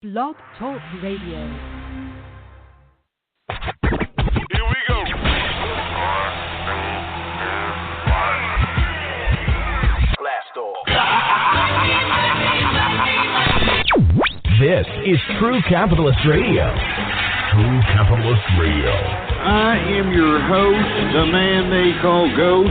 Blog Talk Radio. Here we go. Blast off. This is True Capitalist Radio. True Capitalist Radio. I am your host, the man they call Ghost.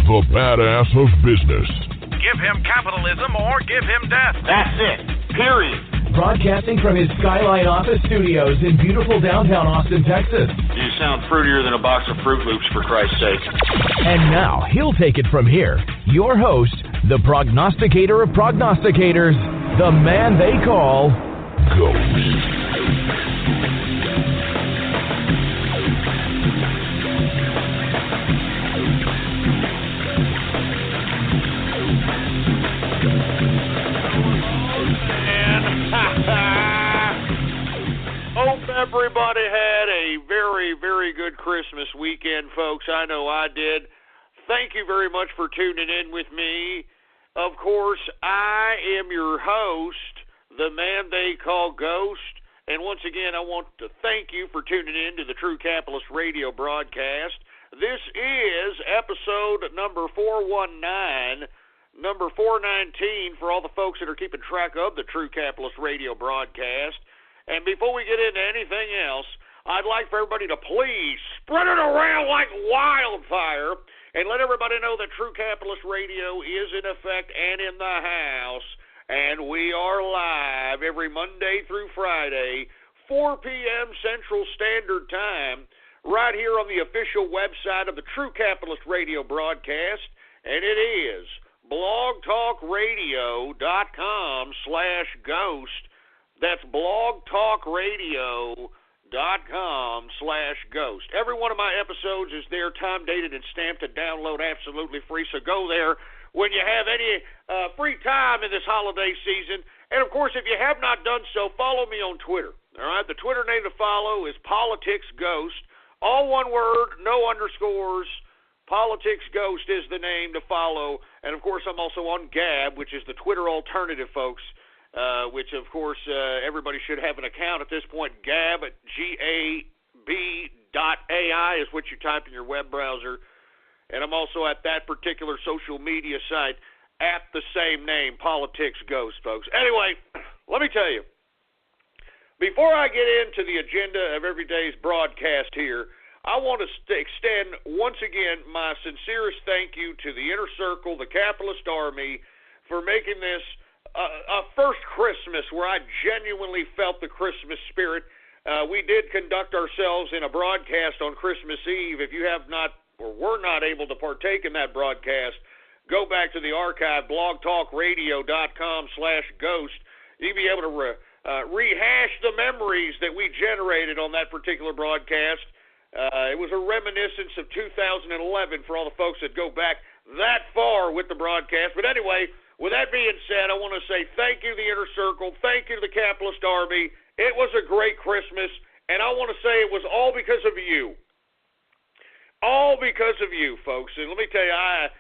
The badass of business. Give him capitalism or give him death. That's it. Period. Broadcasting from his Skyline office studios in beautiful downtown Austin, Texas. You sound fruitier than a box of Fruit Loops, for Christ's sake. And now, he'll take it from here. Your host, the prognosticator of prognosticators, the man they call Ghost. Hope everybody had a very, very good Christmas weekend, folks. I know I did. Thank you very much for tuning in with me. Of course, I am your host, the man they call Ghost. And once again, I want to thank you for tuning in to the True Capitalist Radio broadcast. This is episode number 419, number 419 for all the folks that are keeping track of the True Capitalist Radio broadcast. And before we get into anything else, I'd like for everybody to please spread it around like wildfire and let everybody know that True Capitalist Radio is in effect and in the house. And we are live every Monday through Friday, 4 p.m. Central Standard Time, right here on the official website of the True Capitalist Radio broadcast. And it is blogtalkradio.com/ghost. That's blogtalkradio.com/ghost. Every one of my episodes is there, time dated and stamped, to download absolutely free. So go there when you have any free time in this holiday season. And, of course, if you have not done so, follow me on Twitter. All right, the Twitter name to follow is PoliticsGhost. All one word, no underscores. PoliticsGhost is the name to follow. And, of course, I'm also on Gab, which is the Twitter alternative, folks. Which, of course, everybody should have an account at this point. Gab, Gab.ai is what you type in your web browser. And I'm also at that particular social media site at the same name, PoliticsGhost, folks. Anyway, let me tell you, before I get into the agenda of every day's broadcast here, I want to extend, once again, my sincerest thank you to the Inner Circle, the Capitalist Army, for making this a first Christmas where I genuinely felt the Christmas spirit. We did conduct ourselves in a broadcast on Christmas Eve. If you have not or were not able to partake in that broadcast, go back to the archive, blogtalkradio.com/ghost. You'll be able to rehash the memories that we generated on that particular broadcast. It was a reminiscence of 2011 for all the folks that go back that far with the broadcast. But anyway, with that being said, I want to say thank you to the Inner Circle, thank you to the Capitalist Army. It was a great Christmas, and I want to say it was all because of you. All because of you, folks. And let me tell you, I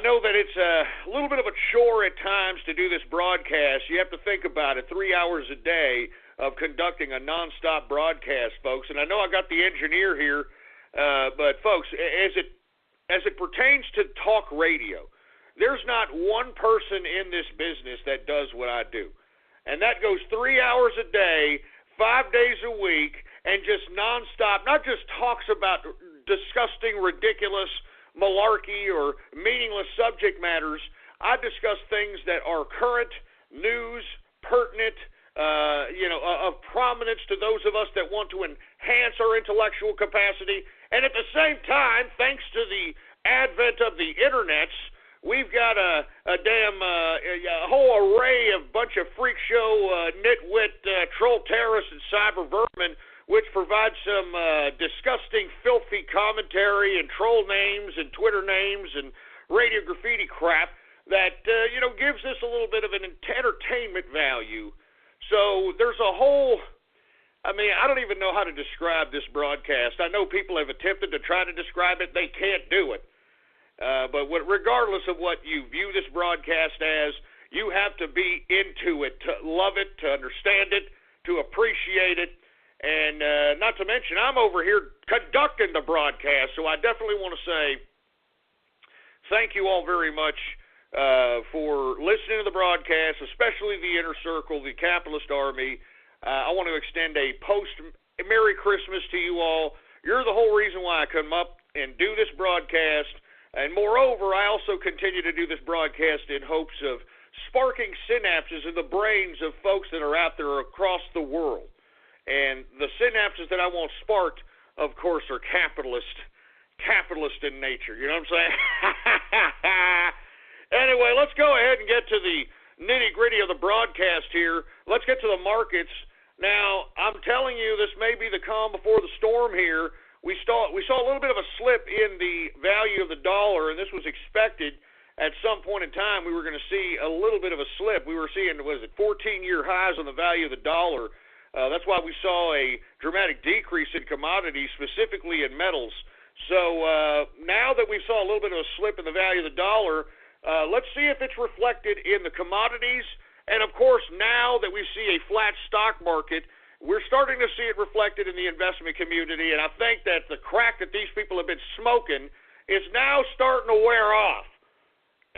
know that it's a little bit of a chore at times to do this broadcast. You have to think about it, 3 hours a day of conducting a nonstop broadcast, folks. And I know I got the engineer here, but, folks, as it pertains to talk radio, there's not one person in this business that does what I do. And that goes 3 hours a day, 5 days a week, and just nonstop, not just talks about disgusting, ridiculous malarkey or meaningless subject matters. I discuss things that are current, news, pertinent, of prominence to those of us that want to enhance our intellectual capacity. And at the same time, thanks to the advent of the internets, we've got a whole array of bunch of freak show, nitwit, troll terrorists, and cyber vermin, which provides some disgusting, filthy commentary and troll names and Twitter names and radio graffiti crap that, gives us a little bit of an entertainment value. So there's a whole, I don't even know how to describe this broadcast. I know people have attempted to try to describe it. They can't do it. But regardless of what you view this broadcast as, You have to be into it, to love it, to understand it, to appreciate it. And not to mention, I'm over here conducting the broadcast, so I definitely want to say thank you all very much for listening to the broadcast, especially the Inner Circle, the Capitalist Army. I want to extend a post-Merry Christmas to you all. You're the whole reason why I come up and do this broadcast. And moreover, I also continue to do this broadcast in hopes of sparking synapses in the brains of folks that are out there across the world. And the synapses that I want sparked, of course, are capitalist in nature. You know what I'm saying? Anyway, let's go ahead and get to the nitty-gritty of the broadcast here. Let's get to the markets. Now, I'm telling you, this may be the calm before the storm here. We saw a little bit of a slip in the value of the dollar, and this was expected. At some point in time, we were going to see a little bit of a slip. We were seeing, 14-year highs on the value of the dollar. That's why we saw a dramatic decrease in commodities, specifically in metals. So now that we saw a little bit of a slip in the value of the dollar, let's see if it's reflected in the commodities. And, of course, now that we see a flat stock market, we're starting to see it reflected in the investment community. And I think that the crack that these people have been smoking is now starting to wear off.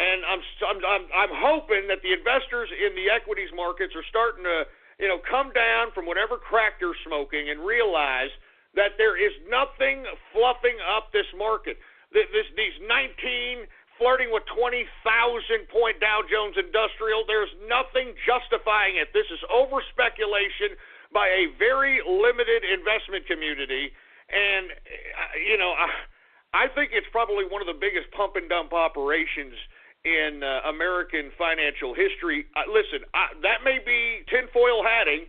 And I'm hoping that the investors in the equities markets are starting to come down from whatever crack they're smoking and realize that there is nothing fluffing up this market. These 19 flirting with 20,000 point Dow Jones Industrial, there's nothing justifying it. This is over speculation by a very limited investment community. And, I think it's probably one of the biggest pump and dump operations in American financial history. Listen, that may be tinfoil hatting,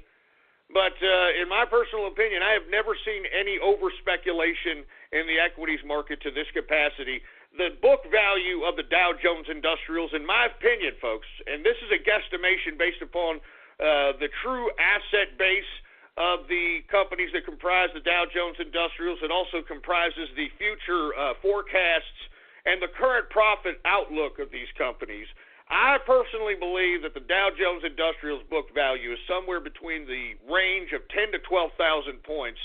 but in my personal opinion, I have never seen any over-speculation in the equities market to this capacity. The book value of the Dow Jones Industrials, in my opinion, folks, and this is a guesstimation based upon the true asset base of the companies that comprise the Dow Jones Industrials. It also comprises the future forecasts and the current profit outlook of these companies. I personally believe that the Dow Jones Industrials book value is somewhere between the range of 10 to 12,000 points.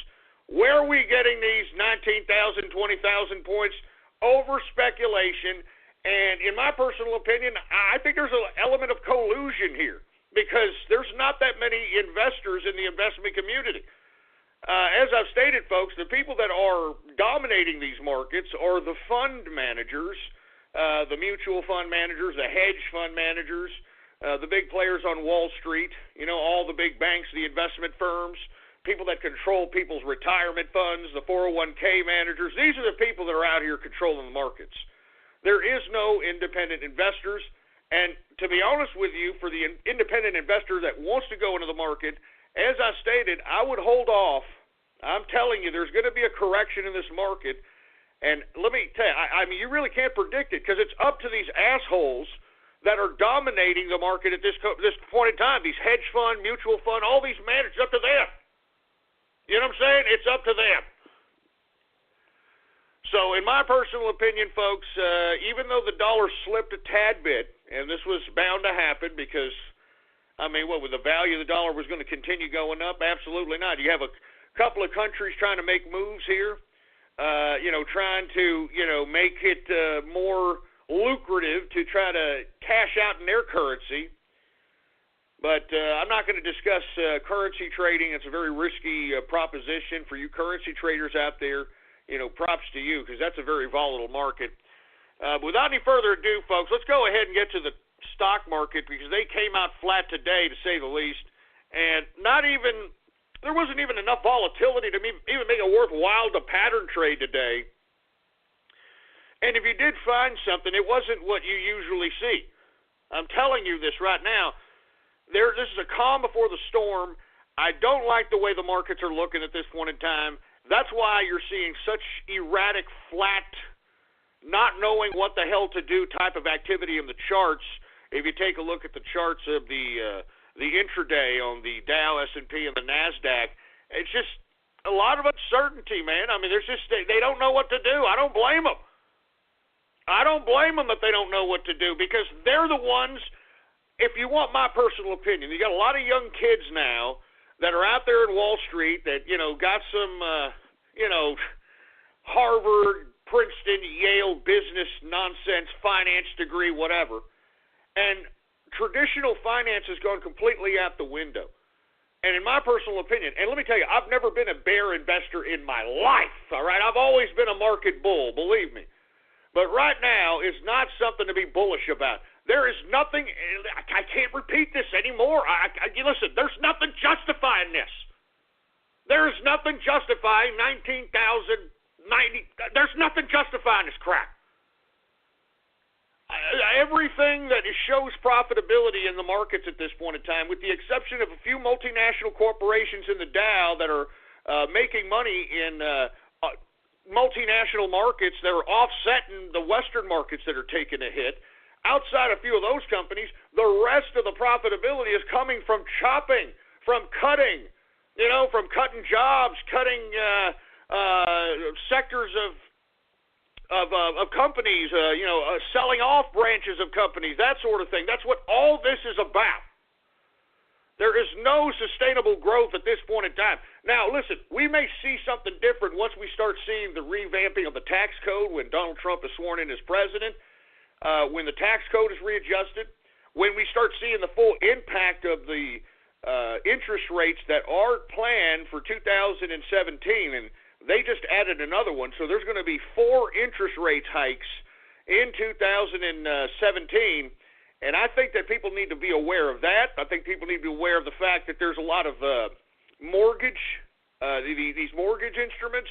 Where are we getting these 19,000, 20,000 points? Over speculation. And in my personal opinion, I think there's an element of collusion here because there's not that many investors in the investment community. As I've stated, folks, the people that are dominating these markets are the fund managers, the mutual fund managers, the hedge fund managers, the big players on Wall Street, all the big banks, the investment firms, people that control people's retirement funds, the 401k managers. These are the people that are out here controlling the markets. There is no independent investors. And to be honest with you, for the independent investor that wants to go into the market, as I stated, I would hold off. I'm telling you, there's going to be a correction in this market. And let me tell you, I mean, you really can't predict it because it's up to these assholes that are dominating the market at this point in time. These hedge fund, mutual fund, all these managers, it's up to them. You know what I'm saying? It's up to them. So in my personal opinion, folks, even though the dollar slipped a tad bit, and this was bound to happen because, I mean, what, the value of the dollar was going to continue going up? Absolutely not. You have a couple of countries trying to make moves here, trying to, make it more lucrative to try to cash out in their currency. But I'm not going to discuss currency trading. It's a very risky proposition for you currency traders out there. Props to you because that's a very volatile market. But without any further ado, folks, let's go ahead and get to the stock market because they came out flat today, to say the least. And there wasn't even enough volatility to even make it worthwhile to pattern trade today. And if you did find something, it wasn't what you usually see. I'm telling you this right now. This is a calm before the storm. I don't like the way the markets are looking at this point in time. That's why you're seeing such erratic, flat, not knowing what the hell to do type of activity in the charts. If you take a look at the charts of the intraday on the Dow, S&P, and the NASDAQ, it's just a lot of uncertainty, man. I mean, they don't know what to do. I don't blame them. I don't blame them that they don't know what to do because they're the ones if you want my personal opinion, you got a lot of young kids now that are out there in Wall Street that, got some, Harvard, Princeton, Yale business nonsense, finance degree, whatever. And traditional finance has gone completely out the window. And in my personal opinion, and let me tell you, I've never been a bear investor in my life, all right? I've always been a market bull, believe me. But right now is not something to be bullish about. There is nothing, I can't repeat this anymore. Listen, there's nothing justifying this. There is nothing justifying 19,090. There's nothing justifying this crap. Everything that shows profitability in the markets at this point in time, with the exception of a few multinational corporations in the Dow that are making money in multinational markets that are offsetting the Western markets that are taking a hit, outside a few of those companies, the rest of the profitability is coming from chopping, from cutting, from cutting jobs, cutting sectors of companies, selling off branches of companies, that sort of thing. That's what all this is about. There is no sustainable growth at this point in time. Now, listen, we may see something different once we start seeing the revamping of the tax code when Donald Trump is sworn in as president, when the tax code is readjusted, when we start seeing the full impact of the interest rates that are planned for 2017, and they just added another one, so there's going to be 4 interest rate hikes in 2017, and I think that people need to be aware of that. I think people need to be aware of the fact that there's a lot of these mortgage instruments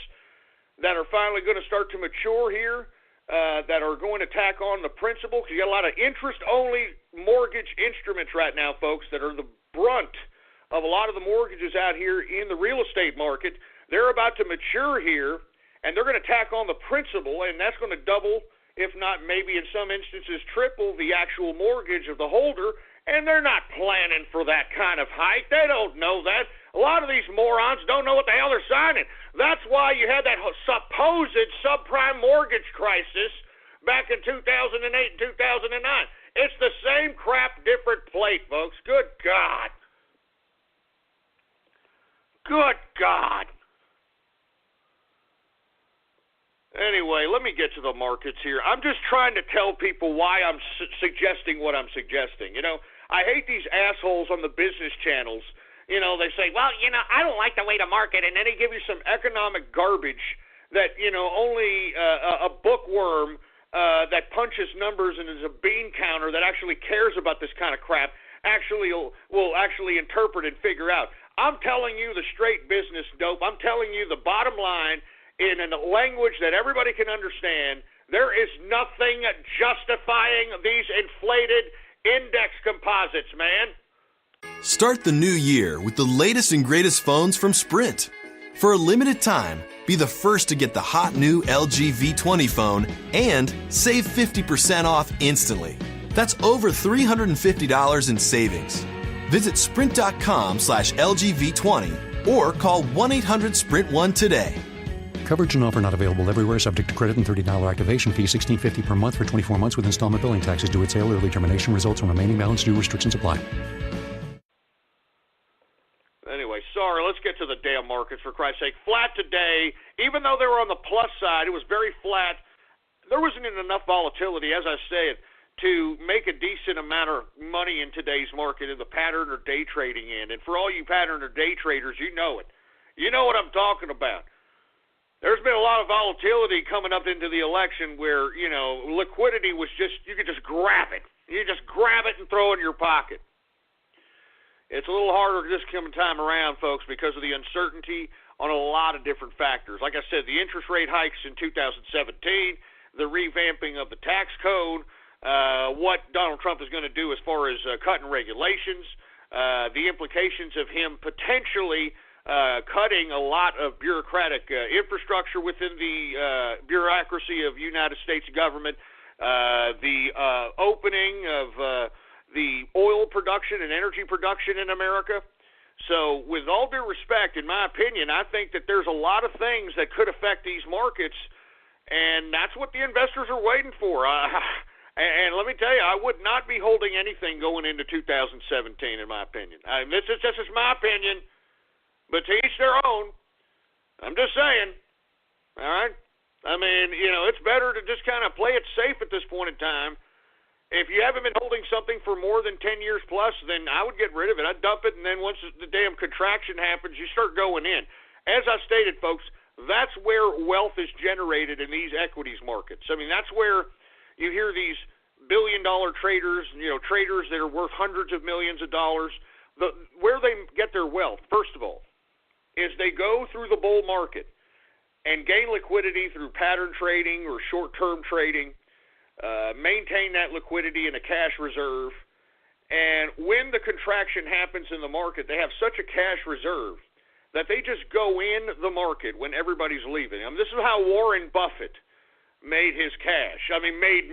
that are finally going to start to mature here, that are going to tack on the principal, because you got a lot of interest-only mortgage instruments right now, folks, that are the brunt of a lot of the mortgages out here in the real estate market. They're about to mature here, and they're going to tack on the principal, and that's going to double, if not maybe in some instances triple, the actual mortgage of the holder, and they're not planning for that kind of hike. They don't know that. A lot of these morons don't know what the hell they're signing. That's why you had that supposed subprime mortgage crisis back in 2008 and 2009. It's the same crap, different plate, folks. Good God. Good God. Anyway, let me get to the markets here. I'm just trying to tell people why I'm suggesting what I'm suggesting. I hate these assholes on the business channels. They say, well, I don't like the way to market, and then they give you some economic garbage that, only a bookworm that punches numbers and is a bean counter that actually cares about this kind of crap will actually interpret and figure out. I'm telling you the straight business dope. I'm telling you the bottom line in a language that everybody can understand. There is nothing justifying these inflated index composites, man. Start the new year with the latest and greatest phones from Sprint. For a limited time, be the first to get the hot new LG V20 phone and save 50% off instantly. That's over $350 in savings. Visit sprint.com/LGV20 or call 1-800-SPRINT1 today. Coverage and offer not available everywhere, subject to credit and $30 activation fee, $16.50 per month for 24 months with installment billing taxes due at sale. Early termination results on remaining balance due. Restrictions apply. Anyway, sorry, let's get to the damn markets, for Christ's sake. Flat today, even though they were on the plus side, it was very flat. There wasn't enough volatility, as I said, to make a decent amount of money in today's market in the pattern or day trading in. And for all you pattern or day traders, you know it. You know what I'm talking about. There's been a lot of volatility coming up into the election where, liquidity was just, you could just grab it. You just grab it and throw it in your pocket. It's a little harder this coming time around, folks, because of the uncertainty on a lot of different factors. Like I said, the interest rate hikes in 2017, the revamping of the tax code, what Donald Trump is going to do as far as cutting regulations, the implications of him potentially cutting a lot of bureaucratic infrastructure within the bureaucracy of United States government, the opening of the oil production and energy production in America. So with all due respect, in my opinion, I think that there's a lot of things that could affect these markets, and that's what the investors are waiting for. And let me tell you, I would not be holding anything going into 2017, in my opinion. This is just my opinion, but to each their own. I'm just saying, all right? I mean, it's better to just kind of play it safe at this point in time. If you haven't been holding something for more than 10 years plus, then I would get rid of it. I'd dump it, and then once the damn contraction happens, you start going in. As I stated, folks, that's where wealth is generated in these equities markets. I mean, that's where you hear these billion-dollar traders, traders that are worth hundreds of millions of dollars. Where they get their wealth, first of all, is they go through the bull market and gain liquidity through pattern trading or short-term trading, maintain that liquidity in a cash reserve, and when the contraction happens in the market, they have such a cash reserve that they just go in the market when everybody's leaving. I mean, this is how Warren Buffett made his cash. I mean, made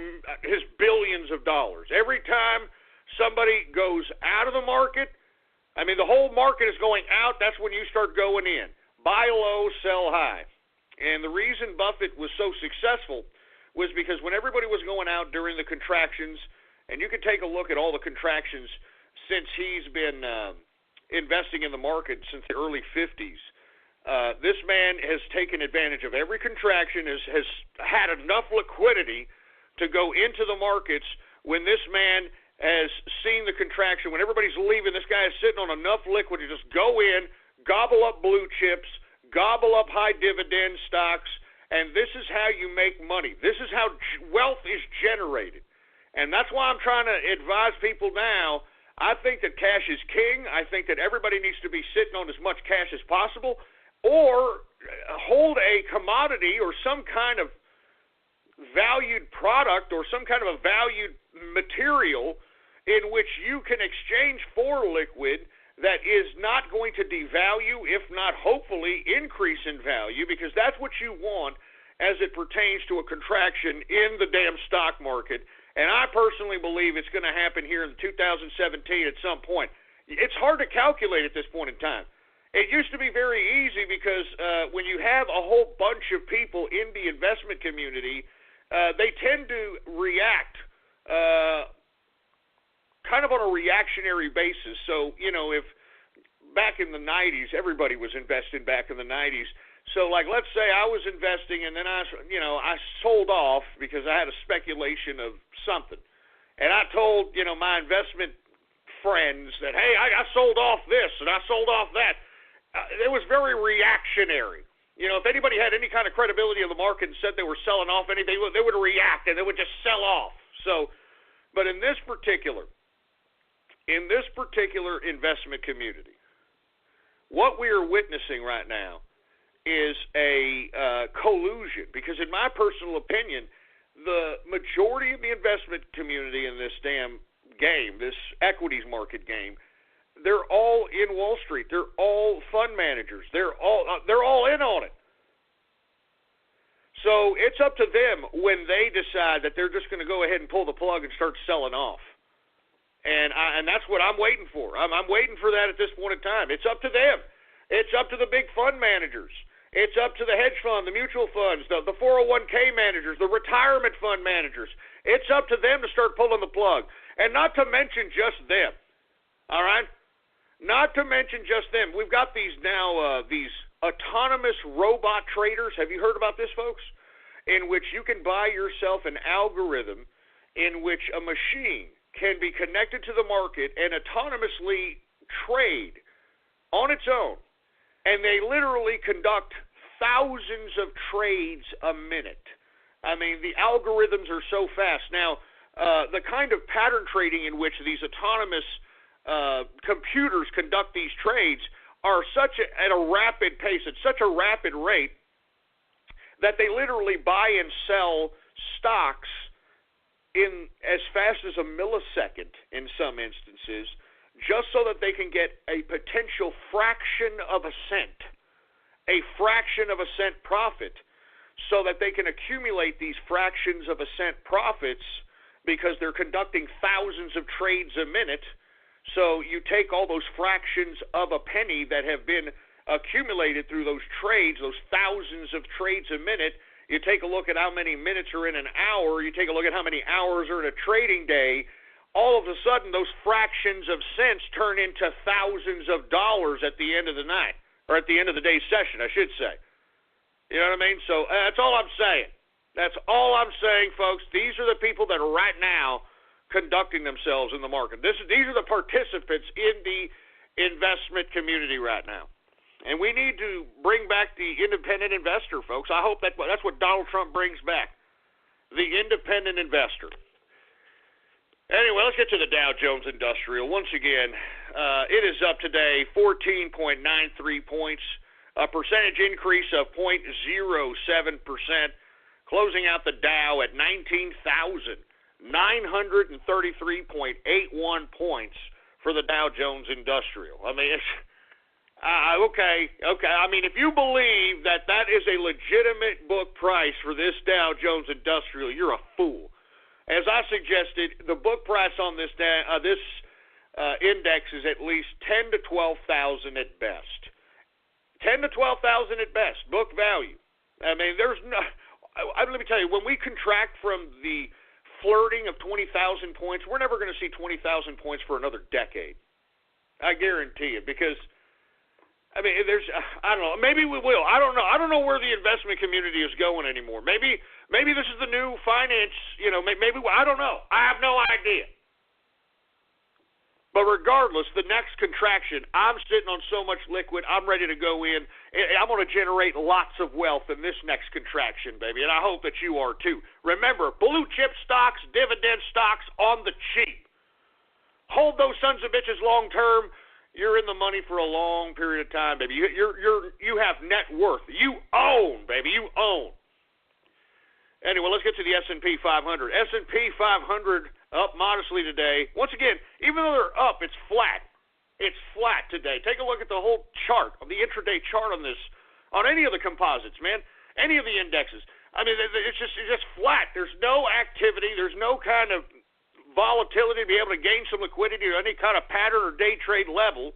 his billions of dollars. Every time somebody goes out of the market, I mean, the whole market is going out, that's when you start going in. Buy low, sell high. And the reason Buffett was so successful was because when everybody was going out during the contractions, and you could take a look at all the contractions since he's been investing in the market since the early 50s. This man has taken advantage of every contraction, has had enough liquidity to go into the markets when this man has seen the contraction. When everybody's leaving, this guy is sitting on enough liquidity to just go in, gobble up blue chips, gobble up high dividend stocks, and this is how you make money. This is how wealth is generated. And that's why I'm trying to advise people now. I think that cash is king. I think that everybody needs to be sitting on as much cash as possible, or hold a commodity or some kind of valued product or some kind of a valued material in which you can exchange for liquid that is not going to devalue, if not hopefully increase in value, because that's what you want as it pertains to a contraction in the damn stock market. And I personally believe it's going to happen here in 2017 at some point. It's hard to calculate at this point in time. It used to be very easy because when you have a whole bunch of people in the investment community, they tend to react kind of on a reactionary basis. So, if back in the 90s, everybody was investing back in the 90s. So, like, let's say I was investing and then I sold off because I had a speculation of something. And I told, my investment friends that, hey, I sold off this and I sold off that. It was very reactionary. If anybody had any kind of credibility in the market and said they were selling off anything, they would react and they would just sell off. So, but in this particular investment community, what we are witnessing right now is a collusion, because in my personal opinion, the majority of the investment community in this damn game, this equities market game, they're all in Wall Street. They're all fund managers. They're all in on it. So it's up to them when they decide that they're just going to go ahead and pull the plug and start selling off. And that's what I'm waiting for. I'm waiting for that at this point in time. It's up to them. It's up to the big fund managers. It's up to the hedge fund, the mutual funds, the 401k managers, the retirement fund managers. It's up to them to start pulling the plug. And not to mention just them. All right? Not to mention just them. We've got these now, these autonomous robot traders. Have you heard about this, folks? In which you can buy yourself an algorithm in which a machine can be connected to the market and autonomously trade on its own. And they literally conduct thousands of trades a minute. I mean, the algorithms are so fast. Now, the kind of pattern trading in which these autonomous computers conduct these trades are at a rapid pace, at such a rapid rate, that they literally buy and sell stocks in as fast as a millisecond in some instances, just so that they can get a potential fraction of a cent profit, so that they can accumulate these fractions of a cent profits because they're conducting thousands of trades a minute. So you take all those fractions of a penny that have been accumulated through those trades, those thousands of trades a minute, you take a look at how many minutes are in an hour, you take a look at how many hours are in a trading day, all of a sudden those fractions of cents turn into thousands of dollars at the end of the night, or at the end of the day's session, I should say. You know what I mean? So that's all I'm saying. That's all I'm saying, folks. These are the people that are right now conducting themselves in the market. These are the participants in the investment community right now. And we need to bring back the independent investor, folks. I hope that's what Donald Trump brings back, the independent investor. Anyway, let's get to the Dow Jones Industrial. Once again, it is up today 14.93 points, a percentage increase of 0.07%, closing out the Dow at 19,933.81 points for the Dow Jones Industrial. I mean, it's... Okay. I mean, if you believe that is a legitimate book price for this Dow Jones Industrial, you're a fool. As I suggested, the book price on this index is at least 10 to 12,000 at best. 10 to 12,000 at best, book value. I mean, there's no. Let me tell you, when we contract from the flirting of 20,000 points, we're never going to see 20,000 points for another decade. I guarantee it, because. I mean, I don't know. Maybe we will. I don't know. I don't know where the investment community is going anymore. Maybe this is the new finance. You know, maybe I don't know. I have no idea. But regardless, the next contraction, I'm sitting on so much liquid. I'm ready to go in. I'm going to generate lots of wealth in this next contraction, baby. And I hope that you are too. Remember, blue chip stocks, dividend stocks on the cheap. Hold those sons of bitches long term. You're in the money for a long period of time, baby. You have net worth. You own, baby. You own. Anyway, let's get to the S&P 500. S&P 500 up modestly today. Once again, even though they're up, it's flat. It's flat today. Take a look at the whole chart, the intraday chart on this, on any of the composites, man, any of the indexes. I mean, it's just flat. There's no activity. There's no kind of volatility to be able to gain some liquidity or any kind of pattern or day trade level.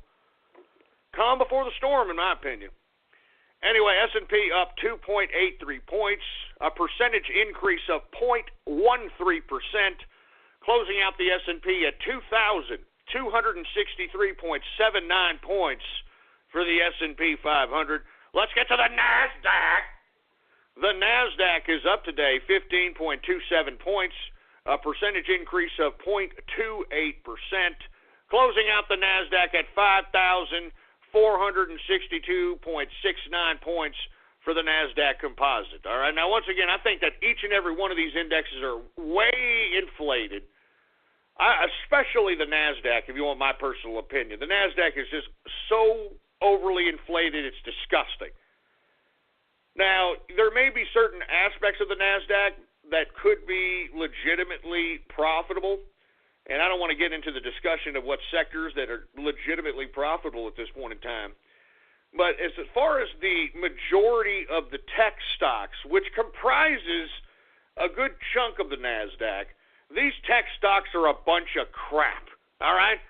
Calm before the storm, in my opinion. Anyway, S&P up 2.83 points, a percentage increase of 0.13%, closing out the S&P at 2,263.79 points for the S&P 500. Let's get to the NASDAQ. The NASDAQ is up today 15.27 points, a percentage increase of 0.28%, closing out the NASDAQ at 5,462.69 points for the NASDAQ composite. All right, now once again, I think that each and every one of these indexes are way inflated, especially the NASDAQ, if you want my personal opinion. The NASDAQ is just so overly inflated, it's disgusting. Now, there may be certain aspects of the NASDAQ that could be legitimately profitable, and I don't want to get into the discussion of what sectors that are legitimately profitable at this point in time. But as far as the majority of the tech stocks, which comprises a good chunk of the NASDAQ, these tech stocks are a bunch of crap, all right?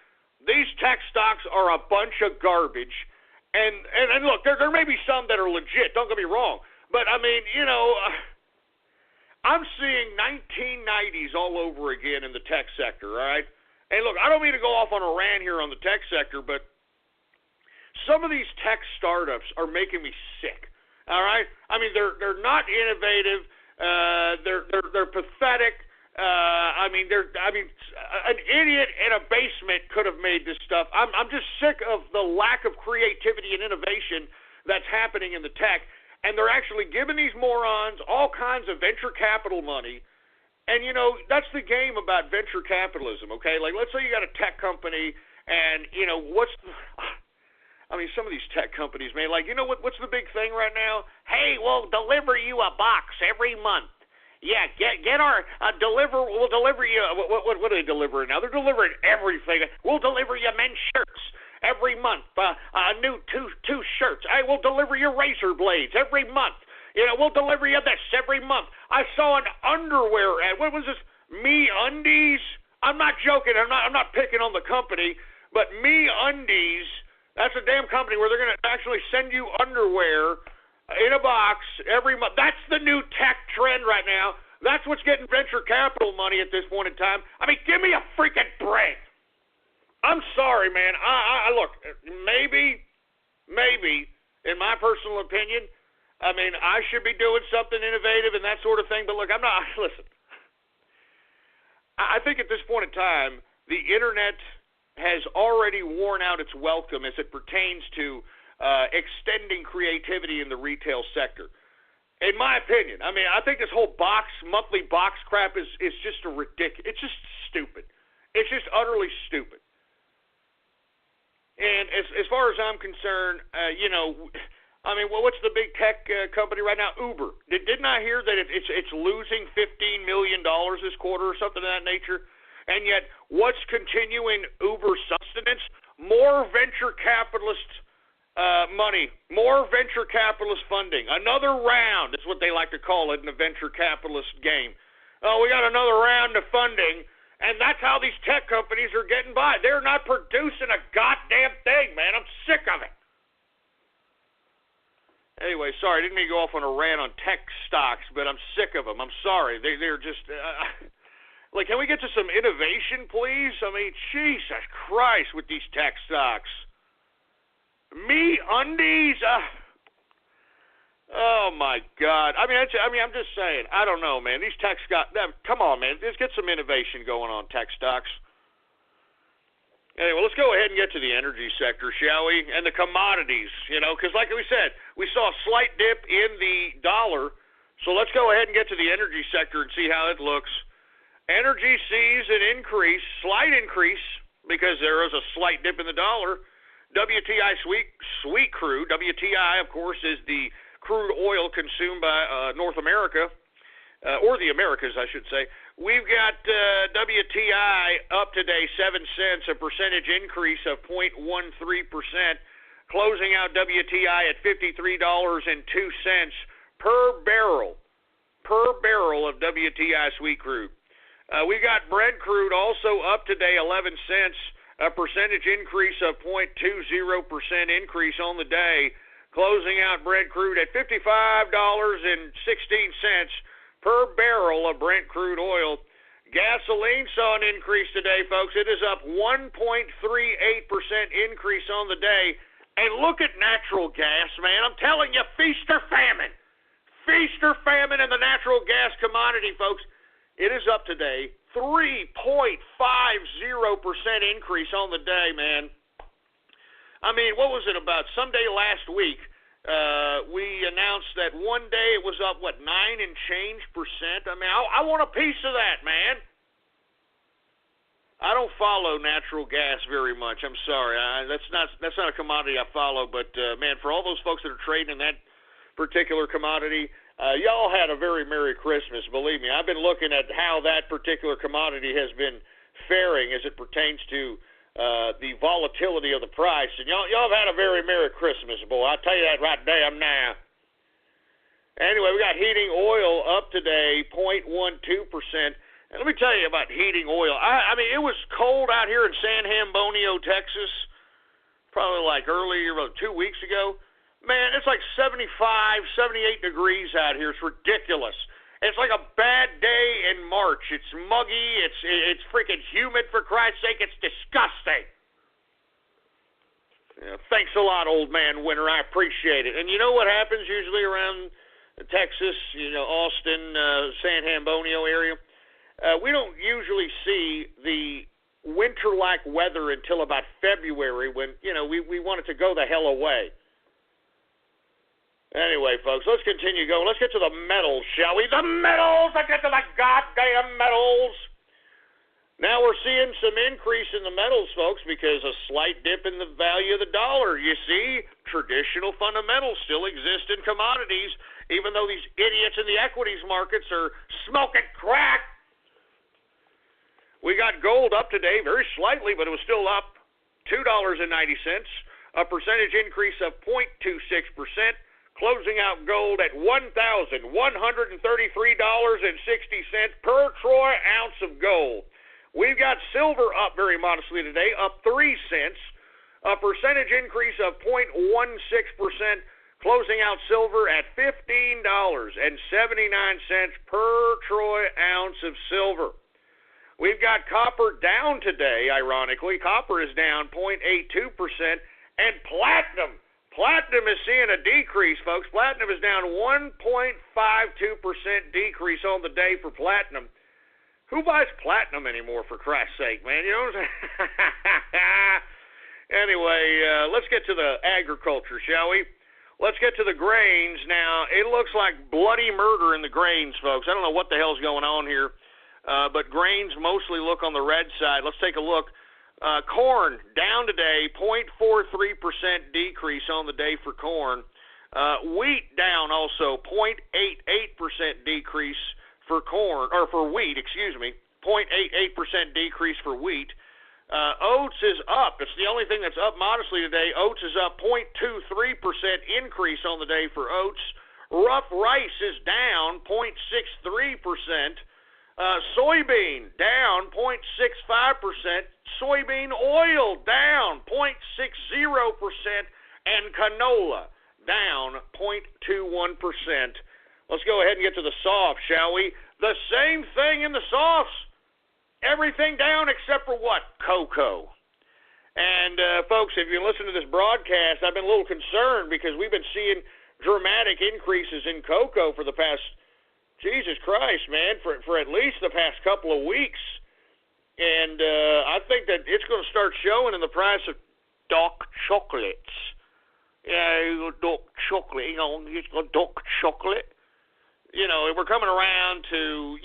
These tech stocks are a bunch of garbage. And look, there may be some that are legit, don't get me wrong, but I mean, you know, I'm seeing 1990s all over again in the tech sector, all right? And look, I don't mean to go off on a rant here on the tech sector, but some of these tech startups are making me sick, all right? I mean, they're not innovative. They're pathetic. An idiot in a basement could have made this stuff. I'm just sick of the lack of creativity and innovation that's happening in the tech. And they're actually giving these morons all kinds of venture capital money. And, you know, that's the game about venture capitalism, okay? Like, let's say you got a tech company and, you know, some of ththese tech companies, man, like, you know what's the big thing right now? Hey, we'll deliver you a box every month. Yeah, get our we'll deliver you, what are they delivering now? They're delivering everything. We'll deliver you men's shirts every month, a new two shirts. Hey, we'll deliver you razor blades every month. You know, we'll deliver you this every month. I saw an underwear ad. What was this? Me Undies? I'm not joking. I'm not picking on the company, but Me Undies, that's a damn company where they're going to actually send you underwear in a box every month. That's the new tech trend right now. That's what's getting venture capital money at this point in time. I mean, give me a freaking break. I'm sorry, man. I look, maybe, in my personal opinion, I mean, I should be doing something innovative and that sort of thing, but look, I'm not, listen. I think at this point in time, the internet has already worn out its welcome as it pertains to extending creativity in the retail sector. In my opinion, I mean, I think this whole monthly box crap is just a ridiculous. It's just stupid. It's just utterly stupid. And as far as I'm concerned, you know, I mean, well, what's the big tech company right now? Uber. Didn't I hear that it's losing $15 million this quarter or something of that nature? And yet, what's continuing Uber's sustenance? More venture capitalist money, more venture capitalist funding. Another round is what they like to call it in the venture capitalist game. Oh, we got another round of funding, and that's how these tech companies are getting by. They're not producing a goddamn thing, man. I'm sick of it. Anyway, sorry, I didn't mean to go off on a rant on tech stocks, but I'm sick of them. I'm sorry. They're just... like, can we get to some innovation, please? I mean, Jesus Christ, with these tech stocks. Me undies? Oh my God! I mean, I'm just saying. I don't know, man. These tech stocks. Come on, man. Let's get some innovation going on tech stocks. Anyway, let's go ahead and get to the energy sector, shall we? And the commodities, you know, because like we said, we saw a slight dip in the dollar. So let's go ahead and get to the energy sector and see how it looks. Energy sees an increase, slight increase, because there is a slight dip in the dollar. WTI sweet crude, WTI, of course, is the crude oil consumed by North America, or the Americas, I should say. We've got WTI up today 7 cents, a percentage increase of 0.13%, closing out WTI at $53.02 per barrel of WTI sweet crude. We got Brent crude also up today 11 cents, a percentage increase of 0.20% increase on the day, closing out Brent crude at $55.16 per barrel of Brent crude oil. Gasoline saw an increase today, folks. It is up 1.38% increase on the day. And look at natural gas, man. I'm telling you, feast or famine. Feast or famine in the natural gas commodity, folks. It is up today, 3.50% increase on the day, man. I mean, what was it about? Someday last week, we announced that one day it was up, 9 and change percent? I mean, I want a piece of that, man. I don't follow natural gas very much. I'm sorry. That's not a commodity I follow, but, man, for all those folks that are trading in that particular commodity, y'all had a very Merry Christmas, believe me. I've been looking at how that particular commodity has been faring as it pertains to the volatility of the price. And y'all have had a very Merry Christmas, boy. I'll tell you that right damn now. Anyway, we got heating oil up today, 0.12%. And let me tell you about heating oil. I mean, it was cold out here in San Antonio, Texas, probably like earlier, 2 weeks ago. Man, it's like 75, 78 degrees out here. It's ridiculous. It's like a bad day in March. It's muggy. It's freaking humid, for Christ's sake. It's disgusting. Yeah, thanks a lot, old man winter. I appreciate it. And you know what happens usually around Texas, Austin, San Antonio area? We don't usually see the winter-like weather until about February when, we want it to go the hell away. Anyway, folks, let's continue going. Let's get to the metals, shall we? The metals! Let's get to the goddamn metals! Now we're seeing some increase in the metals, folks, because a slight dip in the value of the dollar. You see, traditional fundamentals still exist in commodities, even though these idiots in the equities markets are smoking crack. We got gold up today, very slightly, but it was still up $2.90, a percentage increase of 0.26%. Closing out gold at $1,133.60 per troy ounce of gold. We've got silver up very modestly today, up 3 cents, a percentage increase of 0.16%, closing out silver at $15.79 per troy ounce of silver. We've got copper down today, ironically. Copper is down 0.82%, and platinum is seeing a decrease, folks. Platinum is down 1.52% decrease on the day for platinum. Who buys platinum anymore, for Christ's sake, man? You know what I'm saying? Anyway, let's get to the agriculture, shall we? Let's get to the grains. Now, it looks like bloody murder in the grains, folks. I don't know what the hell's going on here, but grains mostly look on the red side. Let's take a look. Corn down today, 0.43% decrease on the day for corn. Wheat down also, 0.88% decrease for corn, or for wheat, 0.88% decrease for wheat. Oats is up. It's the only thing that's up modestly today. Oats is up 0.23% increase on the day for oats. Rough rice is down 0.63%. Soybean down 0.65%. Soybean oil down 0.60%. And canola down 0.21%. Let's go ahead and get to the softs, shall we? The same thing in the softs. Everything down except for what? Cocoa. And, folks, if you listen to this broadcast, I've been a little concerned because we've been seeing dramatic increases in cocoa for the past, Jesus Christ, man, for at least the past couple of weeks. And I think that it's going to start showing in the price of dark chocolates. Yeah, dark chocolate, it's got dark chocolate. You know, we're coming around to,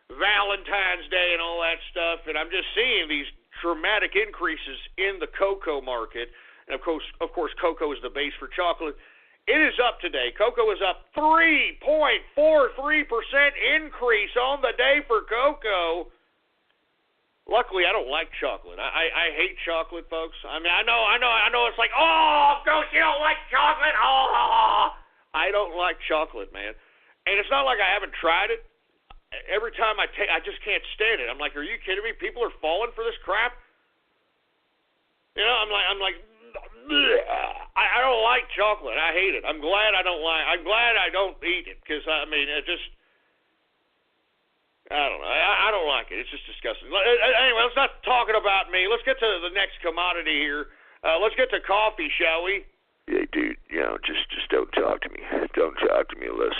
Valentine's Day and all that stuff, and I'm just seeing these dramatic increases in the cocoa market. And, of course, cocoa is the base for chocolate. It is up today. Cocoa is up 3.43% increase on the day for cocoa. Luckily, I don't like chocolate. I hate chocolate, folks. I mean, I know it's like, oh, Ghost, you don't like chocolate? Oh, I don't like chocolate, man. And it's not like I haven't tried it. Every time I just can't stand it. I'm like, are you kidding me? People are falling for this crap? You know, I'm like, I don't like chocolate. I hate it. I'm glad I don't eat it because I mean, I don't know. I don't like it. It's just disgusting. Anyway, let's not talking about me. Let's get to the next commodity here. Let's get to coffee, shall we? Hey, dude, just don't talk to me. Don't talk to me unless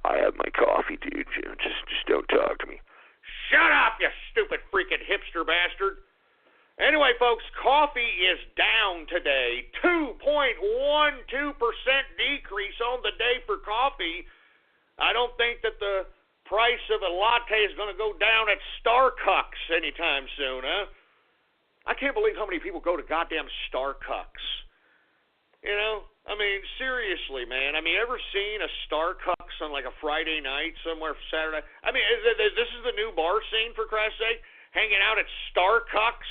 I have my coffee, dude. Just don't talk to me. Shut up, you stupid freaking hipster bastard. Anyway, folks, coffee is down today. 2.12% decrease on the day for coffee. I don't think that the price of a latte is going to go down at Starbucks anytime soon, huh? I can't believe how many people go to goddamn Starbucks. You know, I mean, seriously, man. I mean, ever seen a Starbucks on like a Friday night somewhere, Saturday? I mean, this is the new bar scene, for Christ's sake, hanging out at Starbucks.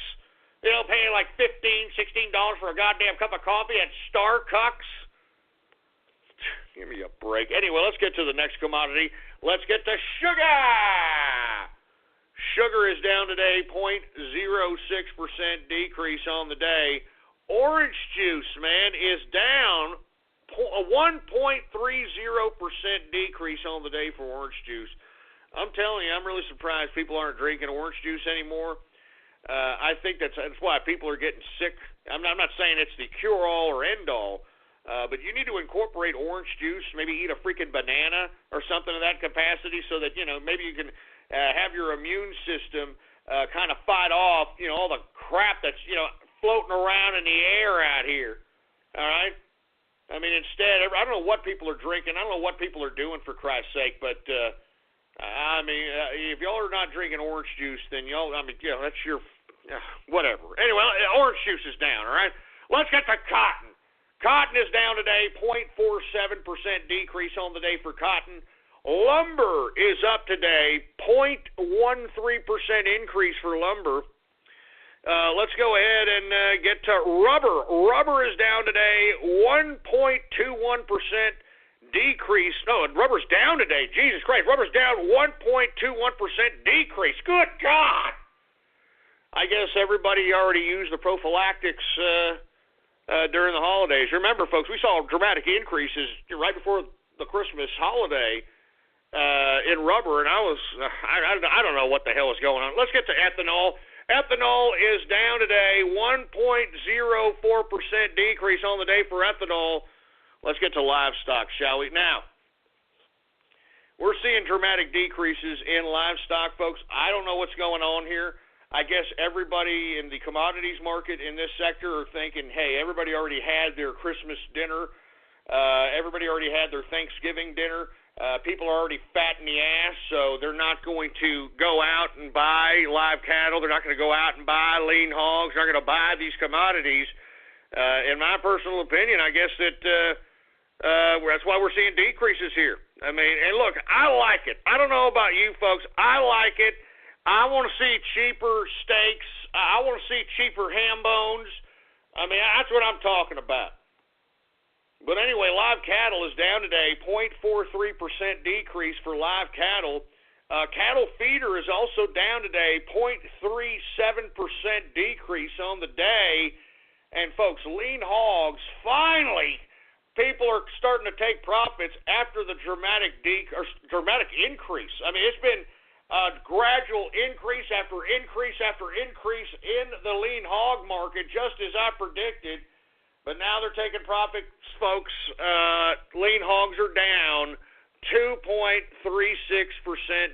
You know, paying like $15, $16 for a goddamn cup of coffee at Starbucks. Give me a break. Anyway, let's get to the next commodity. Let's get to sugar. Sugar is down today, 0.06% decrease on the day. Orange juice, man, is down a 1.30% decrease on the day for orange juice. I'm telling you, I'm really surprised people aren't drinking orange juice anymore. I think that's why people are getting sick. I'm not saying it's the cure-all or end-all, but you need to incorporate orange juice, maybe eat a freaking banana or something of that capacity so that, maybe you can have your immune system kind of fight off, all the crap that's, floating around in the air out here. All right? I mean, instead, I don't know what people are drinking. I don't know what people are doing, for Christ's sake, but, I mean, if y'all are not drinking orange juice, then that's your, whatever. Anyway, orange juice is down, all right? Let's get to cotton. Cotton is down today, 0.47% decrease on the day for cotton. Lumber is up today, 0.13% increase for lumber. Let's go ahead and get to rubber. Rubber is down today, 1.21% decrease. No, rubber's down today. Jesus Christ, rubber's down 1.21% decrease. Good God! I guess everybody already used the prophylactics during the holidays. Remember, folks, we saw dramatic increases right before the Christmas holiday in rubber, and I don't know what the hell is going on. Let's get to ethanol. Ethanol is down today, 1.04% decrease on the day for ethanol. Let's get to livestock, shall we? Now, we're seeing dramatic decreases in livestock, folks. I don't know what's going on here. I guess everybody in the commodities market in this sector are thinking, hey, everybody already had their Christmas dinner. Everybody already had their Thanksgiving dinner. People are already fat in the ass, so they're not going to go out and buy live cattle. They're not going to go out and buy lean hogs. They're not going to buy these commodities. In my personal opinion, I guess that that's why we're seeing decreases here. I mean, and look, I like it. I don't know about you folks. I like it. I want to see cheaper steaks. I want to see cheaper ham bones. I mean, that's what I'm talking about. But anyway, live cattle is down today, 0.43% decrease for live cattle. Cattle feeder is also down today, 0.37% decrease on the day. And folks, lean hogs, finally, people are starting to take profits after the dramatic increase. I mean, it's been a gradual increase after increase after increase in the lean hog market, just as I predicted. But now they're taking profits, folks. Lean hogs are down, 2.36%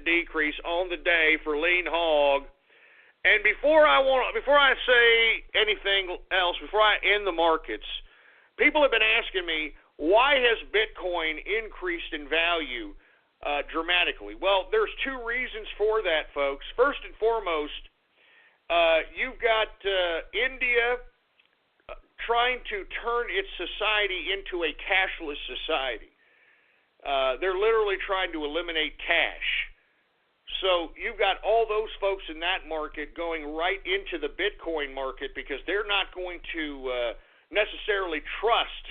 decrease on the day for lean hog. And before I say anything else, before I end the markets, people have been asking me, why has Bitcoin increased in value dramatically? Well, there's two reasons for that, folks. First and foremost, you've got India trying to turn its society into a cashless society. They're literally trying to eliminate cash. So you've got all those folks in that market going right into the Bitcoin market because they're not going to necessarily trust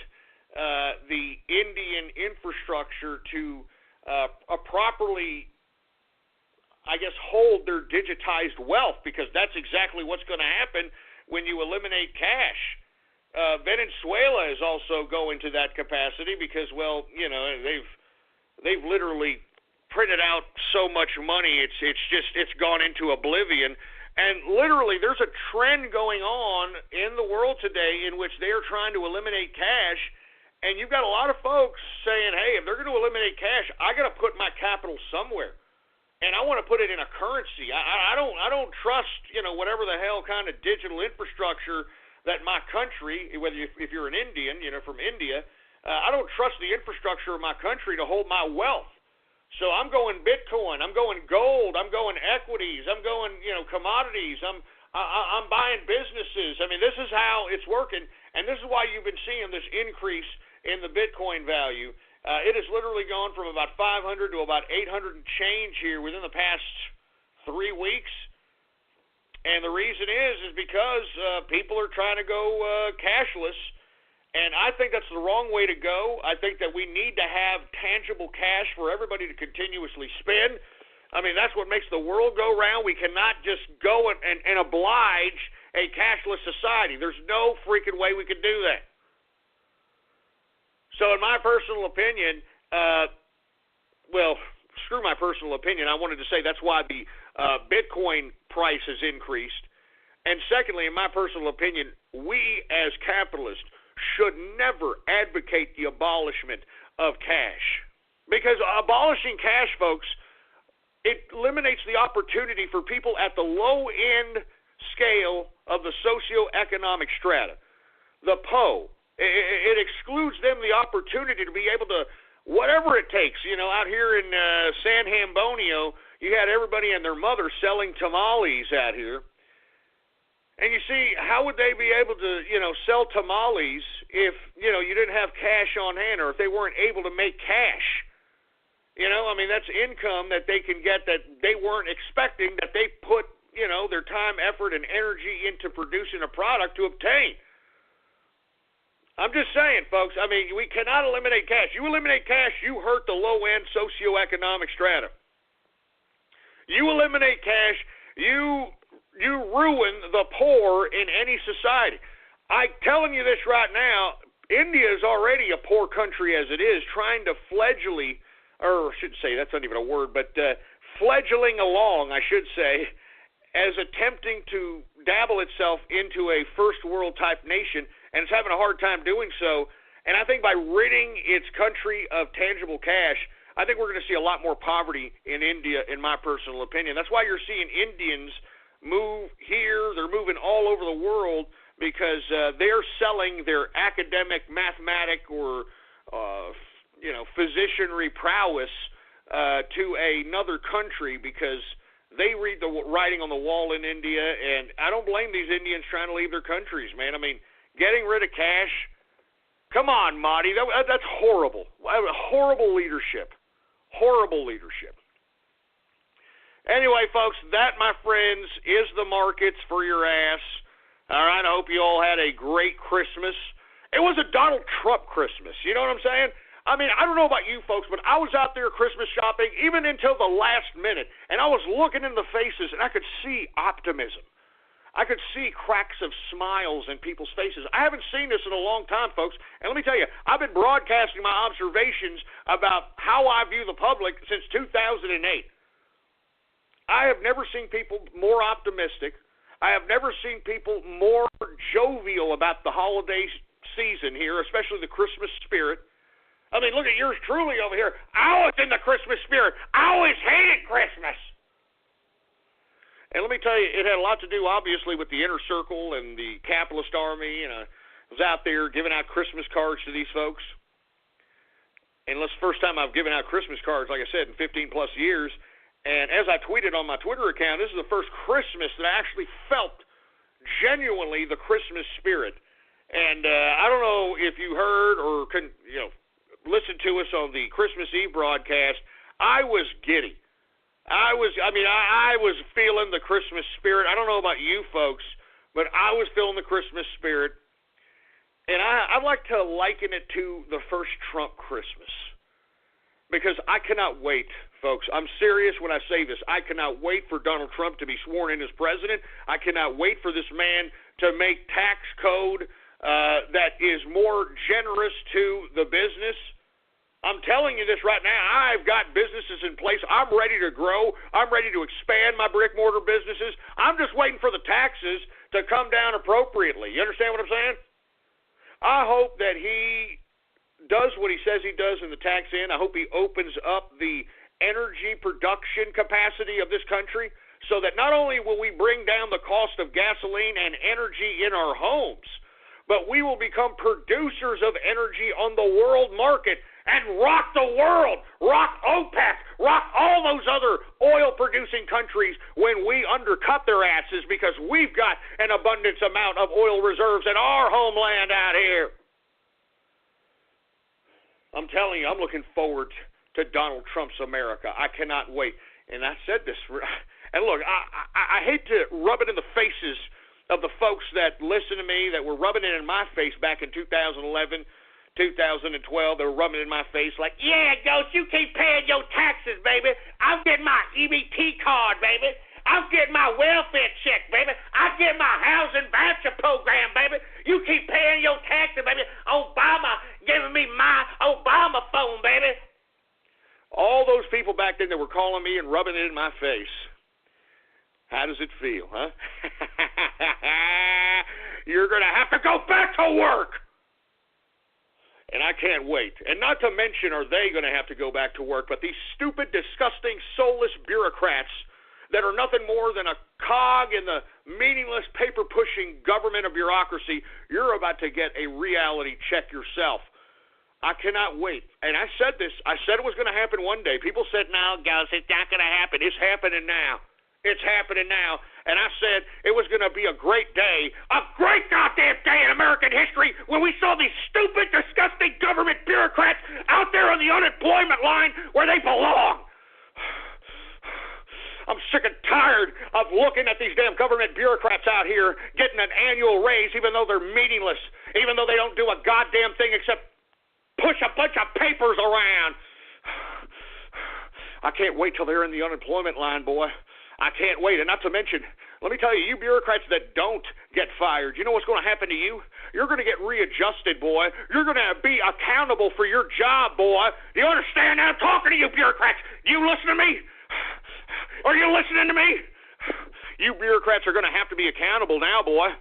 the Indian infrastructure to properly, I guess, hold their digitized wealth, because that's exactly what's going to happen when you eliminate cash. Venezuela is also going to that capacity because, well, you know, they've literally printed out so much money, it's gone into oblivion. And literally, there's a trend going on in the world today in which they are trying to eliminate cash. And you've got a lot of folks saying, hey, if they're going to eliminate cash, I got to put my capital somewhere, and I want to put it in a currency. I don't trust, you know, whatever the hell kind of digital infrastructure that my country, whether if you're an Indian, you know, from India, I don't trust the infrastructure of my country to hold my wealth. So I'm going Bitcoin, I'm going gold, I'm going equities, I'm going, you know, commodities, I'm buying businesses. I mean, this is how it's working, and this is why you've been seeing this increase in the Bitcoin value. It has literally gone from about 500 to about 800 and change here within the past 3 weeks. And the reason is because people are trying to go cashless, and I think that's the wrong way to go. I think that we need to have tangible cash for everybody to continuously spend. I mean, that's what makes the world go round. We cannot just go and oblige a cashless society. There's no freaking way we can do that. So in my personal opinion, well, screw my personal opinion. I wanted to say that's why the Bitcoin price has increased. And secondly, in my personal opinion, we as capitalists should never advocate the abolishment of cash. Because abolishing cash, folks, it eliminates the opportunity for people at the low-end scale of the socioeconomic strata, the PO. It excludes them the opportunity to be able to, whatever it takes. You know, out here in San Hambonio, you had everybody and their mother selling tamales out here. And you see, how would they be able to, you know, sell tamales if, you know, you didn't have cash on hand, or if they weren't able to make cash? You know, I mean, that's income that they can get that they weren't expecting, that they put, you know, their time, effort, and energy into producing a product to obtain. I'm just saying, folks, I mean, we cannot eliminate cash. You eliminate cash, you hurt the low-end socioeconomic strata. You eliminate cash, you ruin the poor in any society. I'm telling you this right now, India is already a poor country as it is, trying to fledgling, or I shouldn't say, that's not even a word, but fledgling along, I should say, as attempting to dabble itself into a first world type nation, and it's having a hard time doing so. And I think by ridding its country of tangible cash, I think we're going to see a lot more poverty in India, in my personal opinion. That's why you're seeing Indians move here. They're moving all over the world because they're selling their academic, mathematic, or physicianry prowess to another country because they read the writing on the wall in India, and I don't blame these Indians trying to leave their countries, man. I mean, getting rid of cash, come on, Marty, that's horrible. Horrible leadership. Horrible leadership. Anyway, folks, that, my friends, is the markets for your ass. All right, I hope you all had a great Christmas. It was a Donald Trump Christmas, you know what I'm saying? I mean, I don't know about you folks, but I was out there Christmas shopping even until the last minute, and I was looking in the faces, and I could see optimism. I could see cracks of smiles in people's faces. I haven't seen this in a long time, folks, and let me tell you, I've been broadcasting my observations about how I view the public since 2008. I have never seen people more optimistic. I have never seen people more jovial about the holiday season here, especially the Christmas spirit. I mean, look at yours truly over here. I was in the Christmas spirit. I always hated Christmas. And let me tell you, it had a lot to do, obviously, with the inner circle and the capitalist army. And I was out there giving out Christmas cards to these folks. And it's the first time I've given out Christmas cards, like I said, in 15-plus years. And as I tweeted on my Twitter account, this is the first Christmas that I actually felt genuinely the Christmas spirit. And I don't know if you heard or listened to us on the Christmas Eve broadcast. I was giddy. I was feeling the Christmas spirit. I don't know about you folks, but I was feeling the Christmas spirit. And I'd like to liken it to the first Trump Christmas. Because I cannot wait, folks. I'm serious when I say this. I cannot wait for Donald Trump to be sworn in as president. I cannot wait for this man to make tax code that is more generous to the business. I'm telling you this right now. I've got businesses in place. I'm ready to grow. I'm ready to expand my brick-mortar businesses. I'm just waiting for the taxes to come down appropriately. You understand what I'm saying? I hope that he does what he says he does in the tax end. I hope he opens up the energy production capacity of this country so that not only will we bring down the cost of gasoline and energy in our homes, but we will become producers of energy on the world market and rock the world, rock OPEC, rock all those other oil-producing countries when we undercut their asses because we've got an abundance amount of oil reserves in our homeland out here. I'm telling you, I'm looking forward to Donald Trump's America. I cannot wait. And I said this, and look, I hate to rub it in the faces of the folks that listen to me, that were rubbing it in my face back in 2011, 2012. They were rubbing it in my face like, yeah, Ghost, you keep paying your taxes, baby. I'm getting my EBT card, baby. I'm getting my welfare check, baby. I'm getting my housing voucher program, baby. You keep paying your taxes, baby. Obama giving me my Obama phone, baby. All those people back then that were calling me and rubbing it in my face. How does it feel, huh? You're going to have to go back to work. And I can't wait. And not to mention, are they going to have to go back to work, but these stupid, disgusting, soulless bureaucrats that are nothing more than a cog in the meaningless, paper-pushing government of bureaucracy, you're about to get a reality check yourself. I cannot wait. And I said this. I said it was going to happen one day. People said, no, guys, it's not going to happen. It's happening now. It's happening now. And I said it was going to be a great day, a great goddamn day in American history when we saw these stupid, disgusting government bureaucrats out there on the unemployment line where they belong. I'm sick and tired of looking at these damn government bureaucrats out here getting an annual raise even though they're meaningless, even though they don't do a goddamn thing except push a bunch of papers around. I can't wait till they're in the unemployment line, boy. I can't wait. And not to mention, Let me tell you, you bureaucrats that don't get fired, you know what's going to happen to you? You're going to get readjusted, boy. You're going to be accountable for your job, boy. Do you understand that? I'm talking to you bureaucrats. Do you listen to me? Are you listening to me? You bureaucrats are going to have to be accountable now, boy.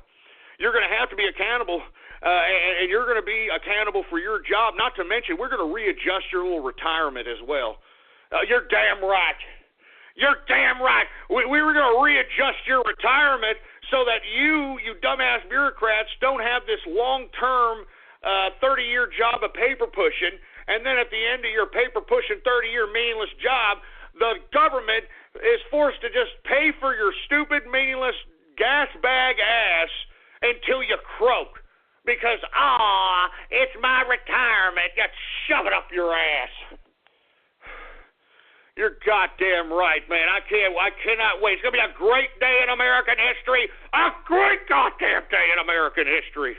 You're going to have to be accountable, and you're going to be accountable for your job. Not to mention, we're going to readjust your little retirement as well. You're damn right. You're damn right. We were going to readjust your retirement so that you dumbass bureaucrats don't have this long-term 30-year job of paper pushing, and then at the end of your paper pushing 30-year meaningless job, the government is forced to just pay for your stupid, meaningless gas bag ass until you croak. Because, it's my retirement. Just shove it up your ass. You're goddamn right, man. I cannot wait. It's going to be a great day in American history. A great goddamn day in American history.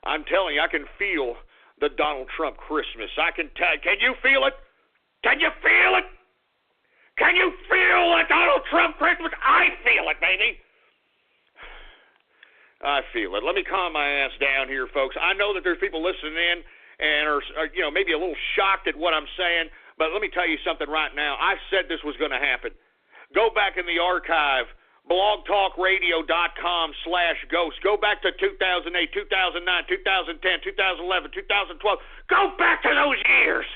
I'm telling you, I can feel the Donald Trump Christmas. Can you feel it? Can you feel it? Can you feel the Donald Trump Christmas? I feel it, baby. I feel it. Let me calm my ass down here, folks. I know that there's people listening in and are maybe a little shocked at what I'm saying. But let me tell you something right now. I said this was going to happen. Go back in the archive, blogtalkradio.com/ghost. Go back to 2008, 2009, 2010, 2011, 2012. Go back to those years.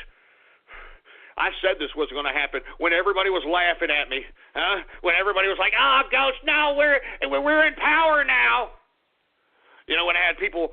I said this was going to happen when everybody was laughing at me. When everybody was like, Ghost, no, we're in power now. You know, when I had people,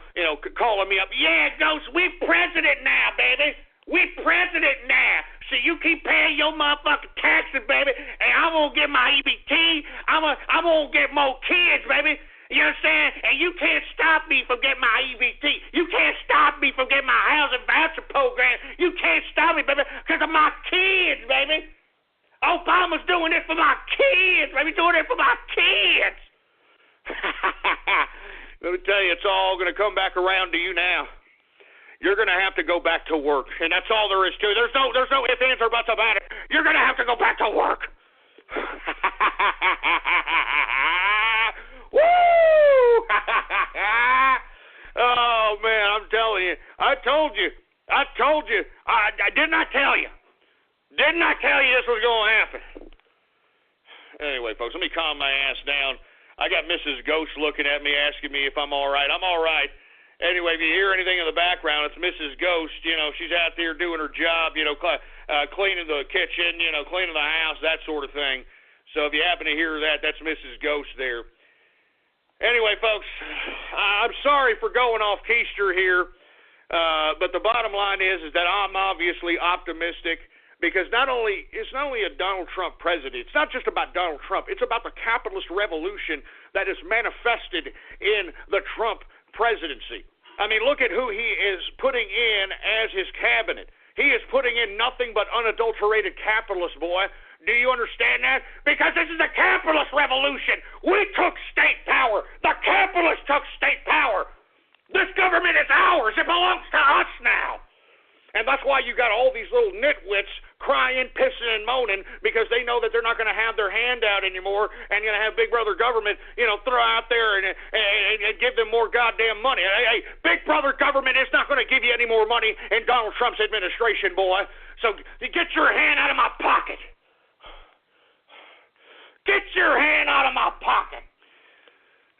calling me up, yeah, Ghost, we president now, baby. We president now. So you keep paying your motherfucking taxes, baby, and I'm going to get my EBT. I'm going to get more kids, baby. You understand? And you can't stop me from getting my EBT. You can't stop me from getting my housing voucher program. You can't stop me, baby, because of my kids, baby. Obama's doing it for my kids, baby, doing it for my kids. Let me tell you, it's all going to come back around to you now. You're going to have to go back to work, and that's all there is to it. There's no ifs, ands, or buts about it. You're going to have to go back to work. Woo! Oh, man, I'm telling you. I told you. I didn't I tell you? Didn't I tell you this was going to happen? Anyway, folks, let me calm my ass down. I got Mrs. Ghost looking at me, asking me if I'm all right. I'm all right. Anyway, if you hear anything in the background, it's Mrs. Ghost. She's out there doing her job, cleaning the kitchen, cleaning the house, that sort of thing. So if you happen to hear that, that's Mrs. Ghost there. Anyway, folks, I'm sorry for going off keister here, but the bottom line is that I'm obviously optimistic because it's not only a Donald Trump president. It's not just about Donald Trump. It's about the capitalist revolution that is manifested in the Trump presidency. I mean, look at who he is putting in as his cabinet. He is putting in nothing but unadulterated capitalists, boy. Do you understand that? Because this is a capitalist revolution. We took state power. The capitalists took state power. This government is ours. It belongs to us now. And that's why you got all these little nitwits crying, pissing, and moaning because they know that they're not going to have their hand out anymore and going to have Big Brother government, throw out there and give them more goddamn money. Hey, Big Brother government is not going to give you any more money in Donald Trump's administration, boy. So get your hand out of my pocket. Get your hand out of my pocket.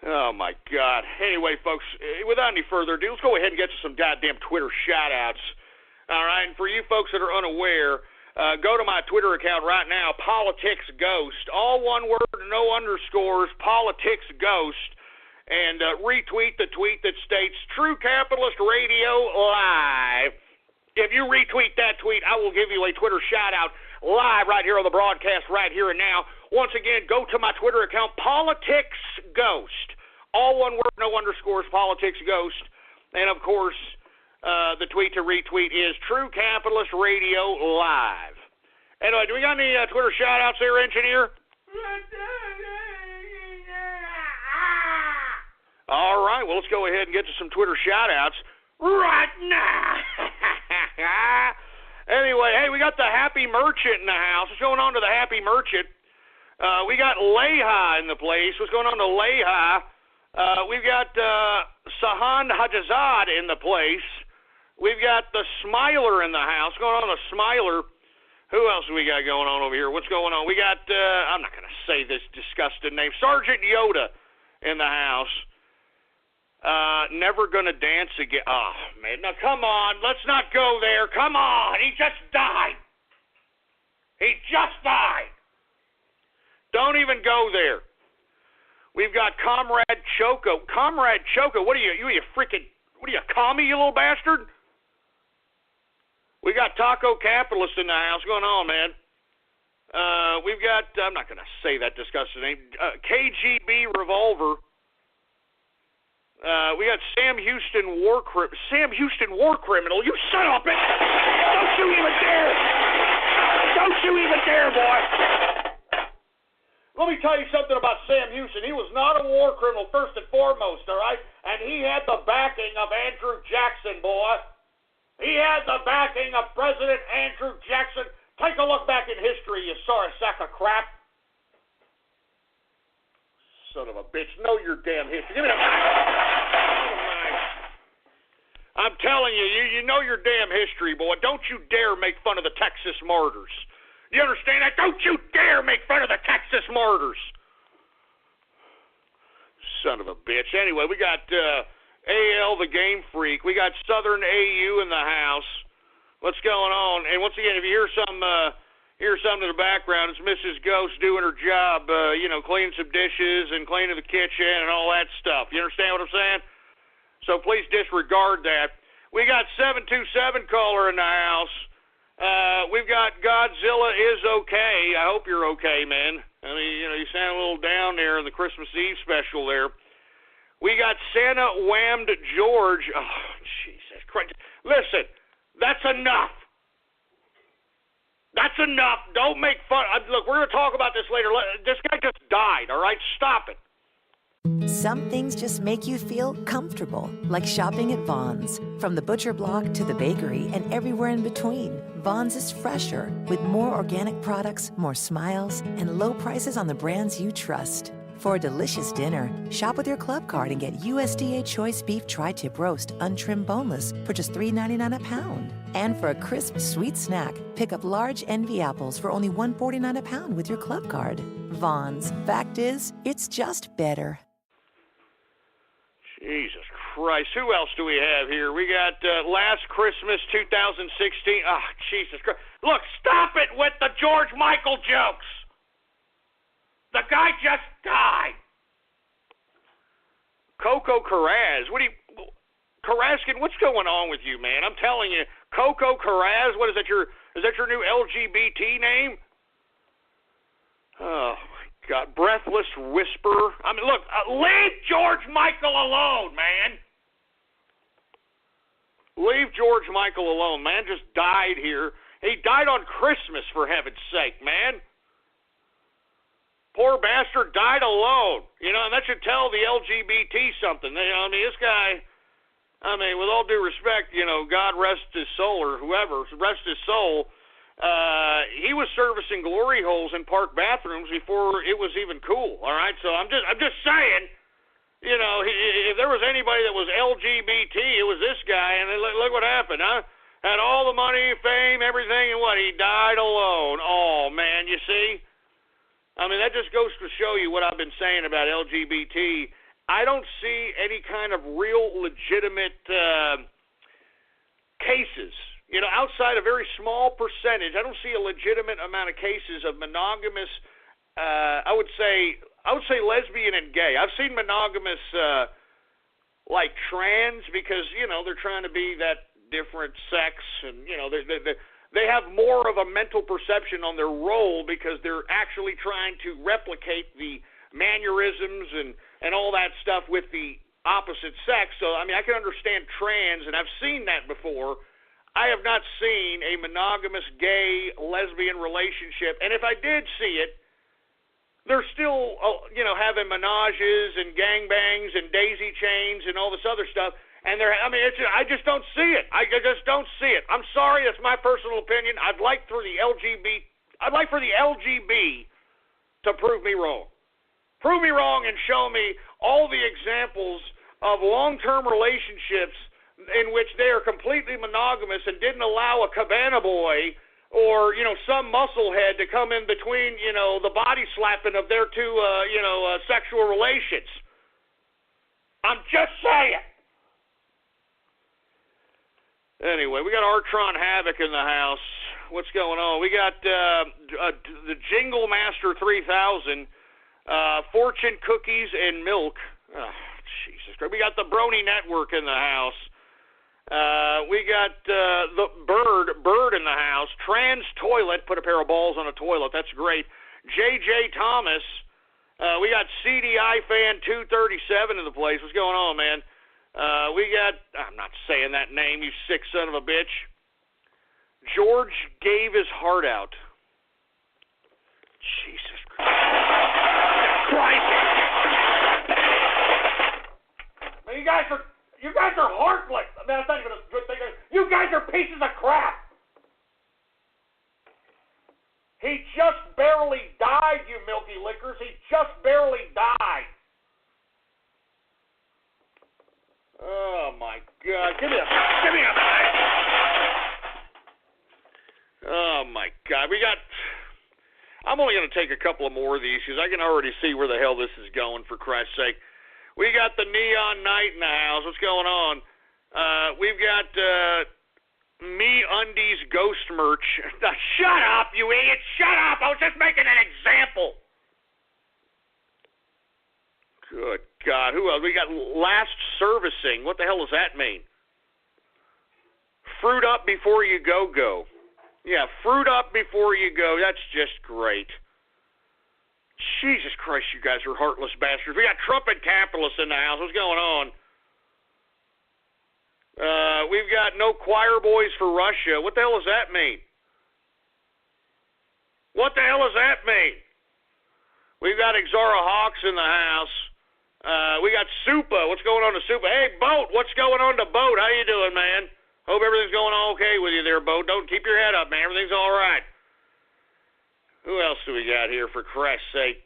Oh, my God. Anyway, folks, without any further ado, let's go ahead and get to some goddamn Twitter shout-outs. All right, and for you folks that are unaware, go to my Twitter account right now, Politics Ghost, all one word, no underscores, Politics Ghost, and retweet the tweet that states True Capitalist Radio Live. If you retweet that tweet, I will give you a Twitter shout-out live right here on the broadcast right here and now. Once again, go to my Twitter account, Politics Ghost, all one word, no underscores, Politics Ghost, and of course, the tweet to retweet is True Capitalist Radio Live. Anyway, do we got any Twitter shout-outs there, engineer? All right, well, let's go ahead and get to some Twitter shout-outs right now. Anyway, hey, we got the Happy Merchant in the house. What's going on to the Happy Merchant? We got Leha in the place. What's going on to Leha? We've got Sahan Hajazad in the place. We've got the Smiler in the house. What's going on to Smiler? Who else do we got going on over here? What's going on? We got, I'm not going to say this disgusting name, Sergeant Yoda in the house. Never gonna dance again. Oh, man. Now, come on. Let's not go there. Come on. He just died. He just died. Don't even go there. We've got Comrade Choco. Comrade Choco, what are you freaking, what are you, a commie, you little bastard? We got Taco Capitalist in the house. What's going on, man? We've got, I'm not going to say that disgusting name, KGB Revolver. We got Sam Houston War Criminal. You son of a bitch! Don't you even dare! Don't you even dare, boy! Let me tell you something about Sam Houston. He was not a war criminal, first and foremost, all right? And he had the backing of Andrew Jackson, boy. He had the backing of President Andrew Jackson. Take a look back in history, you sorry sack of crap. Son of a bitch. Know your damn history. Give me that. I'm telling you, you know your damn history, boy. Don't you dare make fun of the Texas martyrs. You understand that? Don't you dare make fun of the Texas martyrs. Son of a bitch. Anyway, we got AL the Game Freak. We got Southern AU in the house. What's going on? And once again, if you hear something in the background, it's Mrs. Ghost doing her job, cleaning some dishes and cleaning the kitchen and all that stuff. You understand what I'm saying? So please disregard that. We got 727 caller in the house. We've got Godzilla is okay. I hope you're okay, man. I mean, you sound a little down there in the Christmas Eve special there. We got Santa Whammed George. Oh, Jesus Christ. Listen, that's enough. That's enough. Don't make fun. Look, we're going to talk about this later. This guy just died, all right? Stop it. Some things just make you feel comfortable, like shopping at Vons. From the butcher block to the bakery and everywhere in between, Vons is fresher, with more organic products, more smiles, and low prices on the brands you trust. For a delicious dinner, shop with your club card and get USDA Choice Beef Tri-Tip Roast, untrimmed boneless, for just $3.99 a pound. And for a crisp, sweet snack, pick up large Envy apples for only $1.49 a pound with your club card. Vons. Fact is, it's just better. Jesus Christ. Who else do we have here? We got Last Christmas 2016. Oh, Jesus Christ. Look, stop it with the George Michael jokes. The guy just died. Coco Carraz. Carraskin, what's going on with you, man? I'm telling you, Coco Carraz, what is that is that your new LGBT name? Oh, my God. Breathless Whisper. I mean, look, leave George Michael alone, man. Leave George Michael alone. Man just died here. He died on Christmas, for heaven's sake, man. Poor bastard died alone. And that should tell the LGBT something. This guy, with all due respect, God rest his soul, or whoever, rest his soul, he was servicing glory holes in park bathrooms before it was even cool, all right? So I'm just saying, if there was anybody that was LGBT, it was this guy, and look what happened, huh? Had all the money, fame, everything, and what? He died alone. Oh, man, you see? That just goes to show you what I've been saying about LGBT. I don't see any kind of real legitimate cases. Outside a very small percentage, I don't see a legitimate amount of cases of monogamous. I would say lesbian and gay. I've seen monogamous like trans because they're trying to be that different sex, and they have more of a mental perception on their role because they're actually trying to replicate the mannerisms and all that stuff with the opposite sex. So, I can understand trans, and I've seen that before. I have not seen a monogamous gay-lesbian relationship, and if I did see it, they're still, having menages and gangbangs and daisy chains and all this other stuff. And I just don't see it. I just don't see it. I'm sorry, that's my personal opinion. I'd like for the LGB to prove me wrong. Prove me wrong and show me all the examples of long-term relationships in which they are completely monogamous and didn't allow a cabana boy or, some musclehead to come in between, the body slapping of their two, sexual relations. I'm just saying. Anyway, we got Artron Havoc in the house. What's going on? We got the Jingle Master 3000, Fortune Cookies and Milk. Oh, Jesus Christ. We got the Brony Network in the house. We got the Bird in the house. Trans Toilet, put a pair of balls on a toilet. That's great. J.J. Thomas. We got CDI Fan 237 in the place. What's going on, man? We got, I'm not saying that name, you sick son of a bitch. George gave his heart out. Jesus Christ. Man, you guys are heartless. I mean, that's not even a good thing. You guys are pieces of crap. He just barely died, you milky lickers. He just barely died. Oh, my God. Give me a minute. Oh, my God. I'm only going to take a couple of more of these because I can already see where the hell this is going, for Christ's sake. We got the Neon Knight in the house. What's going on? We've got Me Undies Ghost merch. Now, shut up, you idiot. Shut up. I was just making an example. Good God. Who else? We got Last Servicing. What the hell does that mean? Fruit up before you go. Yeah, fruit up before you go. That's just great. Jesus Christ, you guys are heartless bastards. We got Trumpet Capitalists in the house. What's going on? We've got No Choir Boys for Russia. What the hell does that mean? What the hell does that mean? We've got Exara Hawks in the house. We got Supa. What's going on to Supa? Hey, Boat. What's going on to Boat? How you doing, man? Hope everything's going okay with you there, Boat. Don't keep your head up, man. Everything's all right. Who else do we got here, for Christ's sake?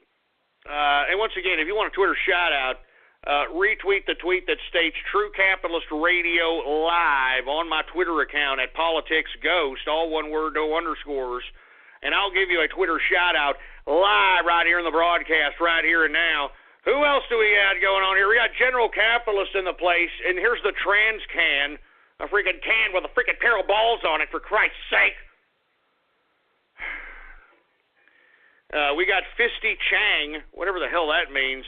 And once again, if you want a Twitter shout-out, retweet the tweet that states True Capitalist Radio Live on my Twitter account at PoliticsGhost, all one word, no underscores, and I'll give you a Twitter shout-out live right here in the broadcast, right here and now. Who else do we got going on here? We got General Capitalist in the place, and here's the trans can, a freaking can with a freaking pair of balls on it, for Christ's sake. We got Fisty Chang, whatever the hell that means.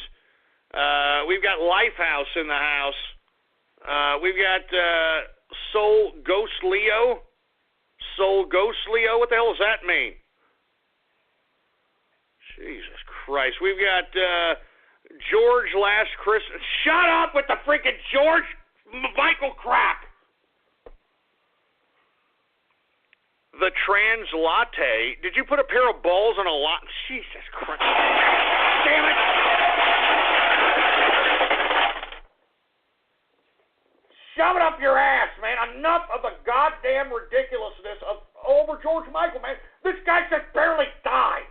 We've got Lifehouse in the house. We've got Soul Ghost Leo. What the hell does that mean? Jesus Christ. We've got George Last Christmas. Shut up with the freaking George Michael crap. The Trans Latte. Did you put a pair of balls on a latte? Jesus Christ. Damn it. Shove it up your ass, man. Enough of the goddamn ridiculousness of over George Michael, man. This guy just barely died.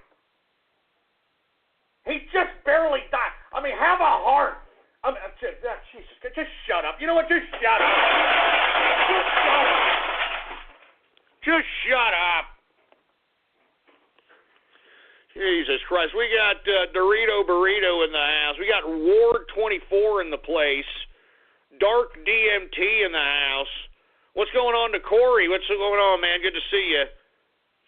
He just barely died. I mean, have a heart. I mean, Jesus, just shut up. You know what? Just shut up. Just shut up. Just shut up. Jesus Christ. We got Dorito Burrito in the house. We got Ward 24 in the place. Dark DMT in the house. What's going on to Corey? What's going on, man? Good to see you.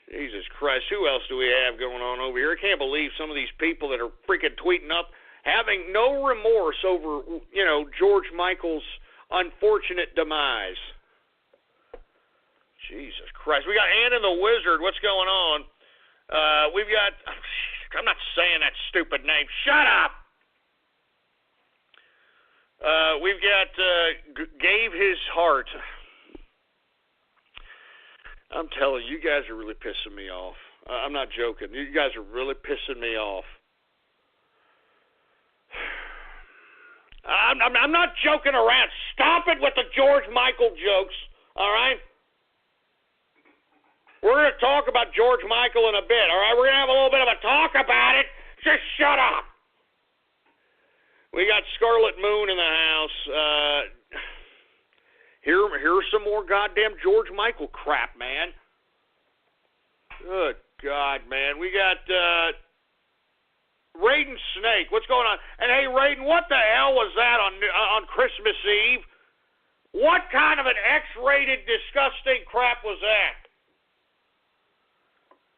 Jesus Christ. Who else do we have going on over here? I can't believe some of these people that are freaking tweeting up, having no remorse over, George Michael's unfortunate demise. Jesus Christ. We got Ann and the Wizard. What's going on? We've got, I'm not saying that stupid name. Shut up! We've got Gave His Heart. I'm telling you, you guys are really pissing me off. I'm not joking. You guys are really pissing me off. I'm not joking around. Stop it with the George Michael jokes, all right? We're going to talk about George Michael in a bit, all right? We're going to have a little bit of a talk about it. Just shut up. We got Scarlet Moon in the house. Here's some more goddamn George Michael crap, man. Good God, man. We got Raiden Snake. What's going on? And hey, Raiden, what the hell was that on Christmas Eve? What kind of an X-rated, disgusting crap was that?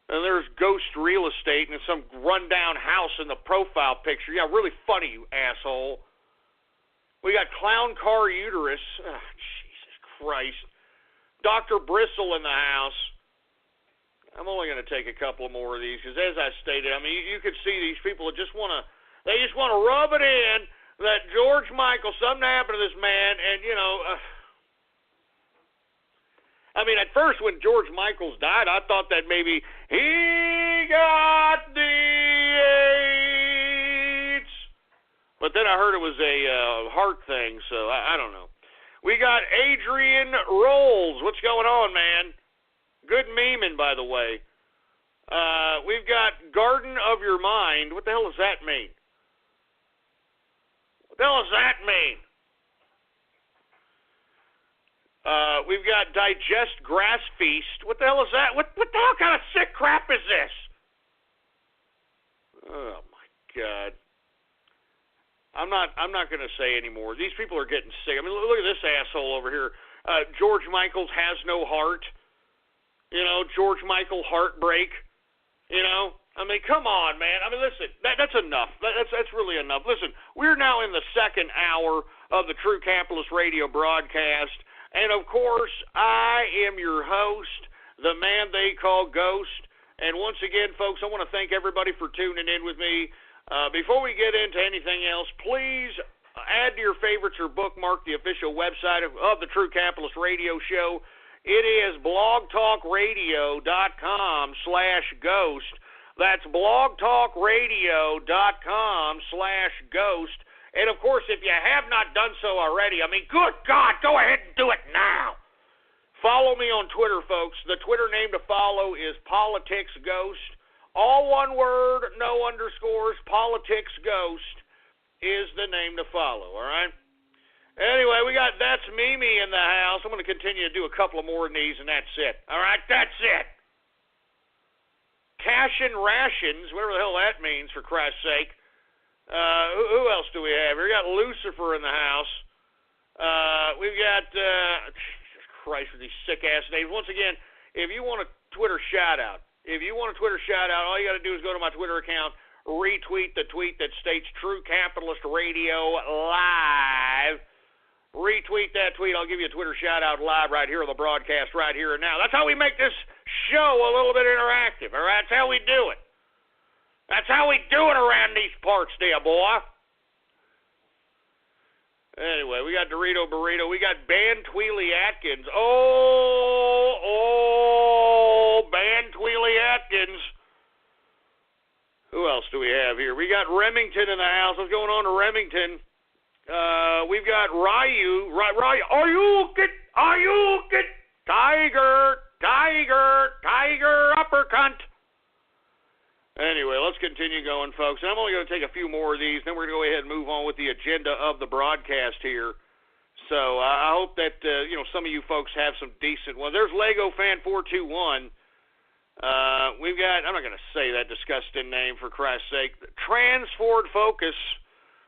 And there's Ghost Real Estate and some rundown house in the profile picture. Yeah, really funny, you asshole. We got Clown Car Uterus. Oh, Jesus Christ. Dr. Bristle in the house. I'm only going to take a couple more of these because, as I stated, I mean, you could see these people that just want to rub it in that George Michael, something happened to this man, and, you know, I mean, at first when George Michaels died, I thought that maybe he got the AIDS. But then I heard it was a heart thing, so I don't know. We got Adrian Rolls. What's going on, man? Good memeing, by the way. We've got Garden of Your Mind. What the hell does that mean? What the hell does that mean? We've got Digest Grass Feast. What the hell is that? What the hell kind of sick crap is this? Oh my God. I'm not going to say anymore. These people are getting sick. I mean, look at this asshole over here. George Michaels has no heart. You know, George Michael heartbreak. You know, I mean, come on, man. I mean, listen, that's enough. That's really enough. Listen, we're now in the second hour of the True Capitalist Radio broadcast. And, of course, I am your host, the man they call Ghost. And once again, folks, I want to thank everybody for tuning in with me. Before we get into anything else, please add to your favorites or bookmark the official website of the True Capitalist Radio Show. It is blogtalkradio.com/ghost. That's blogtalkradio.com/ghost. And, of course, if you have not done so already, I mean, good God, go ahead and do it now. Follow me on Twitter, folks. The Twitter name to follow is PoliticsGhost. All one word, no underscores. PoliticsGhost is the name to follow, all right? Anyway, we got That's Mimi in the house. I'm going to continue to do a couple of more of these, and that's it. All right, that's it. Cash and Rations, whatever the hell that means, for Christ's sake. Who else do we have? We got Lucifer in the house. We've got Jesus Christ with these sick ass names. Once again, if you want a Twitter shout out, all you got to do is go to my Twitter account, retweet the tweet that states True Capitalist Radio Live. Retweet that tweet. I'll give you a Twitter shout out live right here on the broadcast right here and now. That's how we make this show a little bit interactive. All right, that's how we do it. That's how we do it around these parts, dear boy. Anyway, we got Dorito Burrito. We got Ban Tweely Atkins. Oh, Ban Tweely Atkins. Who else do we have here? We got Remington in the house. What's going on to Remington? We've got Ryu. Ayukin. Tiger, uppercut. Anyway, let's continue going, folks. I'm only going to take a few more of these, then we're going to go ahead and move on with the agenda of the broadcast here. So I hope that some of you folks have some decent ones. There's Lego Fan 421. We've got, I'm not going to say that disgusting name for Christ's sake. Trans Ford Focus.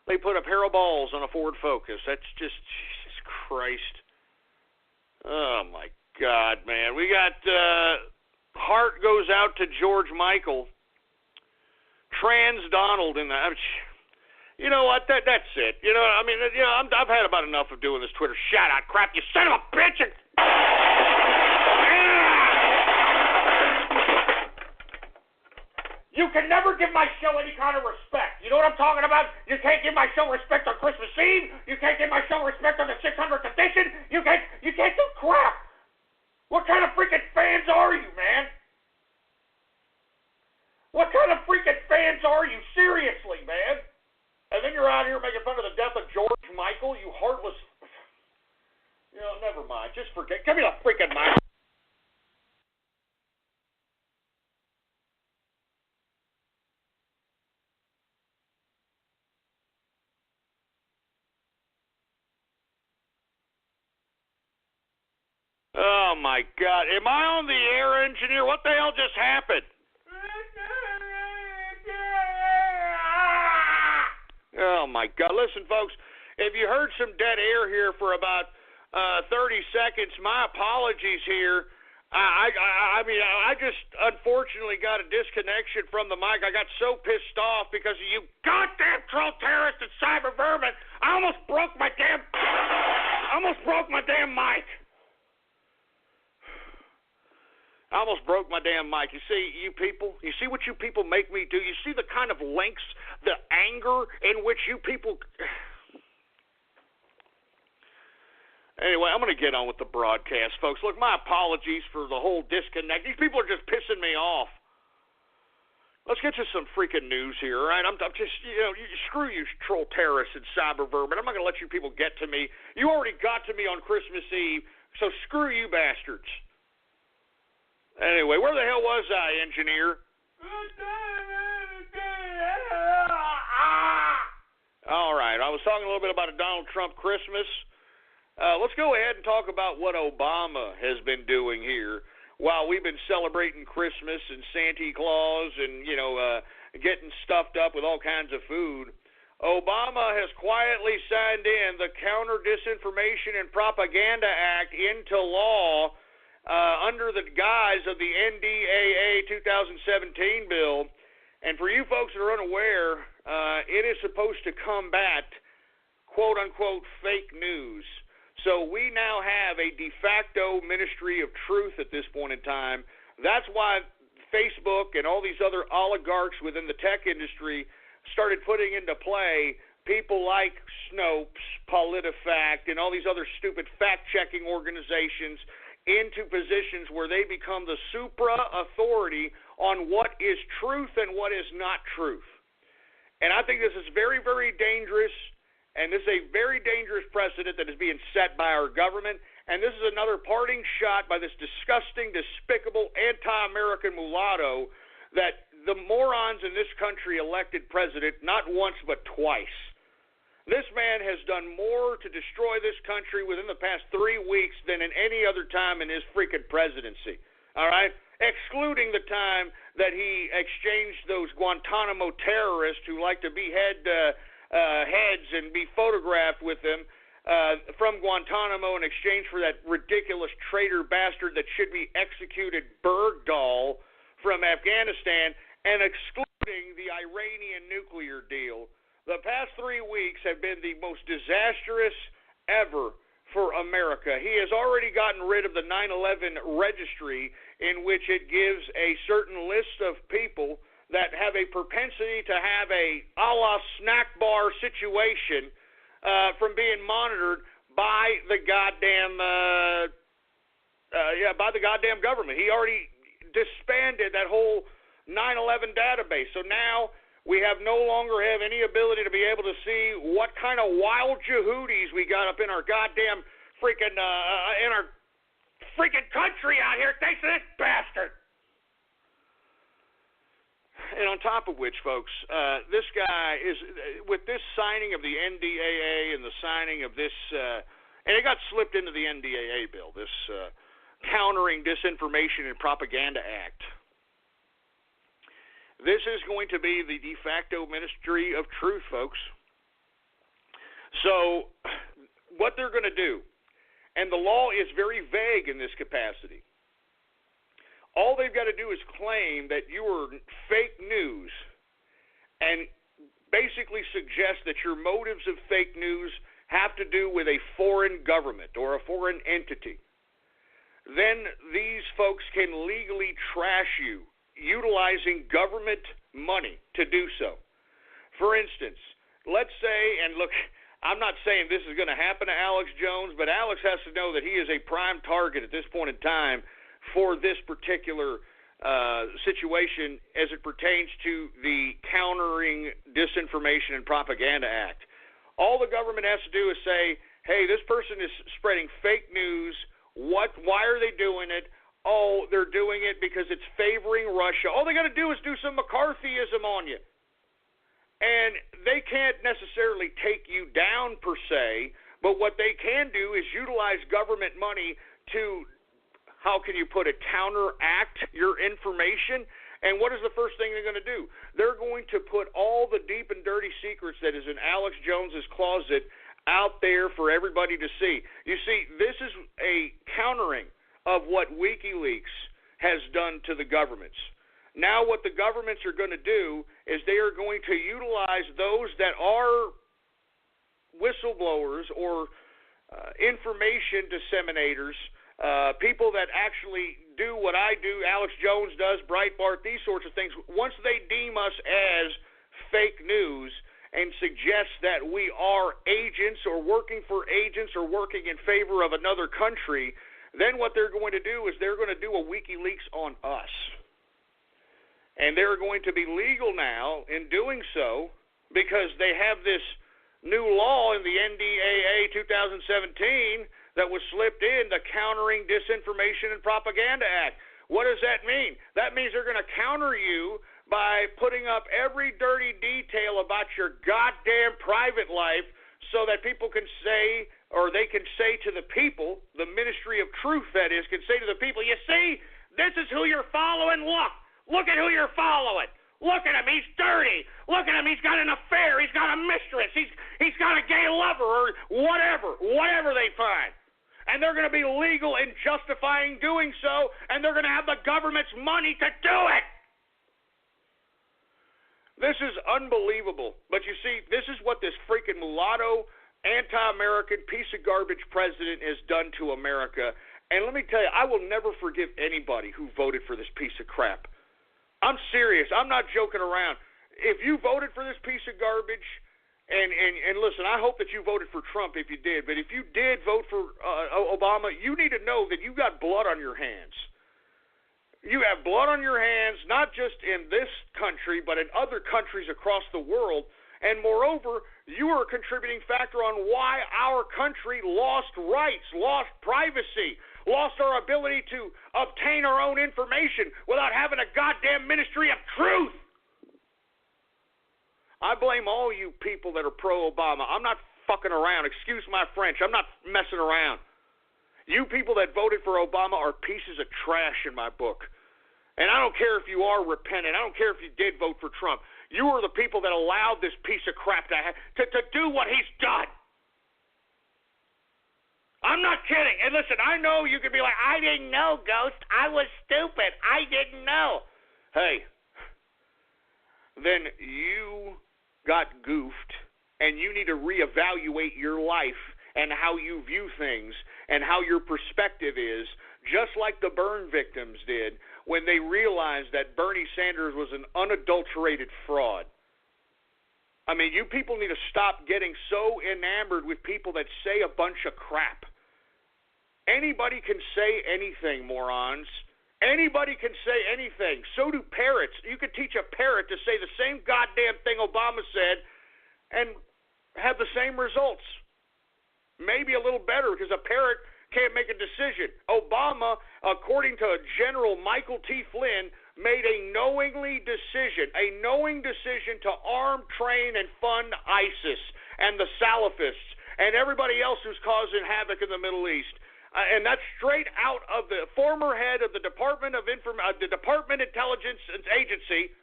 They put a pair of balls on a Ford Focus. That's just, Jesus Christ. Oh, my God, man. We got Heart Goes Out to George Michael. Trans Donald in the... You know what? That's it. You know, I mean, I've had about enough of doing this Twitter shout-out crap. You son of a bitch! You can never give my show any kind of respect. You know what I'm talking about? You can't give my show respect on Christmas Eve. You can't give my show respect on the 600th edition. You can't do crap. What kind of freaking fans are you, man? What kind of freaking fans are you? Seriously, man. And then you're out here making fun of the death of George Michael, you heartless... You know, never mind. Just forget. Give me the freaking mic. Oh, my God. Am I on the air, engineer? What the hell just happened? Oh, my God. Listen, folks, if you heard some dead air here for about 30 seconds, my apologies here. I mean, I just unfortunately got a disconnection from the mic. I got so pissed off because of you goddamn troll terrorists and cyber vermin. I almost broke my damn mic. I almost broke my damn mic. You see, you see what you people make me do? You see the kind of lengths, the anger in which you people... Anyway, I'm going to get on with the broadcast, folks. Look, my apologies for the whole disconnect. These people are just pissing me off. Let's get to some freaking news here, all right? I'm just, screw you troll terrorists and cyber vermin. I'm not going to let you people get to me. You already got to me on Christmas Eve, so screw you bastards. Anyway, where the hell was I, engineer? All right, I was talking a little bit about a Donald Trump Christmas. Let's go ahead and talk about what Obama has been doing here while we've been celebrating Christmas and Santa Claus and, getting stuffed up with all kinds of food. Obama has quietly signed in the Counter Disinformation and Propaganda Act into law under the guise of the NDAA 2017 bill. And for you folks that are unaware, it is supposed to combat quote-unquote fake news. So we now have a de facto ministry of truth at this point in time. That's why Facebook and all these other oligarchs within the tech industry started putting into play people like Snopes, PolitiFact, and all these other stupid fact-checking organizations into positions where they become the supra-authority on what is truth and what is not truth. And I think this is very, very dangerous. And this is a very dangerous precedent that is being set by our government. And this is another parting shot by this disgusting, despicable, anti-American mulatto that the morons in this country elected president not once but twice. This man has done more to destroy this country within the past 3 weeks than in any other time in his freaking presidency. All right? Excluding the time that he exchanged those Guantanamo terrorists who like to behead heads and be photographed with them from Guantanamo in exchange for that ridiculous traitor bastard that should be executed, Bergdahl, from Afghanistan, and excluding the Iranian nuclear deal. The past 3 weeks have been the most disastrous ever for America. He has already gotten rid of the 9/11 registry, in which it gives a certain list of people that have a propensity to have a la snack bar situation from being monitored by the goddamn government. He already disbanded that whole 9/11 database. So now we no longer have any ability to be able to see what kind of wild Jehudis we got up in our goddamn freaking in our freaking country out here thanks to this bastard. And on top of which, folks, this guy is, with this signing of the NDAA and the signing of this, and it got slipped into the NDAA bill, this Countering Disinformation and Propaganda Act. This is going to be the de facto ministry of truth, folks. So what they're going to do, and the law is very vague in this capacity. All they've got to do is claim that you are fake news and basically suggest that your motives of fake news have to do with a foreign government or a foreign entity. Then these folks can legally trash you utilizing government money to do so. For instance, let's say, and look, I'm not saying this is going to happen to Alex Jones, but Alex has to know that he is a prime target at this point in time for this particular situation as it pertains to the Countering Disinformation and Propaganda Act. All the government has to do is say, hey, this person is spreading fake news. Why are they doing it? Oh, they're doing it because it's favoring Russia. All they got to do is do some McCarthyism on you. And they can't necessarily take you down per se, but what they can do is utilize government money to How can you counteract your information? And what is the first thing they're going to do? They're going to put all the deep and dirty secrets that is in Alex Jones's closet out there for everybody to see. You see, this is a countering of what WikiLeaks has done to the governments. Now what the governments are going to do is they are going to utilize those that are whistleblowers or information disseminators, people that actually do what I do, Alex Jones does, Breitbart, these sorts of things. Once they deem us as fake news and suggest that we are agents or working for agents or working in favor of another country, then what they're going to do is they're going to do a WikiLeaks on us. And they're going to be legal now in doing so because they have this new law in the NDAA 2017 that was slipped in, the Countering Disinformation and Propaganda Act. What does that mean? That means they're going to counter you by putting up every dirty detail about your goddamn private life so that people can say, or they can say to the people, the Ministry of Truth, that is, can say to the people, you see, this is who you're following. Look at who you're following. Look at him, he's dirty. Look at him, he's got an affair. He's got a mistress. He's got a gay lover or whatever they find. And they're going to be legal in justifying doing so, and they're going to have the government's money to do it. This is unbelievable. But you see, this is what this freaking mulatto, anti-American piece of garbage president has done to America. And let me tell you, I will never forgive anybody who voted for this piece of crap. I'm serious. I'm not joking around. If you voted for this piece of garbage, and listen, I hope that you voted for Trump if you did, but if you did vote for Obama, you need to know that you got blood on your hands. You have blood on your hands, not just in this country, but in other countries across the world. And moreover, you are a contributing factor on why our country lost rights, lost privacy, lost our ability to obtain our own information without having a goddamn Ministry of Truth. I blame all you people that are pro-Obama. I'm not fucking around. Excuse my French. I'm not messing around. You people that voted for Obama are pieces of trash in my book. And I don't care if you are repentant. I don't care if you did vote for Trump. You are the people that allowed this piece of crap to do what he's done. I'm not kidding. And listen, I know you could be like, I didn't know, Ghost. I was stupid. I didn't know. Hey, then you got goofed, and you need to reevaluate your life and how you view things and how your perspective is, just like the burn victims did when they realized that Bernie Sanders was an unadulterated fraud. I mean, you people need to stop getting so enamored with people that say a bunch of crap. Anybody can say anything, morons. Anybody can say anything. So do parrots. You could teach a parrot to say the same goddamn thing Obama said and have the same results. Maybe a little better because a parrot can't make a decision. Obama, according to General Michael T. Flynn, made a knowing decision to arm, train, and fund ISIS and the Salafists and everybody else who's causing havoc in the Middle East. And that's straight out of the former head of the Department Intelligence Agency,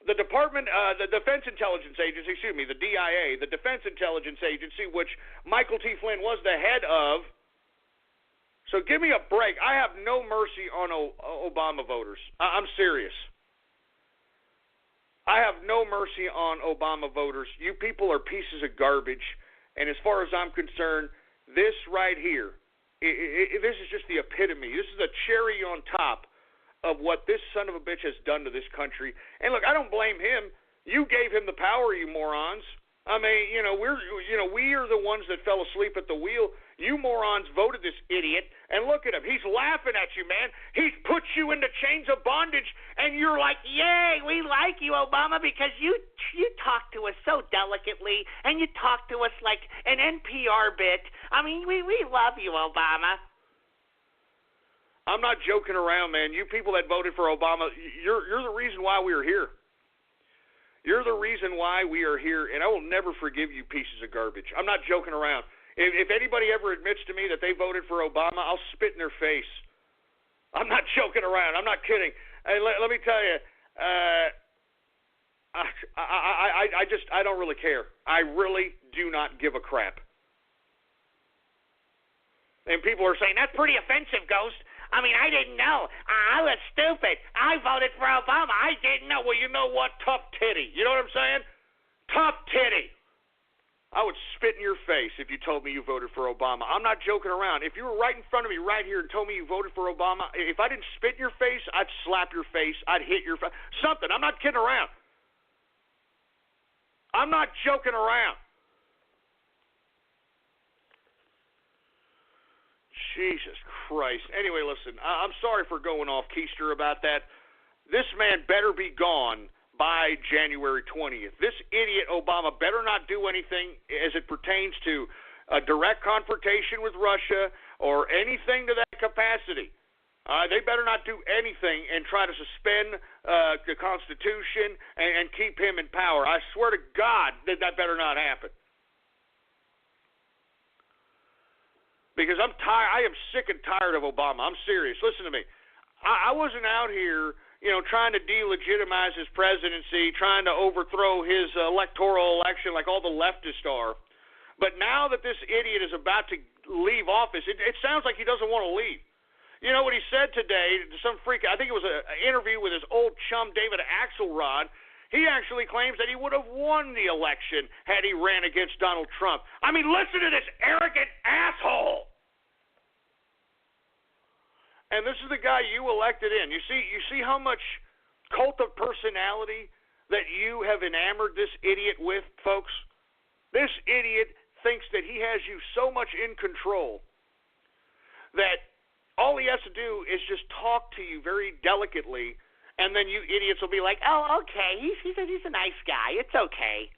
the Defense Intelligence Agency, the DIA, the Defense Intelligence Agency, which Michael T. Flynn was the head of. So give me a break. I have no mercy on Obama voters. I'm serious. I have no mercy on Obama voters. You people are pieces of garbage. And as far as I'm concerned, this right here, this is just the epitome. This is the cherry on top of what this son of a bitch has done to this country. And look, I don't blame him. You gave him the power, you morons. I mean, we are the ones that fell asleep at the wheel. You morons voted this idiot, and look at him. He's laughing at you, man. He's put you into chains of bondage, and you're like, yay, we like you, Obama, because you talk to us so delicately, and you talk to us like an NPR bit. I mean, we love you, Obama. I'm not joking around, man. You people that voted for Obama, you're the reason why we are here. You're the reason why we are here, and I will never forgive you pieces of garbage. I'm not joking around. If anybody ever admits to me that they voted for Obama, I'll spit in their her face. I'm not joking around. I'm not kidding. Hey, let me tell you, I don't really care. I really do not give a crap. And people are saying, that's pretty offensive, Ghost. I mean, I didn't know. I was stupid. I voted for Obama. I didn't know. Well, you know what? Tough titty. You know what I'm saying? Tough titty. I would spit in your face if you told me you voted for Obama. I'm not joking around. If you were right in front of me right here and told me you voted for Obama, if I didn't spit in your face, I'd slap your face. I'd hit your face. Something. I'm not kidding around. I'm not joking around. Jesus Christ. Anyway, listen, I'm sorry for going off keister about that. This man better be gone by January 20th. This idiot Obama better not do anything as it pertains to a direct confrontation with Russia or anything to that capacity. They better not do anything and try to suspend the Constitution and keep him in power. I swear to God that better not happen. Because I'm tired. I am sick and tired of Obama. I'm serious. Listen to me. I wasn't out here, trying to delegitimize his presidency, trying to overthrow his electoral election like all the leftists are. But now that this idiot is about to leave office, it sounds like he doesn't want to leave. You know what he said today to some freak? I think it was an interview with his old chum David Axelrod. He actually claims that he would have won the election had he ran against Donald Trump. I mean, listen to this arrogant asshole. And this is the guy you elected in. You see how much cult of personality that you have enamored this idiot with, folks? This idiot thinks that he has you so much in control that all he has to do is just talk to you very delicately, and then you idiots will be like, oh, okay, he's a nice guy. It's okay.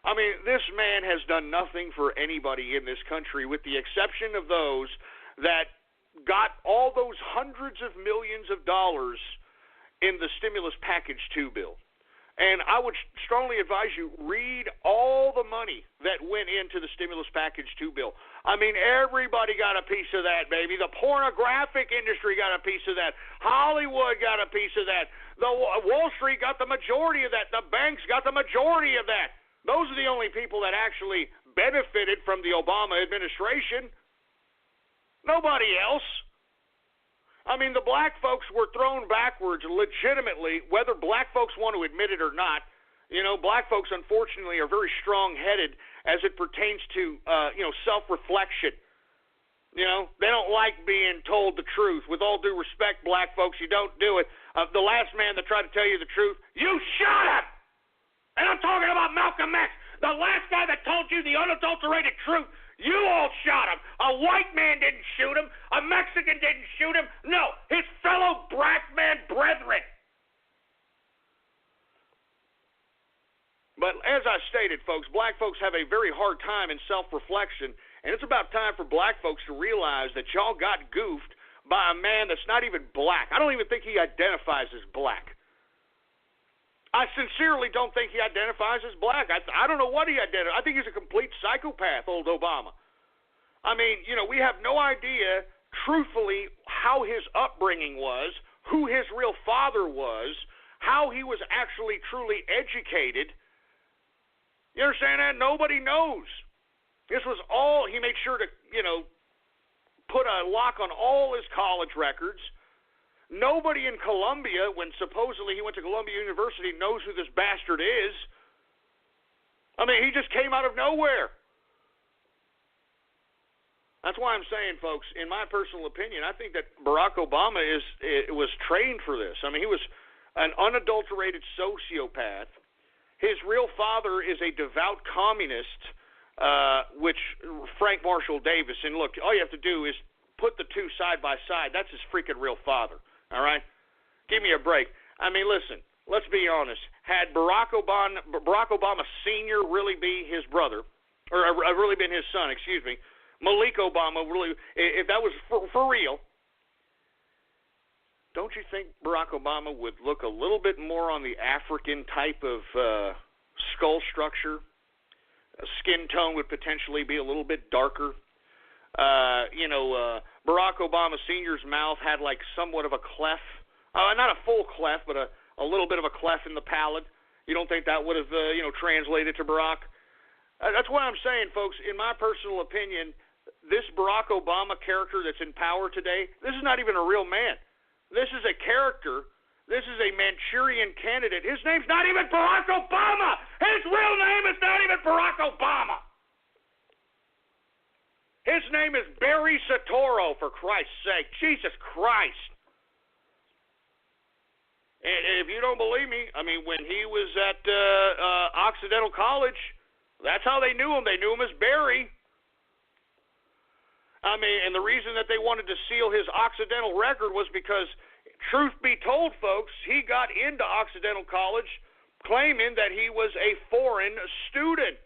I mean, this man has done nothing for anybody in this country with the exception of those that got all those hundreds of millions of dollars in the stimulus package 2 bill. And I would strongly advise you, read all the money that went into the stimulus package 2 bill. I mean, everybody got a piece of that, baby. The pornographic industry got a piece of that. Hollywood got a piece of that. The Wall Street got the majority of that. The banks got the majority of that. Those are the only people that actually benefited from the Obama administration. Nobody else. I mean, the black folks were thrown backwards legitimately, whether black folks want to admit it or not. Black folks, unfortunately, are very strong-headed as it pertains to, self-reflection. They don't like being told the truth. With all due respect, black folks, you don't do it. The last man that tried to tell you the truth, you shot him! And I'm talking about Malcolm X. The last guy that told you the unadulterated truth, you all shot him. A white man didn't shoot him. A Mexican didn't shoot him. No, his fellow black man brethren. But as I stated, folks, black folks have a very hard time in self-reflection, and it's about time for black folks to realize that y'all got goofed by a man that's not even black. I don't even think he identifies as black. I sincerely don't think he identifies as black. I don't know what he identifies. I think he's a complete psychopath, old Obama. I mean, we have no idea, truthfully, how his upbringing was, who his real father was, how he was actually truly educated. You understand that? Nobody knows. This was all, he made sure to, put a lock on all his college records. Nobody in Columbia, when supposedly he went to Columbia University, knows who this bastard is. I mean, he just came out of nowhere. That's why I'm saying, folks, in my personal opinion, I think that Barack Obama was trained for this. I mean, he was an unadulterated sociopath. His real father is a devout communist, which Frank Marshall Davis. And look, all you have to do is put the two side by side. That's his freaking real father. All right? Give me a break. I mean, listen, let's be honest. Had Barack Obama Sr. really be his brother, or really been his son, Malik Obama, really, if that was for real, don't you think Barack Obama would look a little bit more on the African type of skull structure? Skin tone would potentially be a little bit darker. Barack Obama Sr.'s mouth had like somewhat of a cleft. Not a full cleft, but a little bit of a cleft in the palate. You don't think that would have, translated to Barack? That's what I'm saying, folks. In my personal opinion, this Barack Obama character that's in power today, this is not even a real man. This is a character. This is a Manchurian candidate. His name's not even Barack Obama. His real name is not even Barack Obama. His name is Barry Soetoro, for Christ's sake. Jesus Christ. And if you don't believe me, I mean, when he was at Occidental College, that's how they knew him. They knew him as Barry. I mean, and the reason that they wanted to seal his Occidental record was because, truth be told, folks, he got into Occidental College claiming that he was a foreign student.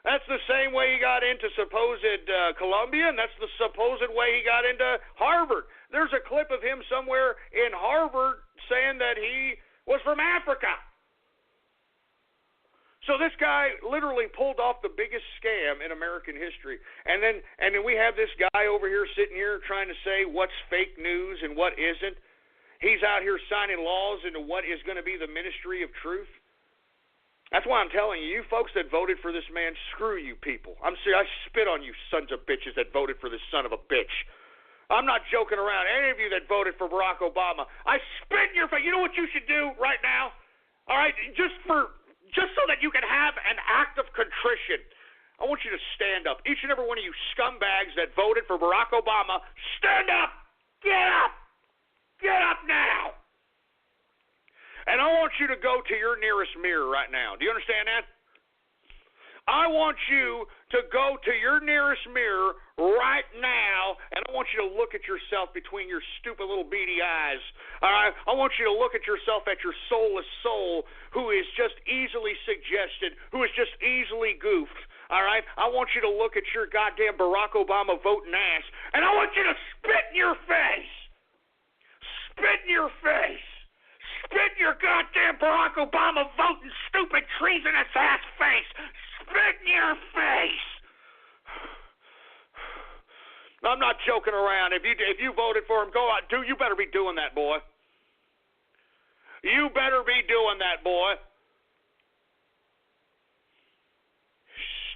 That's the same way he got into supposed Columbia, and that's the supposed way he got into Harvard. There's a clip of him somewhere in Harvard saying that he was from Africa. So this guy literally pulled off the biggest scam in American history. And then we have this guy over here sitting here trying to say what's fake news and what isn't. He's out here signing laws into what is going to be the ministry of truth. That's why I'm telling you, you folks that voted for this man, screw you people. I spit on you sons of bitches that voted for this son of a bitch. I'm not joking around. Any of you that voted for Barack Obama, I spit in your face. You know what you should do right now? All right, just so that you can have an act of contrition, I want you to stand up. Each and every one of you scumbags that voted for Barack Obama, stand up. Get up. Get up now. And I want you to go to your nearest mirror right now. Do you understand that? I want you to go to your nearest mirror right now, and I want you to look at yourself between your stupid little beady eyes. All right? I want you to look at yourself at your soulless soul who is just easily suggested, who is just easily goofed. All right? I want you to look at your goddamn Barack Obama voting ass, and I want you to spit in your face. Spit in your face. Spit in your goddamn Barack Obama voting stupid treasonous ass face. Spit in your face. I'm not joking around. If you voted for him, go out. You better be doing that, boy. You better be doing that, boy.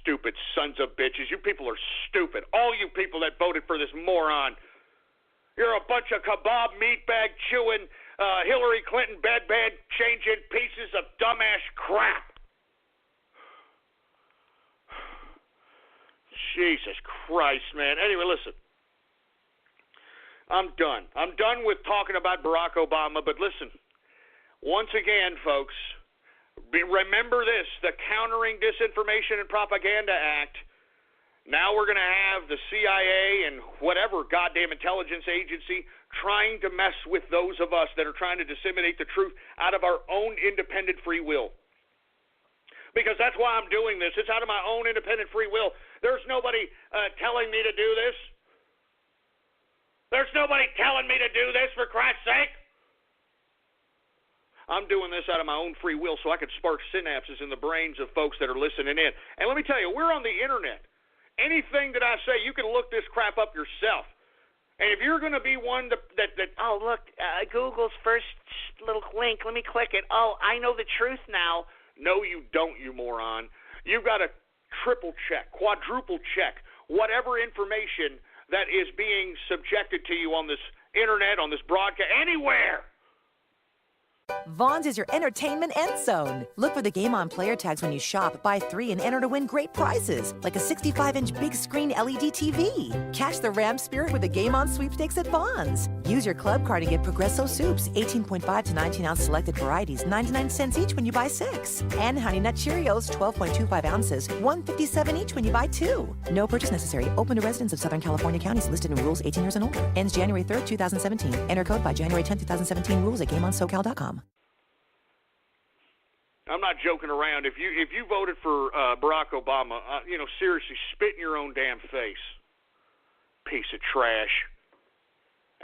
Stupid sons of bitches. You people are stupid. All you people that voted for this moron. You're a bunch of kebab meatbag chewing, Hillary Clinton bedband changing pieces of dumbass crap. Jesus Christ, man. Anyway, listen. I'm done. I'm done with talking about Barack Obama, but listen. Once again, folks, remember this, the Countering Disinformation and Propaganda Act. Now we're going to have the CIA and whatever goddamn intelligence agency trying to mess with those of us that are trying to disseminate the truth out of our own independent free will. Because that's why I'm doing this. It's out of my own independent free will. There's nobody telling me to do this. There's nobody telling me to do this, for Christ's sake. I'm doing this out of my own free will so I can spark synapses in the brains of folks that are listening in. And let me tell you, we're on the internet. Anything that I say, you can look this crap up yourself. And if you're going to be one that oh, look, Google's first little link, let me click it. Oh, I know the truth now. No, you don't, you moron. You've got to triple check, quadruple check whatever information that is being subjected to you on this internet, on this broadcast, anywhere. Vons is your entertainment end zone. Look for the Game On player tags when you shop, buy 3 and enter to win great prizes, like a 65-inch big screen LED TV. Cash the Ram spirit with the Game On sweepstakes at Vons. Use your club card to get Progresso soups, 18.5 to 19-ounce selected varieties, 99 cents each when you buy 6. And Honey Nut Cheerios, 12.25 ounces, $1.57 each when you buy 2. No purchase necessary. Open to residents of Southern California counties listed in rules 18 years and older. Ends January 3rd, 2017. Enter code by January 10th, 2017. Rules at GameOnSoCal.com. I'm not joking around. If you voted for Barack Obama, seriously, spit in your own damn face. Piece of trash.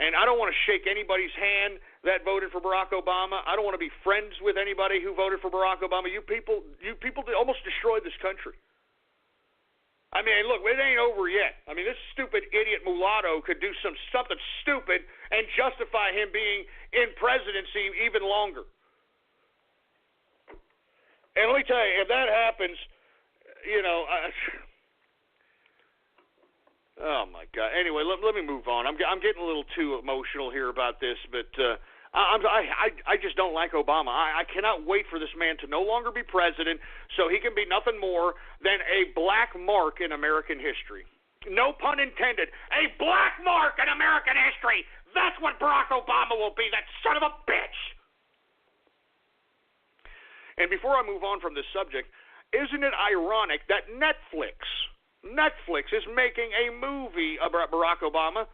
And I don't want to shake anybody's hand that voted for Barack Obama. I don't want to be friends with anybody who voted for Barack Obama. You people almost destroyed this country. I mean, look, it ain't over yet. I mean, this stupid idiot mulatto could do something stupid and justify him being in presidency even longer. And let me tell you, if that happens, oh my God. Anyway, let me move on. I'm getting a little too emotional here about this, but I just don't like Obama. I cannot wait for this man to no longer be president so he can be nothing more than a black mark in American history. No pun intended. A black mark in American history. That's what Barack Obama will be, that son of a bitch. And before I move on from this subject, isn't it ironic that Netflix is making a movie about Barack Obama,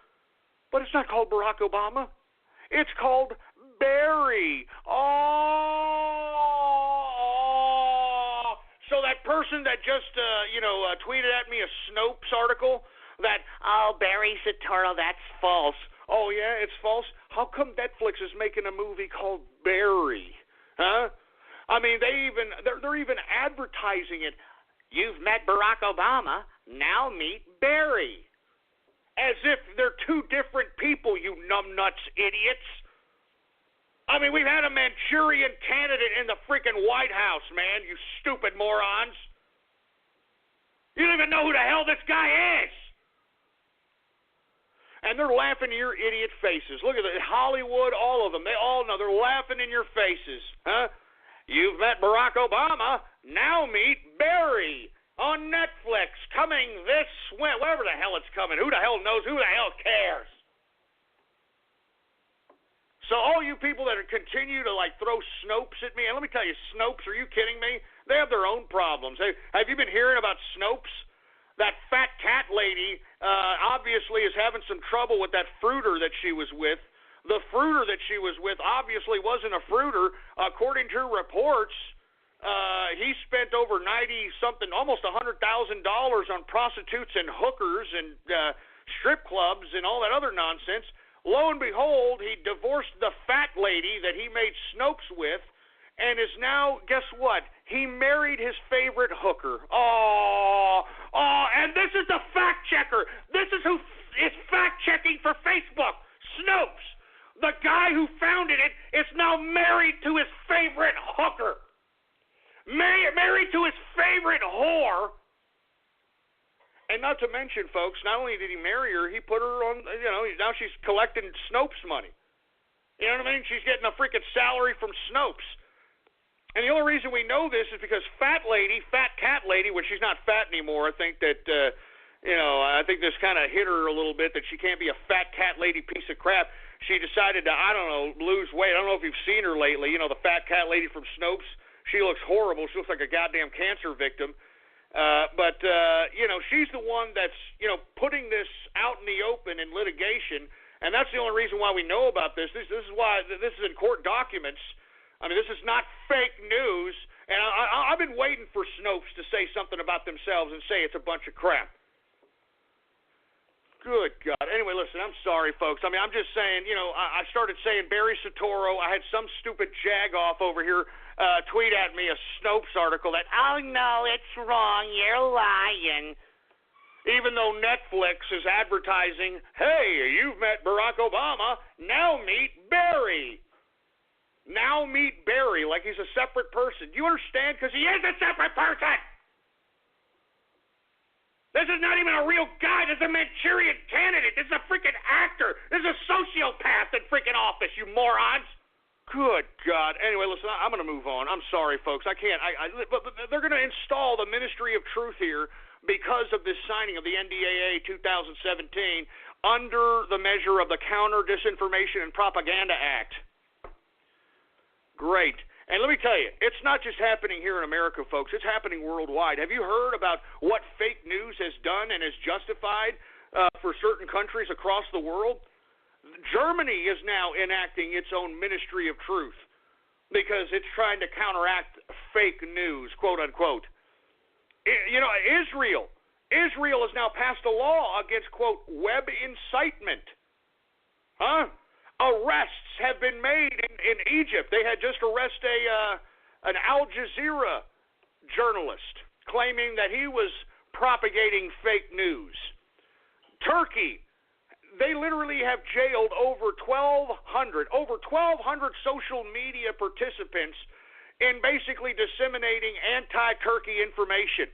but it's not called Barack Obama. It's called Barry. Oh. So that person that just, tweeted at me a Snopes article that, Barry Soetoro, that's false. Oh, yeah, it's false? How come Netflix is making a movie called Barry? Huh? I mean, they're even advertising it. You've met Barack Obama, now meet Barry. As if they're two different people, you numbnuts idiots. I mean, we've had a Manchurian candidate in the freaking White House, man, you stupid morons. You don't even know who the hell this guy is. And they're laughing in your idiot faces. Look at it, Hollywood, all of them. They all know. They're laughing in your faces. Huh? You've met Barack Obama, now meet Barry on Netflix, coming this wherever the hell it's coming. Who the hell knows? Who the hell cares? So all you people that continue to throw Snopes at me, and let me tell you, Snopes, are you kidding me? They have their own problems. Have you been hearing about Snopes? That fat cat lady obviously is having some trouble with that fruiter that she was with. The fruiter that she was with obviously wasn't a fruiter. According to reports, he spent over 90-something, almost $100,000 on prostitutes and hookers and strip clubs and all that other nonsense. Lo and behold, he divorced the fat lady that he made Snopes with, and is now, guess what? He married his favorite hooker. And this is the fact checker. This is who is fact checking for Facebook. Snopes. The guy who founded it is now married to his favorite hooker. Married to his favorite whore. And not to mention, folks, not only did he marry her, he put her on, now she's collecting Snopes money. You know what I mean? She's getting a freaking salary from Snopes. And the only reason we know this is because fat cat lady, when she's not fat anymore, I think that, I think this kind of hit her a little bit that she can't be a fat cat lady piece of crap. She decided to, lose weight. I don't know if you've seen her lately. The fat cat lady from Snopes. She looks horrible. She looks like a goddamn cancer victim. But she's the one that's, putting this out in the open in litigation. And that's the only reason why we know about this. This is why this is in court documents. I mean, this is not fake news. And I've been waiting for Snopes to say something about themselves and say it's a bunch of crap. Good God. Anyway, listen, I'm sorry, folks. I mean, I'm just saying, I started saying Barry Soetoro. I had some stupid jagoff over here tweet at me a Snopes article that, oh, no, it's wrong. You're lying. Even though Netflix is advertising, hey, you've met Barack Obama, now meet Barry. Now meet Barry, like he's a separate person. Do you understand? Because he is a separate person. This is not even a real guy. This is a Manchurian candidate. This is a freaking actor. This is a sociopath in freaking office, you morons. Good God. Anyway, listen, I'm going to move on. I'm sorry, folks. I can't. But they're going to install the Ministry of Truth here because of this signing of the NDAA 2017 under the measure of the Counter Disinformation and Propaganda Act. Great. And let me tell you, it's not just happening here in America, folks. It's happening worldwide. Have you heard about what fake news has done and is justified for certain countries across the world? Germany is now enacting its own Ministry of Truth because it's trying to counteract fake news, quote unquote. Israel has now passed a law against, quote, web incitement. Arrests have been made in Egypt. They had just arrested an Al Jazeera journalist claiming that he was propagating fake news. Turkey, they literally have jailed over 1,200 social media participants in basically disseminating anti-Turkey information.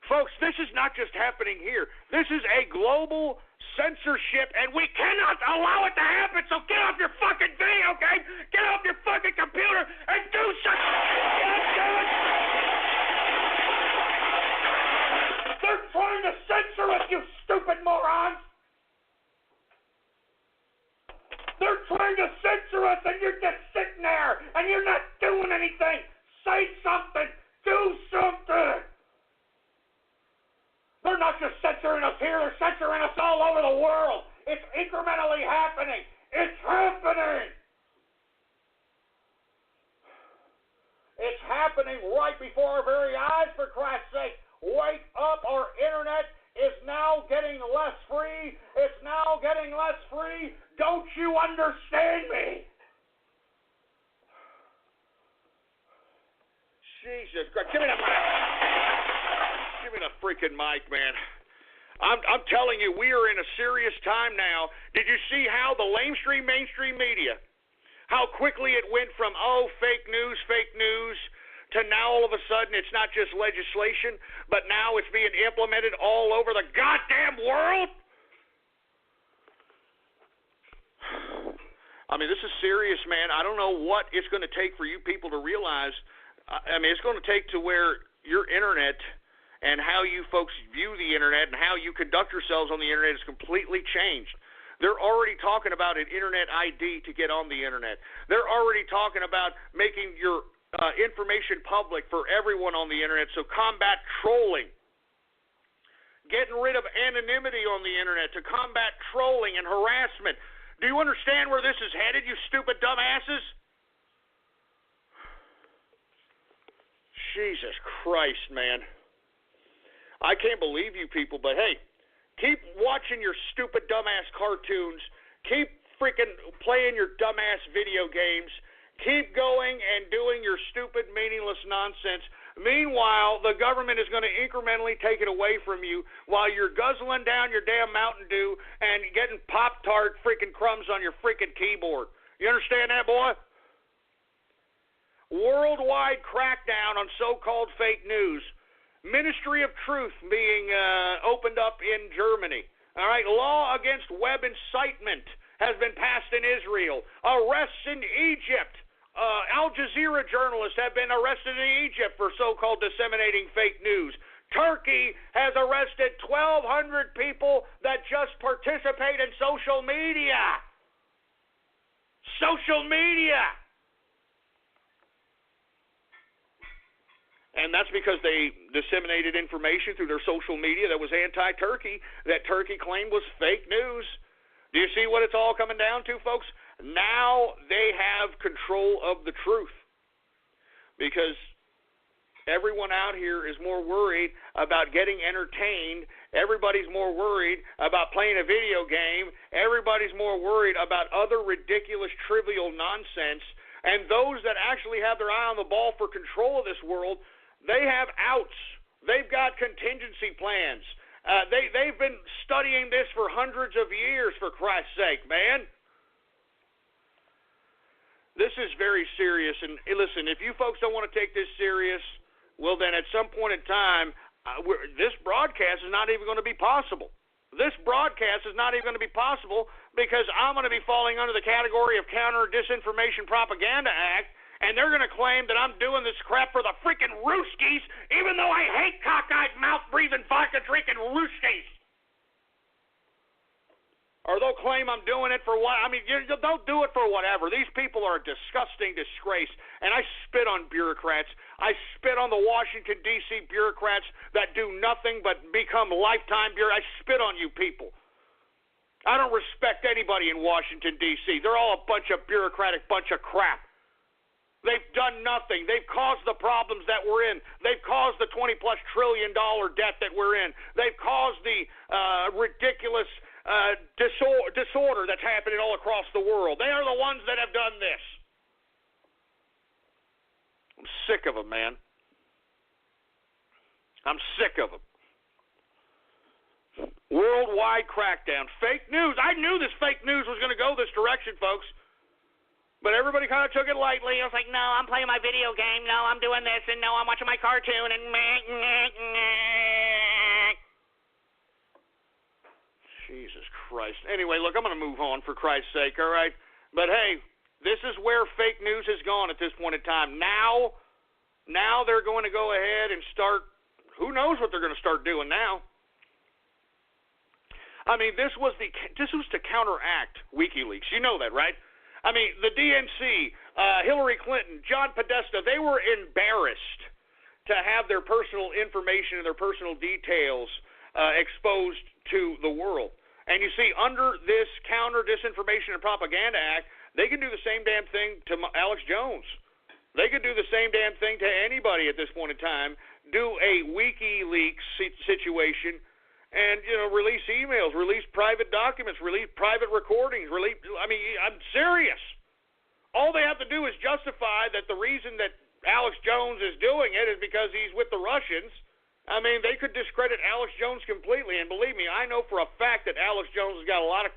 Folks, this is not just happening here. This is a global censorship, and we cannot allow it to happen. So get off your fucking video game, get off your fucking computer, and do something. They're trying to censor us, you stupid morons. They're trying to censor us, and you're just sitting there, and you're not doing anything. Say something. Do something. They're not just censoring us here, they're censoring us all over the world. It's incrementally happening. It's happening. It's happening right before our very eyes, for Christ's sake. Wake up, our internet is now getting less free. It's now getting less free. Don't you understand me? Jesus Christ, give me the mic. Give me the freaking mic, man. I'm telling you, we are in a serious time now. Did you see how the mainstream media, how quickly it went from, fake news, to now all of a sudden it's not just legislation, but now it's being implemented all over the goddamn world? I mean, this is serious, man. I don't know what it's going to take for you people to realize. I mean, it's going to take to where your internet and how you folks view the internet and how you conduct yourselves on the internet is completely changed. They're already talking about an internet ID to get on the internet. They're already talking about making your information public for everyone on the internet, so combat trolling. Getting rid of anonymity on the internet to combat trolling and harassment. Do you understand where this is headed, you stupid dumbasses? Jesus Christ, man. I can't believe you people, but hey, keep watching your stupid dumbass cartoons. Keep freaking playing your dumbass video games. Keep going and doing your stupid, meaningless nonsense. Meanwhile, the government is going to incrementally take it away from you while you're guzzling down your damn Mountain Dew and getting Pop-Tart freaking crumbs on your freaking keyboard. You understand that, boy? Worldwide crackdown on so-called fake news. Ministry of Truth being opened up in Germany. All right, law against web incitement has been passed in Israel. Arrests in Egypt. Al Jazeera journalists have been arrested in Egypt for so-called disseminating fake news. Turkey has arrested 1,200 people that just participate in social media. Social media. And that's because they disseminated information through their social media that was anti-Turkey, that Turkey claimed was fake news. Do you see what it's all coming down to, folks? Now they have control of the truth because everyone out here is more worried about getting entertained. Everybody's more worried about playing a video game. Everybody's more worried about other ridiculous, trivial nonsense. And those that actually have their eye on the ball for control of this world, they have outs. They've got contingency plans. They've been studying this for hundreds of years, for Christ's sake, man. This is very serious. And listen, if you folks don't want to take this serious, well, then at some point in time, this broadcast is not even going to be possible. This broadcast is not even going to be possible because I'm going to be falling under the category of Counter Disinformation Propaganda Act, and they're going to claim that I'm doing this crap for the freaking Ruskies, even though I hate cockeyed, mouth-breathing, vodka-drinking Ruskies. Or they'll claim I'm doing it for what? I mean, they'll do it for whatever. These people are a disgusting disgrace, and I spit on bureaucrats. I spit on the Washington, D.C. bureaucrats that do nothing but become lifetime bureaucrats. I spit on you people. I don't respect anybody in Washington, D.C. They're all a bunch of bureaucratic bunch of crap. They've done nothing. They've caused the problems that we're in. They've caused the $20-plus trillion debt that we're in. They've caused the ridiculous disorder that's happening all across the world. They are the ones that have done this. I'm sick of them, man. I'm sick of them. Worldwide crackdown. Fake news. I knew this fake news was going to go this direction, folks. But everybody kind of took it lightly. I was like, no, I'm playing my video game. No, I'm doing this. And no, I'm watching my cartoon. And Jesus Christ. Anyway, look, I'm going to move on for Christ's sake, all right? But, hey, this is where fake news has gone at this point in time. Now they're going to go ahead and start, who knows what they're going to start doing now. I mean, this was to counteract WikiLeaks. You know that, right? I mean, the DNC, Hillary Clinton, John Podesta, they were embarrassed to have their personal information and their personal details exposed to the world. And you see, under this Counter Disinformation and Propaganda Act, they can do the same damn thing to Alex Jones. They could do the same damn thing to anybody at this point in time, do a WikiLeaks situation, and, release emails, release private documents, release private recordings, I'm serious. All they have to do is justify that the reason that Alex Jones is doing it is because he's with the Russians. I mean, they could discredit Alex Jones completely, and believe me, I know for a fact that Alex Jones has got a lot of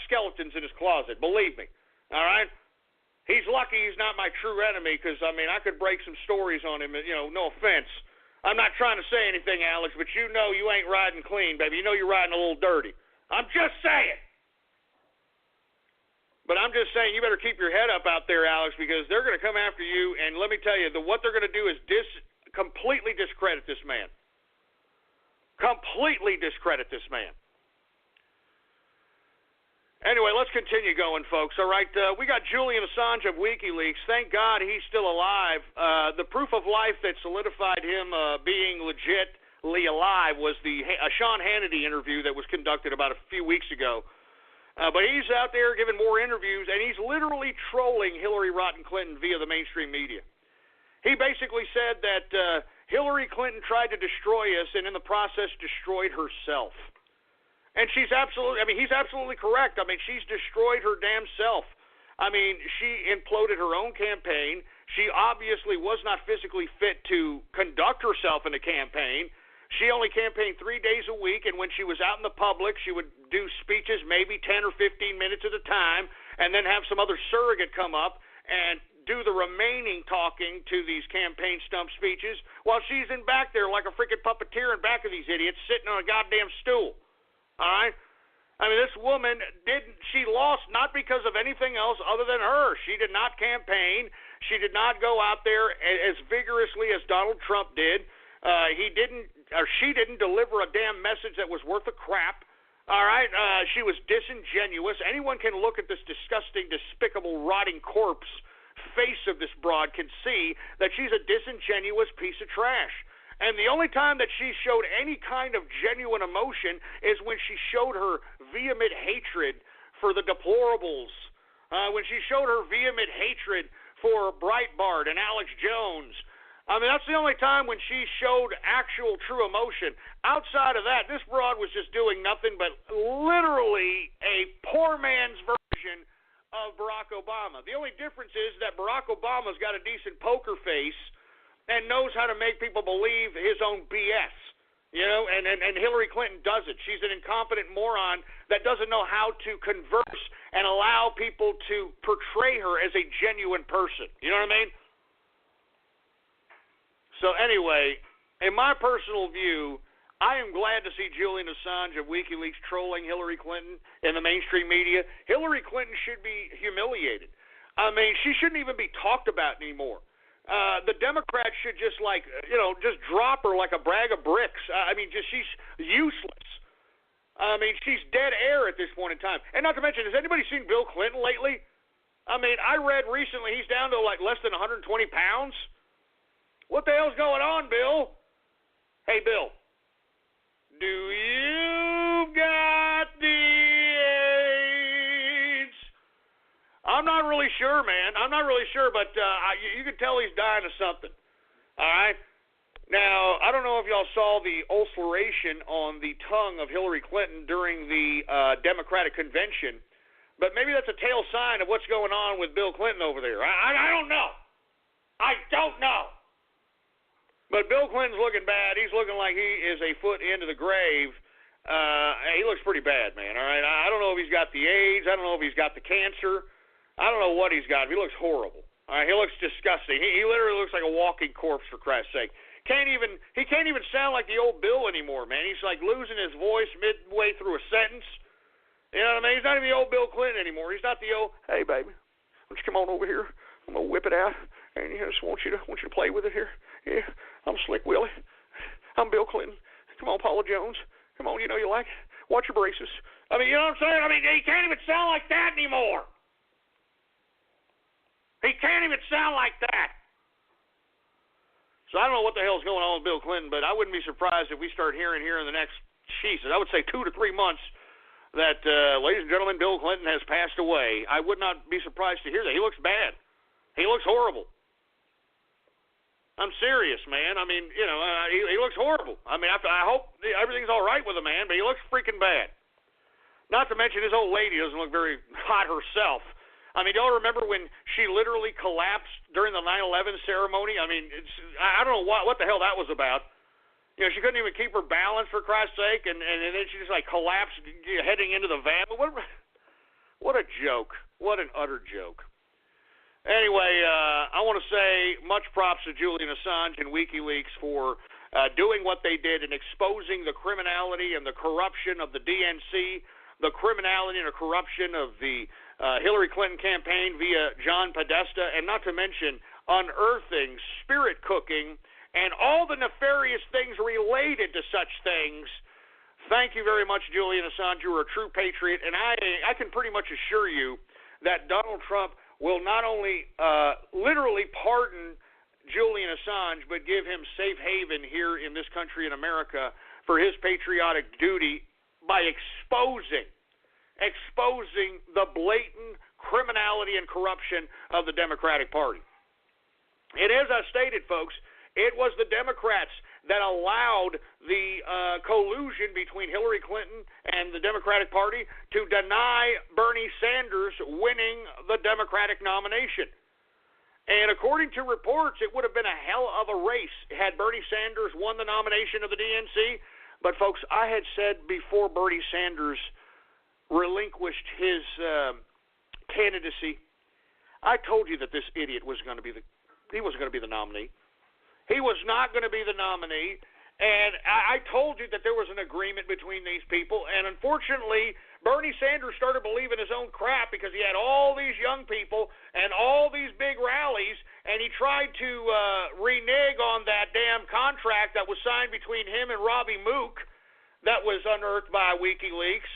skeletons in his closet, believe me, all right? He's lucky he's not my true enemy because, I could break some stories on him, no offense. I'm not trying to say anything, Alex, but you know you ain't riding clean, baby. You know you're riding a little dirty. I'm just saying. But I'm just saying you better keep your head up out there, Alex, because they're going to come after you, and let me tell you, what they're going to do is completely discredit this man. Completely discredit this man. Anyway, let's continue going, folks. All right, we got Julian Assange of WikiLeaks. Thank God he's still alive. The proof of life that solidified him being legitly alive was the Sean Hannity interview that was conducted about a few weeks ago. But he's out there giving more interviews, and he's literally trolling Hillary Rodham Clinton via the mainstream media. He basically said that Hillary Clinton tried to destroy us and in the process destroyed herself. And he's absolutely correct. She's destroyed her damn self. She imploded her own campaign. She obviously was not physically fit to conduct herself in a campaign. She only campaigned 3 days a week, and when she was out in the public, she would do speeches maybe 10 or 15 minutes at a time, and then have some other surrogate come up and do the remaining talking to these campaign stump speeches while she's in back there like a freaking puppeteer in back of these idiots sitting on a goddamn stool. All right? This woman she lost not because of anything else other than her. She did not campaign. She did not go out there as vigorously as Donald Trump did. She didn't deliver a damn message that was worth a crap. All right? She was disingenuous. Anyone can look at this disgusting, despicable, rotting corpse face of this broad can see that she's a disingenuous piece of trash. And the only time that she showed any kind of genuine emotion is when she showed her vehement hatred for the deplorables, when she showed her vehement hatred for Breitbart and Alex Jones. That's the only time when she showed actual true emotion. Outside of that, this broad was just doing nothing but literally a poor man's version of Barack Obama. The only difference is that Barack Obama's got a decent poker face and knows how to make people believe his own BS, and Hillary Clinton doesn't. She's an incompetent moron that doesn't know how to converse and allow people to portray her as a genuine person. You know what I mean? So anyway, in my personal view, I am glad to see Julian Assange of WikiLeaks trolling Hillary Clinton in the mainstream media. Hillary Clinton should be humiliated. She shouldn't even be talked about anymore. The Democrats should just just drop her like a bag of bricks. She's useless. She's dead air at this point in time. And not to mention, has anybody seen Bill Clinton lately? I read recently he's down to less than 120 pounds. What the hell's going on, Bill? Hey, Bill, do you got the AIDS? I'm not really sure, man. I'm not really sure, but you can tell he's dying of something. All right? Now, I don't know if y'all saw the ulceration on the tongue of Hillary Clinton during the Democratic convention, but maybe that's a tail sign of what's going on with Bill Clinton over there. I don't know. I don't know. But Bill Clinton's looking bad. He's looking like he is a foot into the grave. He looks pretty bad, man, all right? I don't know if he's got the AIDS. I don't know if he's got the cancer. I don't know what he's got. He looks horrible. All right, he looks disgusting. He literally looks like a walking corpse, for Christ's sake. He can't even sound like the old Bill anymore, man. He's like losing his voice midway through a sentence. You know what I mean? He's not even the old Bill Clinton anymore. He's not the old, hey, baby, why don't you come on over here? I'm going to whip it out, and I just want you to play with it here. Yeah, I'm Slick Willie. I'm Bill Clinton. Come on, Paula Jones. Come on, you know you like it. Watch your braces. I mean, you know what I'm saying? I mean, he can't even sound like that anymore. He can't even sound like that. So I don't know what the hell's going on with Bill Clinton, but I wouldn't be surprised if we start hearing here in the next, Jesus, I would say 2 to 3 months that, ladies and gentlemen, Bill Clinton has passed away. I would not be surprised to hear that. He looks bad. He looks horrible. I'm serious, man. I mean, you know, he looks horrible. I mean, I hope everything's all right with the man, but he looks freaking bad. Not to mention his old lady doesn't look very hot herself. I mean, y'all remember when she literally collapsed during the 9/11 ceremony? I mean, I don't know what the hell that was about. You know, she couldn't even keep her balance, for Christ's sake, and then she just, like, collapsed heading into the van. What a joke. What an utter joke. Anyway, I want to say much props to Julian Assange and WikiLeaks for doing what they did and exposing the criminality and the corruption of the DNC, the criminality and the corruption of the Hillary Clinton campaign via John Podesta, and not to mention unearthing, spirit cooking, and all the nefarious things related to such things. Thank you very much, Julian Assange. You are a true patriot, and I can pretty much assure you that Donald Trump will not only literally pardon Julian Assange, but give him safe haven here in this country in America for his patriotic duty by exposing the blatant criminality and corruption of the Democratic Party. And as I stated, folks, it was the Democrats that allowed the collusion between Hillary Clinton and the Democratic Party to deny Bernie Sanders winning the Democratic nomination. And according to reports, it would have been a hell of a race had Bernie Sanders won the nomination of the DNC. But, folks, I had said before Bernie Sanders relinquished his candidacy, I told you that this idiot was going to be he wasn't going to be the nominee. He was not going to be the nominee, and I told you that there was an agreement between these people, and unfortunately, Bernie Sanders started believing his own crap because he had all these young people and all these big rallies, and he tried to renege on that damn contract that was signed between him and Robbie Mook that was unearthed by WikiLeaks,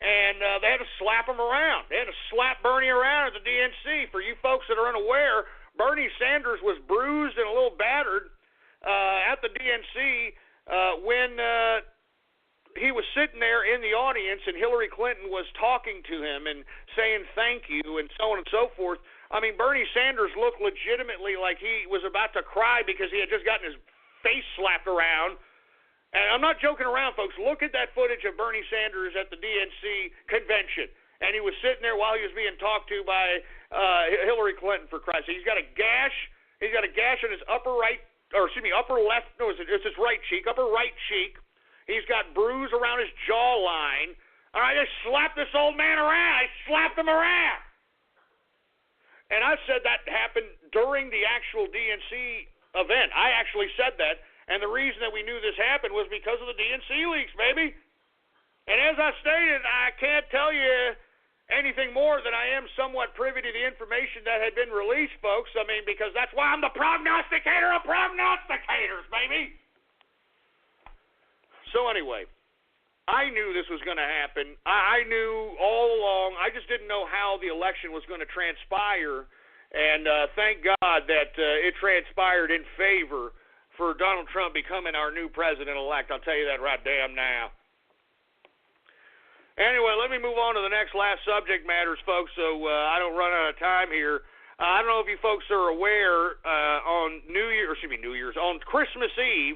and they had to slap him around. They had to slap Bernie around at the DNC. For you folks that are unaware, Bernie Sanders was bruised and a little battered at the DNC when he was sitting there in the audience and Hillary Clinton was talking to him and saying thank you and so on and so forth. I mean, Bernie Sanders looked legitimately like he was about to cry because he had just gotten his face slapped around. And I'm not joking around, folks. Look at that footage of Bernie Sanders at the DNC convention. And he was sitting there while he was being talked to by Hillary Clinton, for Christ's sake. He's got a gash. He's got a gash on his upper left. No, it's his right cheek, upper right cheek. He's got bruise around his jawline. All right, I slapped this old man around. I slapped him around. And I said that happened during the actual DNC event. I actually said that. And the reason that we knew this happened was because of the DNC leaks, baby. And as I stated, I can't tell you anything more than I am somewhat privy to the information that had been released, folks. I mean, because that's why I'm the prognosticator of prognosticators, baby. So anyway, I knew this was going to happen. I knew all along. I just didn't know how the election was going to transpire. And thank God that it transpired in favor for Donald Trump becoming our new president-elect. I'll tell you that right damn now. Anyway, let me move on to the last subject matters, folks, so I don't run out of time here. I don't know if you folks are aware, on on Christmas Eve,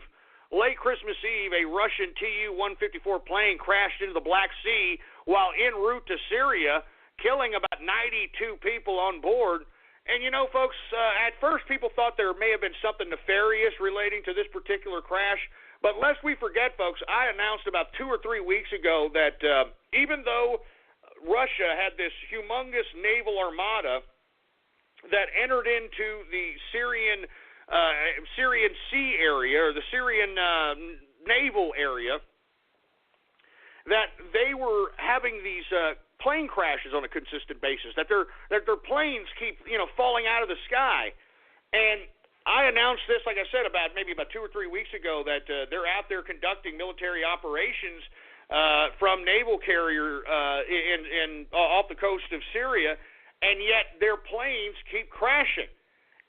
late Christmas Eve, a Russian Tu-154 plane crashed into the Black Sea while en route to Syria, killing about 92 people on board. And, folks, at first people thought there may have been something nefarious relating to this particular crash. But lest we forget, folks, I announced about 2 or 3 weeks ago that even though Russia had this humongous naval armada that entered into the Syrian sea area, or the Syrian naval area, that they were having these plane crashes on a consistent basis, that their planes keep falling out of the sky. And I announced this, like I said, maybe about 2 or 3 weeks ago, that they're out there conducting military operations from naval carrier off the coast of Syria, and yet their planes keep crashing.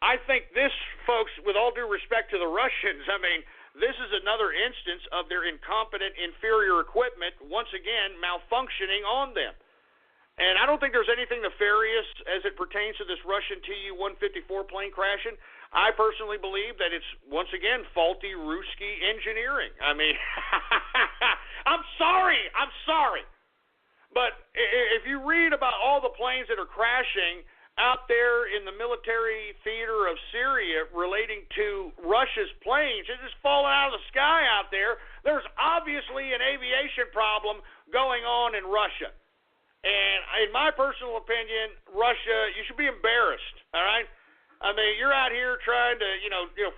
I think this, folks, with all due respect to the Russians, this is another instance of their incompetent, inferior equipment, once again, malfunctioning on them. And I don't think there's anything nefarious as it pertains to this Russian Tu-154 plane crashing. I personally believe that it's, once again, faulty Ruski engineering. I'm sorry. But if you read about all the planes that are crashing out there in the military theater of Syria relating to Russia's planes, it's just falling out of the sky out there. There's obviously an aviation problem going on in Russia. And in my personal opinion, Russia, you should be embarrassed, all right? You're out here trying to,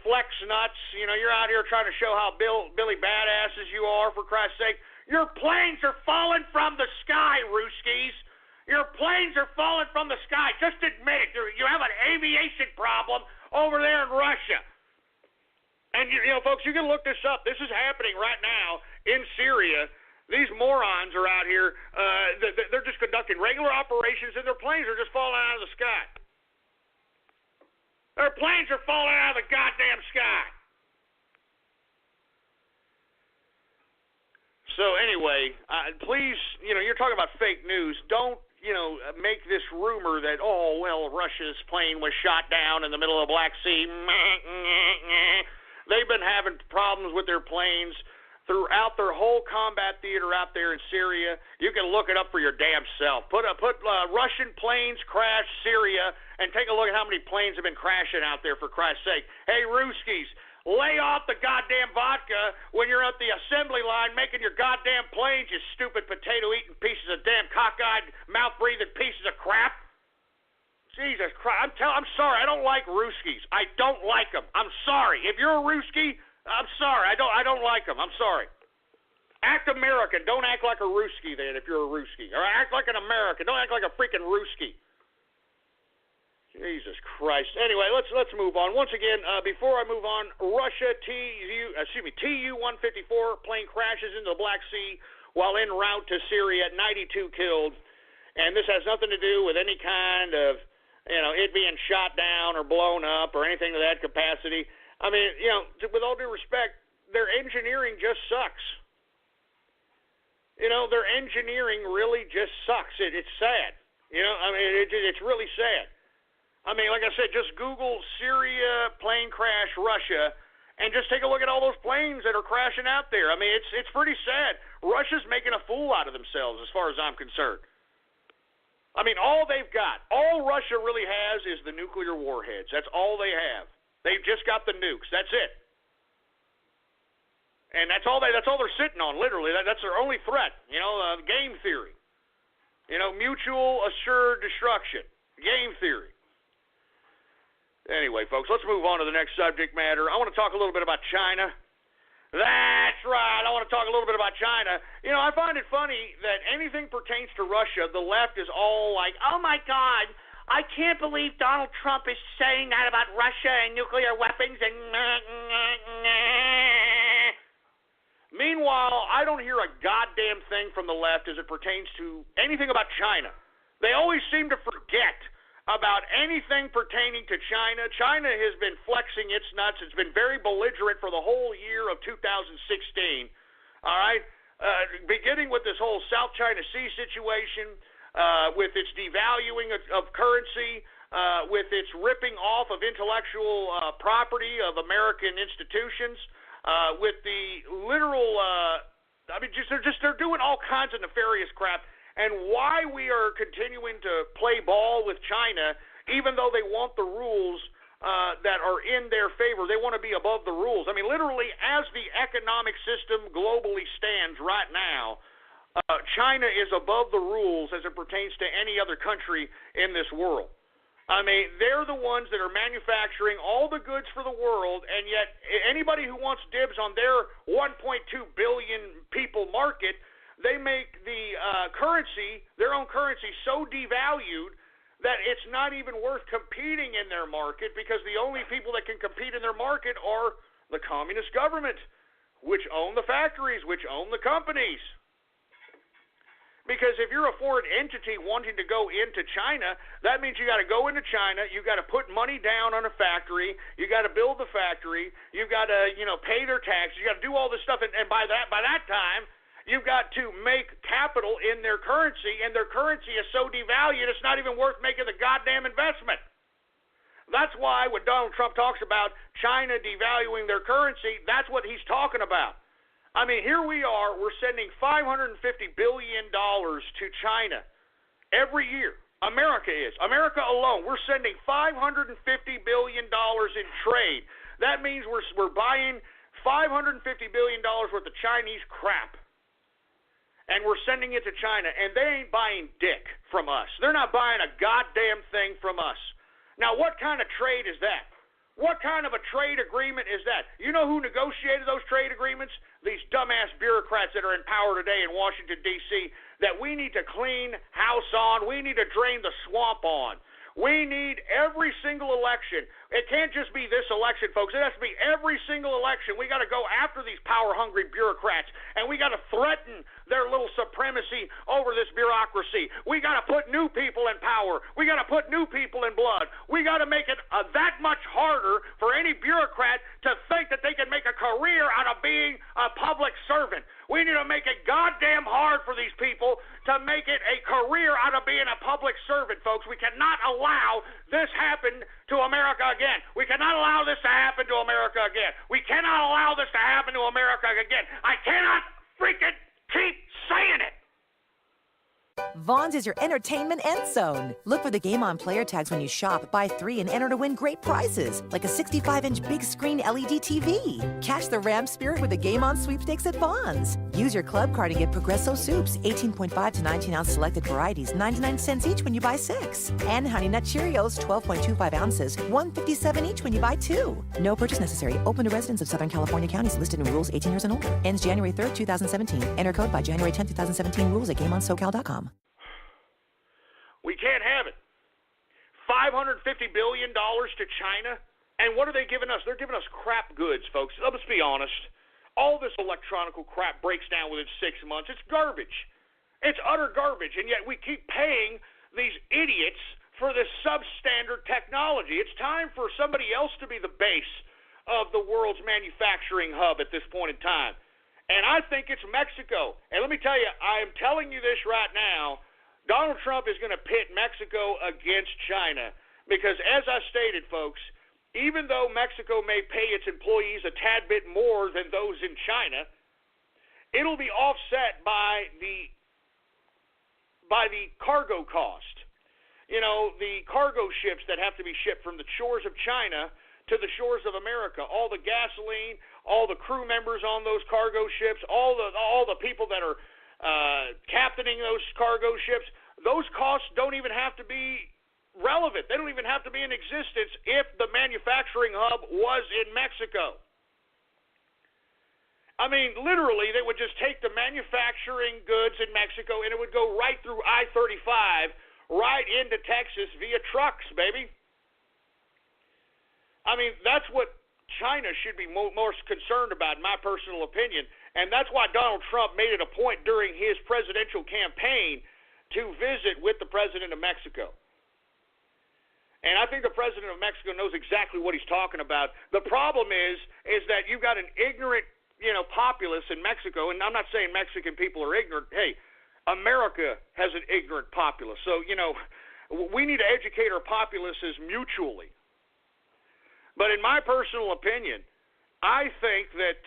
flex nuts. You're out here trying to show how Billy badasses you are, for Christ's sake. Your planes are falling from the sky, Ruskies. Your planes are falling from the sky. Just admit it. You have an aviation problem over there in Russia. And, folks, you can look this up. This is happening right now in Syria. These morons are out here. They're just conducting regular operations, and their planes are just falling out of the sky. Their planes are falling out of the goddamn sky. So anyway, please, you're talking about fake news. Don't, make this rumor that, Russia's plane was shot down in the middle of the Black Sea. They've been having problems with their planes throughout their whole combat theater out there in Syria. You can look it up for your damn self. Put Russian planes crash Syria and take a look at how many planes have been crashing out there, for Christ's sake. Hey, Ruskies, lay off the goddamn vodka when you're at the assembly line making your goddamn planes, you stupid potato-eating pieces of damn cockeyed, mouth-breathing pieces of crap. Jesus Christ, I'm sorry. I don't like Ruskies. I don't like them. I'm sorry. If you're a Ruski, I'm sorry. I don't like them. I'm sorry. Act American. Don't act like a Ruski then if you're a Ruski. Or act like an American. Don't act like a freaking Ruski. Jesus Christ. Anyway, let's move on. Once again, before I move on, Russia Tu-154 plane crashes into the Black Sea while en route to Syria, 92 killed. And this has nothing to do with any kind of, it being shot down or blown up or anything to that capacity. With all due respect, their engineering just sucks. Their engineering really just sucks. It's sad. It's really sad. Like I said, just Google Syria plane crash Russia and just take a look at all those planes that are crashing out there. It's pretty sad. Russia's making a fool out of themselves as far as I'm concerned. All they've got, all Russia really has is the nuclear warheads. That's all they have. They've just got the nukes. That's it. And that's all they're sitting on, literally. That's their only threat. Game theory. Mutual assured destruction. Game theory. Anyway, folks, let's move on to the next subject matter. I want to talk a little bit about China. That's right. I want to talk a little bit about China. I find it funny that anything pertains to Russia, the left is all like, oh, my God, I can't believe Donald Trump is saying that about Russia and nuclear weapons and Meanwhile, I don't hear a goddamn thing from the left as it pertains to anything about China. They always seem to forget about anything pertaining to China. China has been flexing its nuts. It's been very belligerent for the whole year of 2016. All right? Beginning with this whole South China Sea situation, with its devaluing of currency, with its ripping off of intellectual property of American institutions, with the literal, they're doing all kinds of nefarious crap. And why we are continuing to play ball with China even though they want the rules that are in their favor. They want to be above the rules. I mean, literally, as the economic system globally stands right now, China is above the rules as it pertains to any other country in this world. I mean, they're the ones that are manufacturing all the goods for the world, and yet anybody who wants dibs on their 1.2 billion people market, they make the currency, their own currency, so devalued that it's not even worth competing in their market, because the only people that can compete in their market are the communist government, which own the factories, which own the companies. Because if you're a foreign entity wanting to go into China, that means you got to go into China, you got to put money down on a factory, you got to build the factory, you got to, pay their taxes, you got to do all this stuff, and by that time, you've got to make capital in their currency, and their currency is so devalued it's not even worth making the goddamn investment. That's why when Donald Trump talks about China devaluing their currency, that's what he's talking about. I mean, here we are, we're sending $550 billion to China every year. America is. America alone, we're sending $550 billion in trade. That means we're buying $550 billion worth of Chinese crap. And we're sending it to China, and they ain't buying dick from us. They're not buying a goddamn thing from us. Now, what kind of trade is that? What kind of a trade agreement is that? You know who negotiated those trade agreements? These dumbass bureaucrats that are in power today in Washington, D.C., that we need to clean house on, we need to drain the swamp on. We need every single election. It can't just be this election, folks. It has to be every single election. We got to go after these power-hungry bureaucrats, and we got to threaten their little supremacy over this bureaucracy. We got to put new people in power. We got to put new people in blood. We got to make it that much harder for any bureaucrat to think that they can make a career out of being a public servant. We need to make it goddamn hard for these people to make it a career out of being a public servant, folks. We cannot allow this happen to America again. We cannot allow this to happen to America again. We cannot allow this to happen to America again. I cannot freaking keep saying it. Vons is your entertainment end zone. Look for the Game On player tags when you shop, buy 3, and enter to win great prizes, like a 65-inch big screen LED TV. Cash the Ram Spirit with the Game On sweepstakes at Vons. Use your club card and get Progresso soups, 18.5 to 19-ounce selected varieties, 99 cents each when you buy 6. And Honey Nut Cheerios, 12.25 ounces, $1.57 each when you buy 2. No purchase necessary. Open to residents of Southern California counties listed in rules 18 years and older. Ends January 3rd, 2017. Enter code by January 10th, 2017. Rules at GameOnSoCal.com. We can't have it. $550 billion to China, and what are they giving us? They're giving us crap goods, folks. Let's be honest. All this electronical crap breaks down within 6 months. It's garbage. It's utter garbage, and yet we keep paying these idiots for this substandard technology. It's time for somebody else to be the base of the world's manufacturing hub at this point in time. And I think it's Mexico. And let me tell you, I am telling you this right now, Donald Trump is going to pit Mexico against China because, as I stated, folks, even though Mexico may pay its employees a tad bit more than those in China, it'll be offset by the cargo cost. You know, the cargo ships that have to be shipped from the shores of China to the shores of America, all the gasoline, all the crew members on those cargo ships, all the people that are captaining those cargo ships, those costs don't even have to be relevant. They don't even have to be in existence if the manufacturing hub was in Mexico. I mean, literally, they would just take the manufacturing goods in Mexico and it would go right through I-35, right into Texas via trucks, baby. I mean, that's what China should be most concerned about, in my personal opinion. And that's why Donald Trump made it a point during his presidential campaign to visit with the president of Mexico. And I think the president of Mexico knows exactly what he's talking about. The problem is that you've got an ignorant, populace in Mexico, and I'm not saying Mexican people are ignorant. Hey, America has an ignorant populace. So, we need to educate our populaces mutually. But in my personal opinion, I think that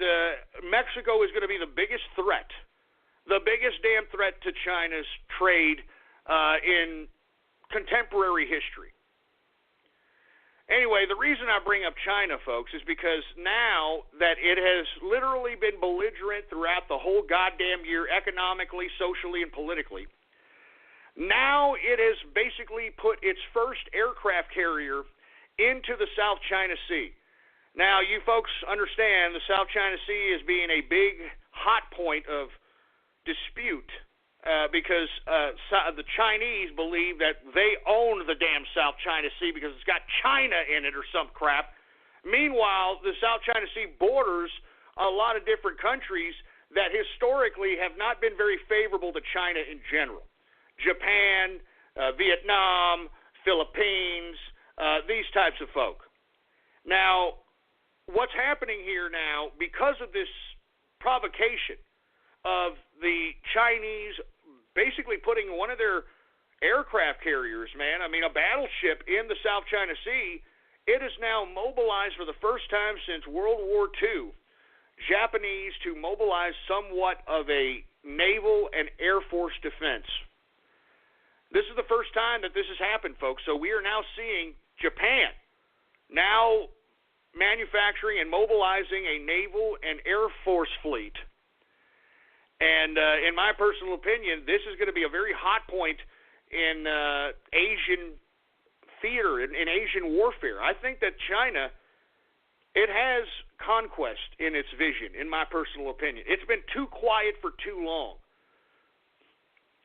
Mexico is going to be the biggest threat, the biggest damn threat to China's trade in contemporary history. Anyway, the reason I bring up China, folks, is because now that it has literally been belligerent throughout the whole goddamn year, economically, socially, and politically, now it has basically put its first aircraft carrier into the South China Sea. Now, you folks understand the South China Sea as being a big hot point of dispute because the Chinese believe that they own the damn South China Sea because it's got China in it or some crap. Meanwhile, the South China Sea borders a lot of different countries that historically have not been very favorable to China in general. Japan, Vietnam, Philippines, these types of folk. Now, what's happening here now, because of this provocation of the Chinese basically putting one of their aircraft carriers, a battleship in the South China Sea, it is now mobilized for the first time since World War II, Japanese to mobilize somewhat of a naval and air force defense. This is the first time that this has happened, folks. So we are now seeing Japan now manufacturing and mobilizing a naval and air force fleet. And in my personal opinion, this is going to be a very hot point in Asian theater, in Asian warfare. I think that China, it has conquest in its vision, in my personal opinion. It's been too quiet for too long.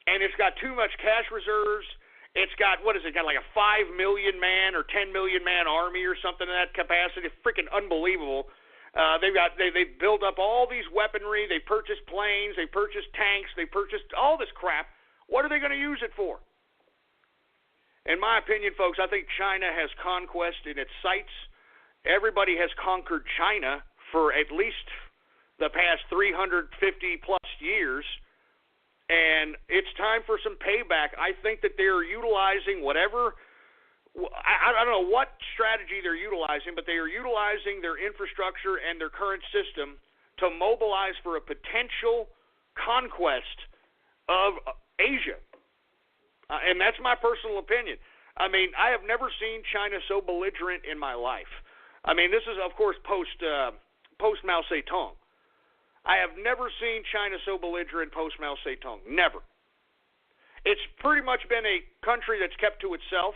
And it's got too much cash reserves. It's got, got like a 5 million man or 10 million man army or something in that capacity. Freaking unbelievable. They've built up all these weaponry. They purchased planes. They purchased tanks. They purchased all this crap. What are they going to use it for? In my opinion, folks, I think China has conquest in its sights. Everybody has conquered China for at least the past 350 plus years. And it's time for some payback. I think that they're utilizing whatever, I don't know what strategy they're utilizing, but they are utilizing their infrastructure and their current system to mobilize for a potential conquest of Asia. And that's my personal opinion. I have never seen China so belligerent in my life. This is, of course, post Mao Zedong. I have never seen China so belligerent post Mao Zedong. Never. It's pretty much been a country that's kept to itself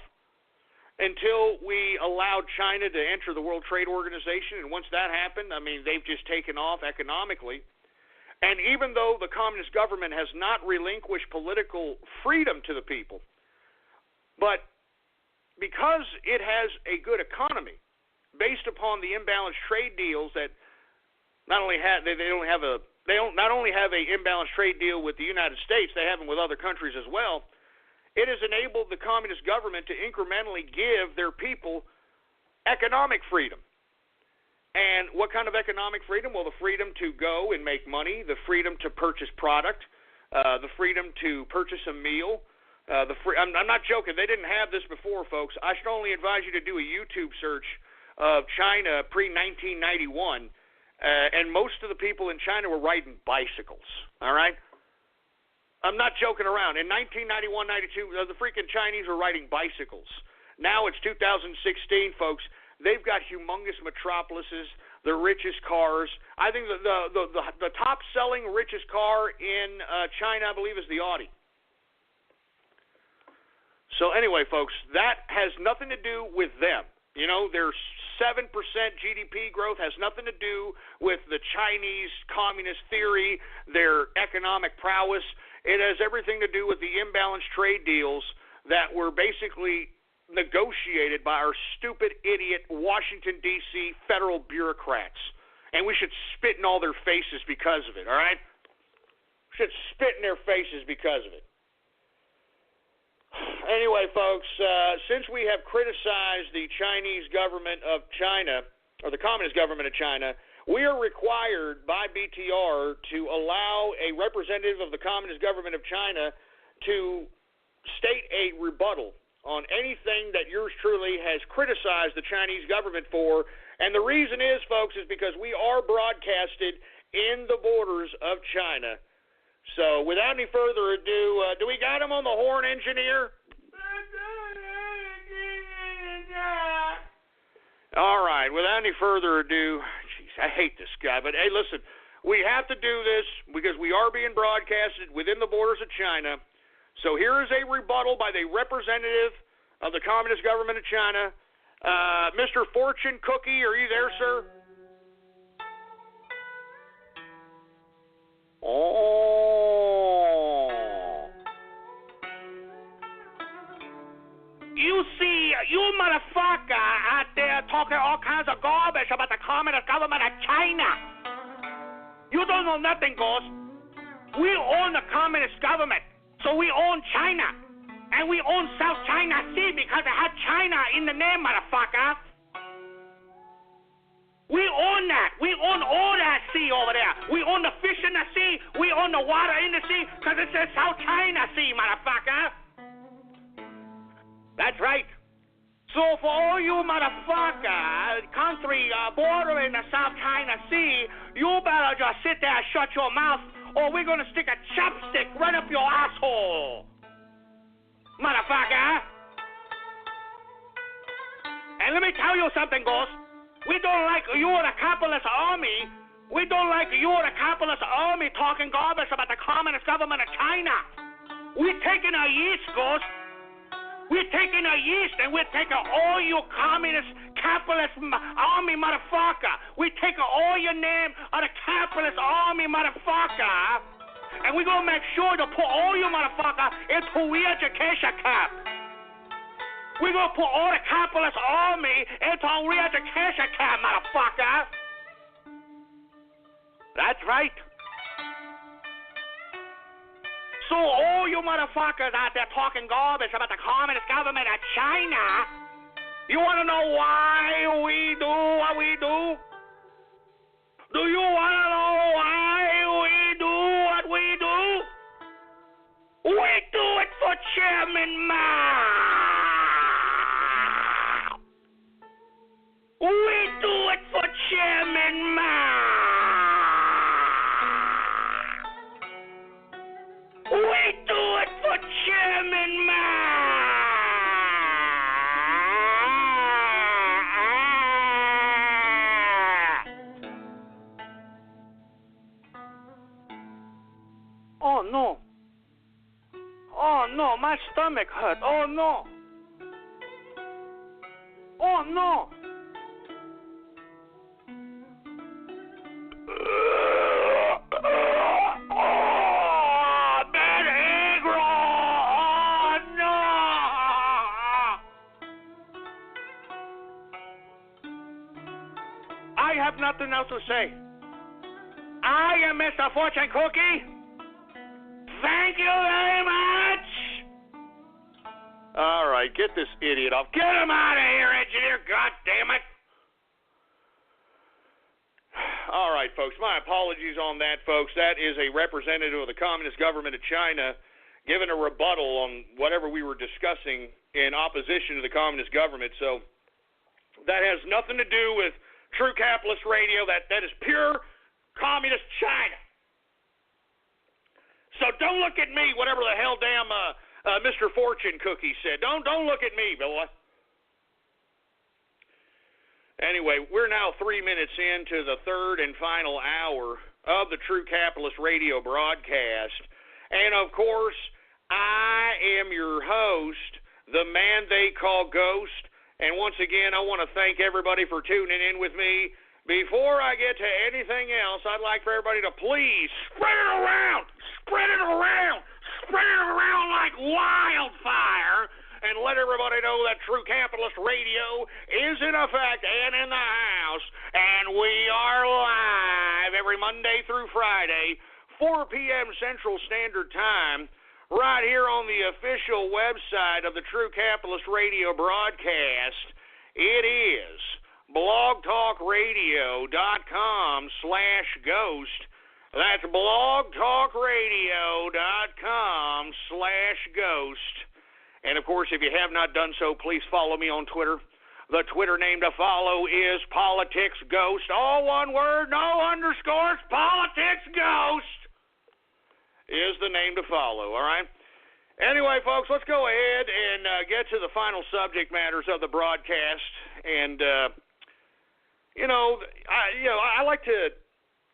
until we allowed China to enter the World Trade Organization. And once that happened, they've just taken off economically. And even though the communist government has not relinquished political freedom to the people, but because it has a good economy, based upon the imbalanced trade deals that not only have they don't not only have a imbalanced trade deal with the United States, they have them with other countries as well. It has enabled the communist government to incrementally give their people economic freedom. And what kind of economic freedom? Well, the freedom to go and make money, the freedom to purchase product, the freedom to purchase a meal. I'm not joking. They didn't have this before, folks. I should only advise you to do a YouTube search of China pre-1991. And most of the people in China were riding bicycles, all right? I'm not joking around. In 1991, 92, the freaking Chinese were riding bicycles. Now it's 2016, folks. They've got humongous metropolises, the richest cars. I think the top-selling richest car in China, I believe, is the Audi. So anyway, folks, that has nothing to do with them. Their 7% GDP growth has nothing to do with the Chinese communist theory, their economic prowess. It has everything to do with the imbalanced trade deals that were basically negotiated by our stupid, idiot Washington, D.C. federal bureaucrats. And we should spit in all their faces because of it, all right? We should spit in their faces because of it. Anyway, folks, since we have criticized the Chinese government of China, or the Communist government of China, we are required by BTR to allow a representative of the Communist government of China to state a rebuttal on anything that yours truly has criticized the Chinese government for. And the reason is, folks, is because we are broadcasted in the borders of China. So, without any further ado, do we got him on the horn, engineer? All right, without any further ado, jeez, I hate this guy, but hey, listen, we have to do this because we are being broadcasted within the borders of China. So here is a rebuttal by the representative of the Communist Government of China. Mr. Fortune Cookie, are you there, sir? Oh. You see, you motherfucker out there talking all kinds of garbage about the Communist Government of China. You don't know nothing, Ghost. We own the Communist Government, so we own China. And we own South China Sea because it had China in the name, motherfucker. We own that. We own all that sea over there. We own the fish in the sea. We own the water in the sea because it says South China Sea, motherfucker. That's right. So for all you motherfucker country bordering the South China Sea, you better just sit there and shut your mouth or we're going to stick a chopstick right up your asshole. Motherfucker. And let me tell you something, Ghost. We don't like you or the capitalist army. We don't like you or the capitalist army talking garbage about the Communist Government of China. We're taking our yeast, Ghost. We're taking our yeast and we're taking all your communist, capitalist army motherfucker. We're taking all your name of the capitalist army motherfucker. And we're going to make sure to put all you motherfucker into re-education camp. We're going to put all the capitalist army into a re-education camp, motherfucker. That's right. So all you motherfuckers out there talking garbage about the Communist Government of China, you want to know why we do what we do? Do you want to know why we do what we do? We do it for Chairman Mao. We do it for Chairman Mao. We do it for Chairman Mao. Oh no. Oh no, my stomach hurt. Oh no. Oh no. I have nothing else to say. I am Mr. Fortune Cookie. Thank you very much. All right, get this idiot off. Get him out of here, engineer. God damn it. All right, folks. My apologies on that, folks. That is a representative of the Communist Government of China giving a rebuttal on whatever we were discussing in opposition to the Communist government. So that has nothing to do with True Capitalist Radio. That is pure Communist China. So don't look at me, whatever the hell damn Mr. Fortune Cookie said. Don't look at me, boy. Anyway, we're now 3 minutes into the third and final hour of the True Capitalist Radio broadcast. And, of course, I am your host, the man they call Ghost. And once again, I want to thank everybody for tuning in with me. Before I get to anything else, I'd like for everybody to please spread it around. Spread it around. Spread it around like wildfire. And let everybody know that True Capitalist Radio is in effect and in the house. And we are live every Monday through Friday, 4 p.m. Central Standard Time, right here on the official website of the True Capitalist Radio broadcast. It is blogtalkradio.com/ghost. That's blogtalkradio.com/ghost. And, of course, if you have not done so, please follow me on Twitter. The Twitter name to follow is PoliticsGhost. All one word, no underscores. PoliticsGhost is the name to follow, all right? Anyway, folks, let's go ahead and get to the final subject matters of the broadcast. And I like to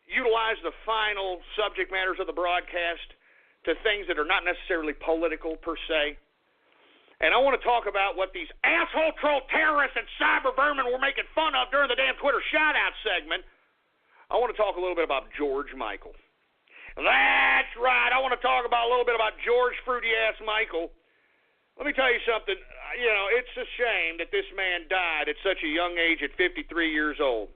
utilize the final subject matters of the broadcast to things that are not necessarily political per se. And I want to talk about what these asshole troll terrorists and cyber vermin were making fun of during the damn Twitter shout-out segment. I want to talk a little bit about George Michael. That's right. I want to talk about a little bit about George Fruity-ass Michael. Let me tell you something. It's a shame that this man died at such a young age at 53 years old.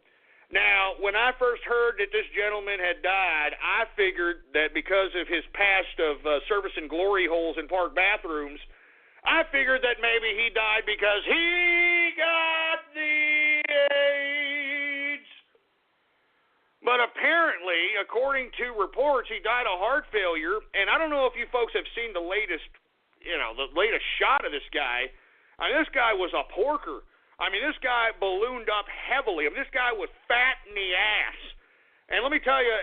Now, when I first heard that this gentleman had died, I figured that because of his past of servicing glory holes in park bathrooms, I figured that maybe he died because he got the AIDS. But apparently, according to reports, he died of heart failure. And I don't know if you folks have seen the latest shot of this guy. I mean, this guy was a porker. I mean, this guy ballooned up heavily. I mean, this guy was fat in the ass. And let me tell you,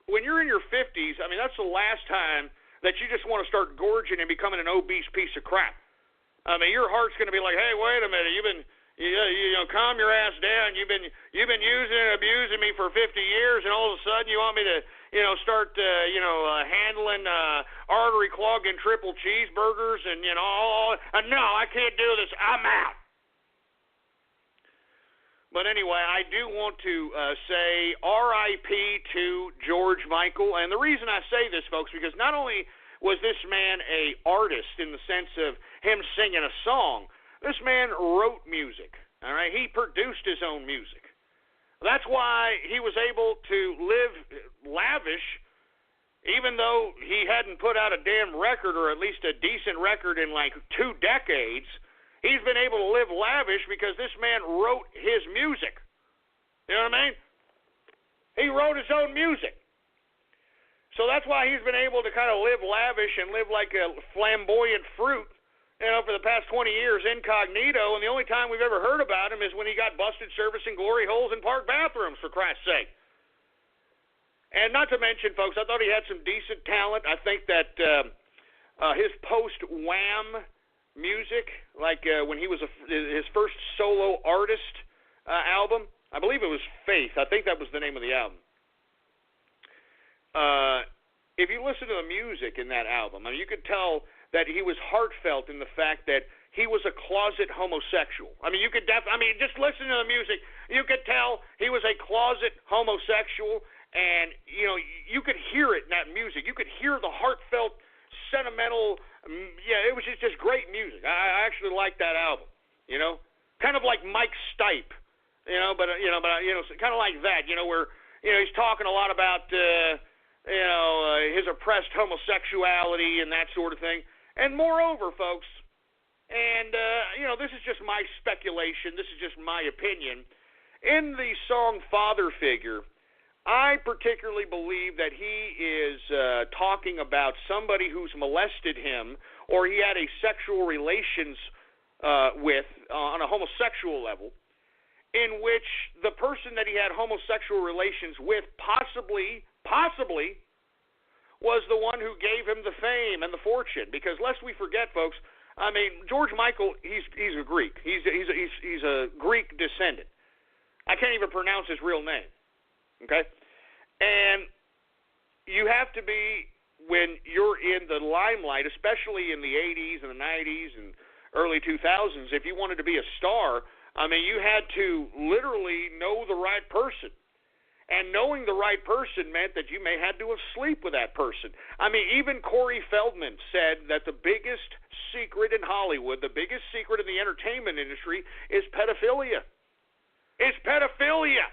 when you're in your 50s, I mean, that's the last time that you just want to start gorging and becoming an obese piece of crap. I mean, your heart's going to be like, hey, wait a minute, calm your ass down. You've been using and abusing me for 50 years, and all of a sudden you want me to, start, handling artery clogging triple cheeseburgers and no, I can't do this. I'm out. But anyway, I do want to say R.I.P. to George Michael. And the reason I say this, folks, because not only was this man an artist in the sense of him singing a song, this man wrote music. All right, he produced his own music. That's why he was able to live lavish, even though he hadn't put out a damn record, or at least a decent record, in like 2 decades. He's been able to live lavish because this man wrote his music. You know what I mean? He wrote his own music. So that's why he's been able to kind of live lavish and live like a flamboyant fruit, for the past 20 years incognito. And the only time we've ever heard about him is when he got busted servicing glory holes in park bathrooms, for Christ's sake. And not to mention, folks, I thought he had some decent talent. I think that his post-Wham music, like when he was his first solo artist album, I believe it was Faith. I think that was the name of the album. If you listen to the music in that album, I mean, you could tell that he was heartfelt in the fact that he was a closet homosexual. I mean, just listen to the music, you could tell he was a closet homosexual, and you could hear it in that music. You could hear the heartfelt, sentimental. It was just great music. I actually like that album. Kind of like Mike Stipe. But kind of like that. Where he's talking a lot about his oppressed homosexuality and that sort of thing. And moreover, folks, and this is just my speculation. This is just my opinion. In the song "Father Figure," I particularly believe that he is talking about somebody who's molested him, or he had a sexual relations with on a homosexual level, in which the person that he had homosexual relations with possibly was the one who gave him the fame and the fortune. Because lest we forget, folks, I mean, George Michael, he's a Greek. He's a Greek descendant. I can't even pronounce his real name. Okay? And you have to be, when you're in the limelight, especially in the 80s and the 90s and early 2000s, if you wanted to be a star, I mean, you had to literally know the right person. And knowing the right person meant that you may have to have slept with that person. I mean, even Corey Feldman said that the biggest secret in Hollywood, the biggest secret in the entertainment industry is pedophilia. It's pedophilia.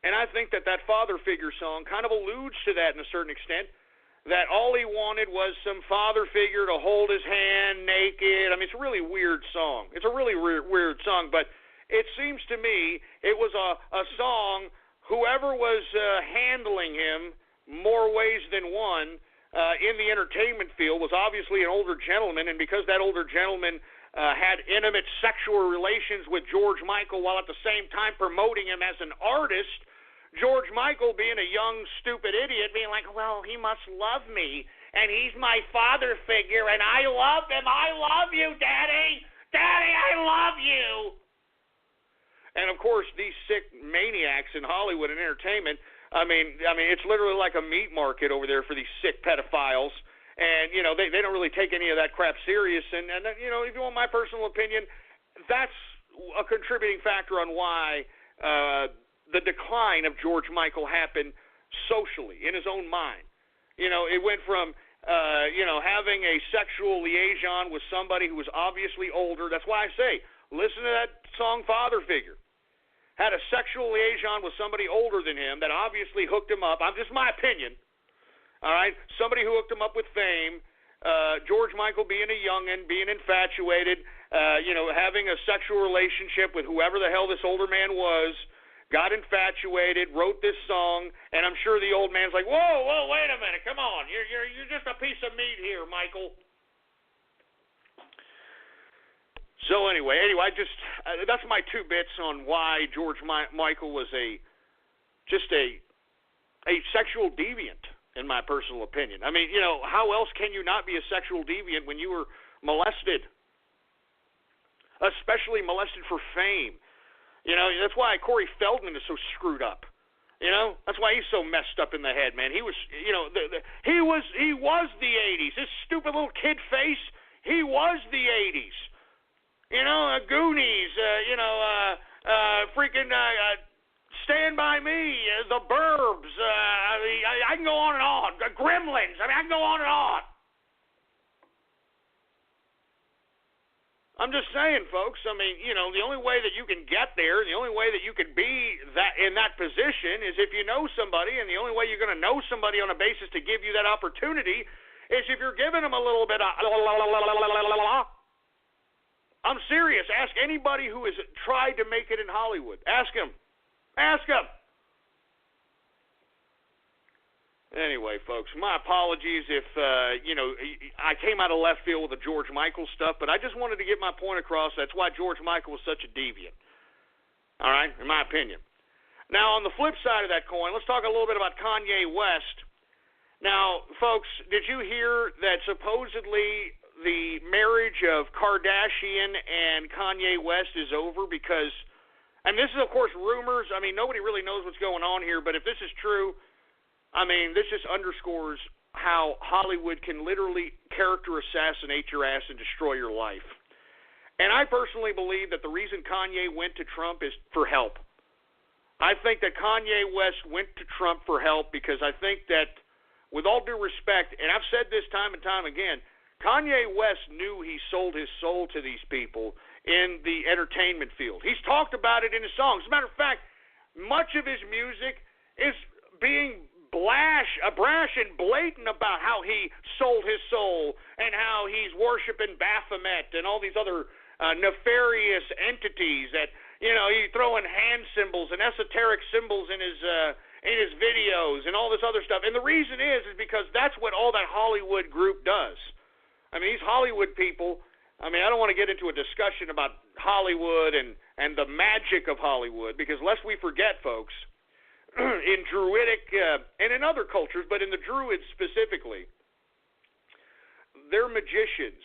And I think that Father Figure song kind of alludes to that in a certain extent, that all he wanted was some father figure to hold his hand naked. I mean, it's a really weird song. It's a really weird song, but it seems to me it was a song, whoever was handling him more ways than one in the entertainment field was obviously an older gentleman, and because that older gentleman had intimate sexual relations with George Michael while at the same time promoting him as an artist, George Michael, being a young, stupid idiot, being like, well, he must love me, and he's my father figure, and I love him. I love you, Daddy. Daddy, I love you. And, of course, these sick maniacs in Hollywood and entertainment, I mean, it's literally like a meat market over there for these sick pedophiles. And, they don't really take any of that crap serious. And if you want my personal opinion, that's a contributing factor on why the decline of George Michael happened socially, in his own mind. It went from, having a sexual liaison with somebody who was obviously older. That's why I say, listen to that song Father Figure. Had a sexual liaison with somebody older than him that obviously hooked him up. Just my opinion. All right? Somebody who hooked him up with fame. George Michael being a youngin', being infatuated, having a sexual relationship with whoever the hell this older man was, got infatuated, wrote this song, and I'm sure the old man's like, whoa, wait a minute, come on, you're just a piece of meat here, Michael. So anyway, that's my 2 bits on why George Michael was just a sexual deviant, in my personal opinion. I mean, how else can you not be a sexual deviant when you were molested, especially molested for fame? That's why Corey Feldman is so screwed up. That's why he's so messed up in the head, man. He was, he was the 80s. This stupid little kid face, he was the 80s. Goonies, freaking Stand By Me, The Burbs. I can go on and on. Gremlins. I can go on and on. I'm just saying, folks, the only way that you can get there, the only way that you can be in that position is if you know somebody, and the only way you're going to know somebody on a basis to give you that opportunity is if you're giving them a little bit of I'm serious. Ask anybody who has tried to make it in Hollywood. Ask them. Ask them. Anyway, folks, my apologies if, I came out of left field with the George Michael stuff, but I just wanted to get my point across. That's why George Michael was such a deviant. All right, in my opinion. Now, on the flip side of that coin, let's talk a little bit about Kanye West. Now, folks, did you hear that supposedly the marriage of Kardashian and Kanye West is over because, and this is, of course, rumors. Nobody really knows what's going on here, but if this is true, this just underscores how Hollywood can literally character assassinate your ass and destroy your life. And I personally believe that the reason Kanye went to Trump is for help. I think that Kanye West went to Trump for help because I think that, with all due respect, and I've said this time and time again, Kanye West knew he sold his soul to these people in the entertainment field. He's talked about it in his songs. As a matter of fact, much of his music is being brash and blatant about how he sold his soul and how he's worshiping Baphomet and all these other nefarious entities that, he's throwing hand symbols and esoteric symbols in his videos and all this other stuff. And the reason is because that's what all that Hollywood group does. These Hollywood people, I don't want to get into a discussion about Hollywood and the magic of Hollywood because lest we forget, folks, in Druidic and in other cultures, but in the Druids specifically, their magicians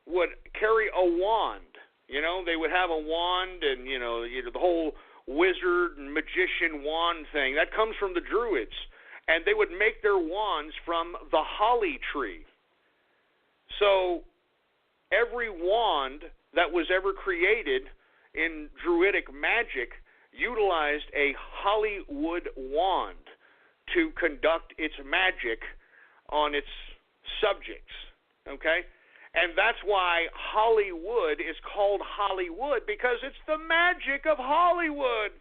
would carry a wand. They would have a wand and, the whole wizard and magician wand thing. That comes from the Druids. And they would make their wands from the holly tree. So every wand that was ever created in Druidic magic utilized a Hollywood wand to conduct its magic on its subjects, okay? And that's why Hollywood is called Hollywood, because it's the magic of Hollywood.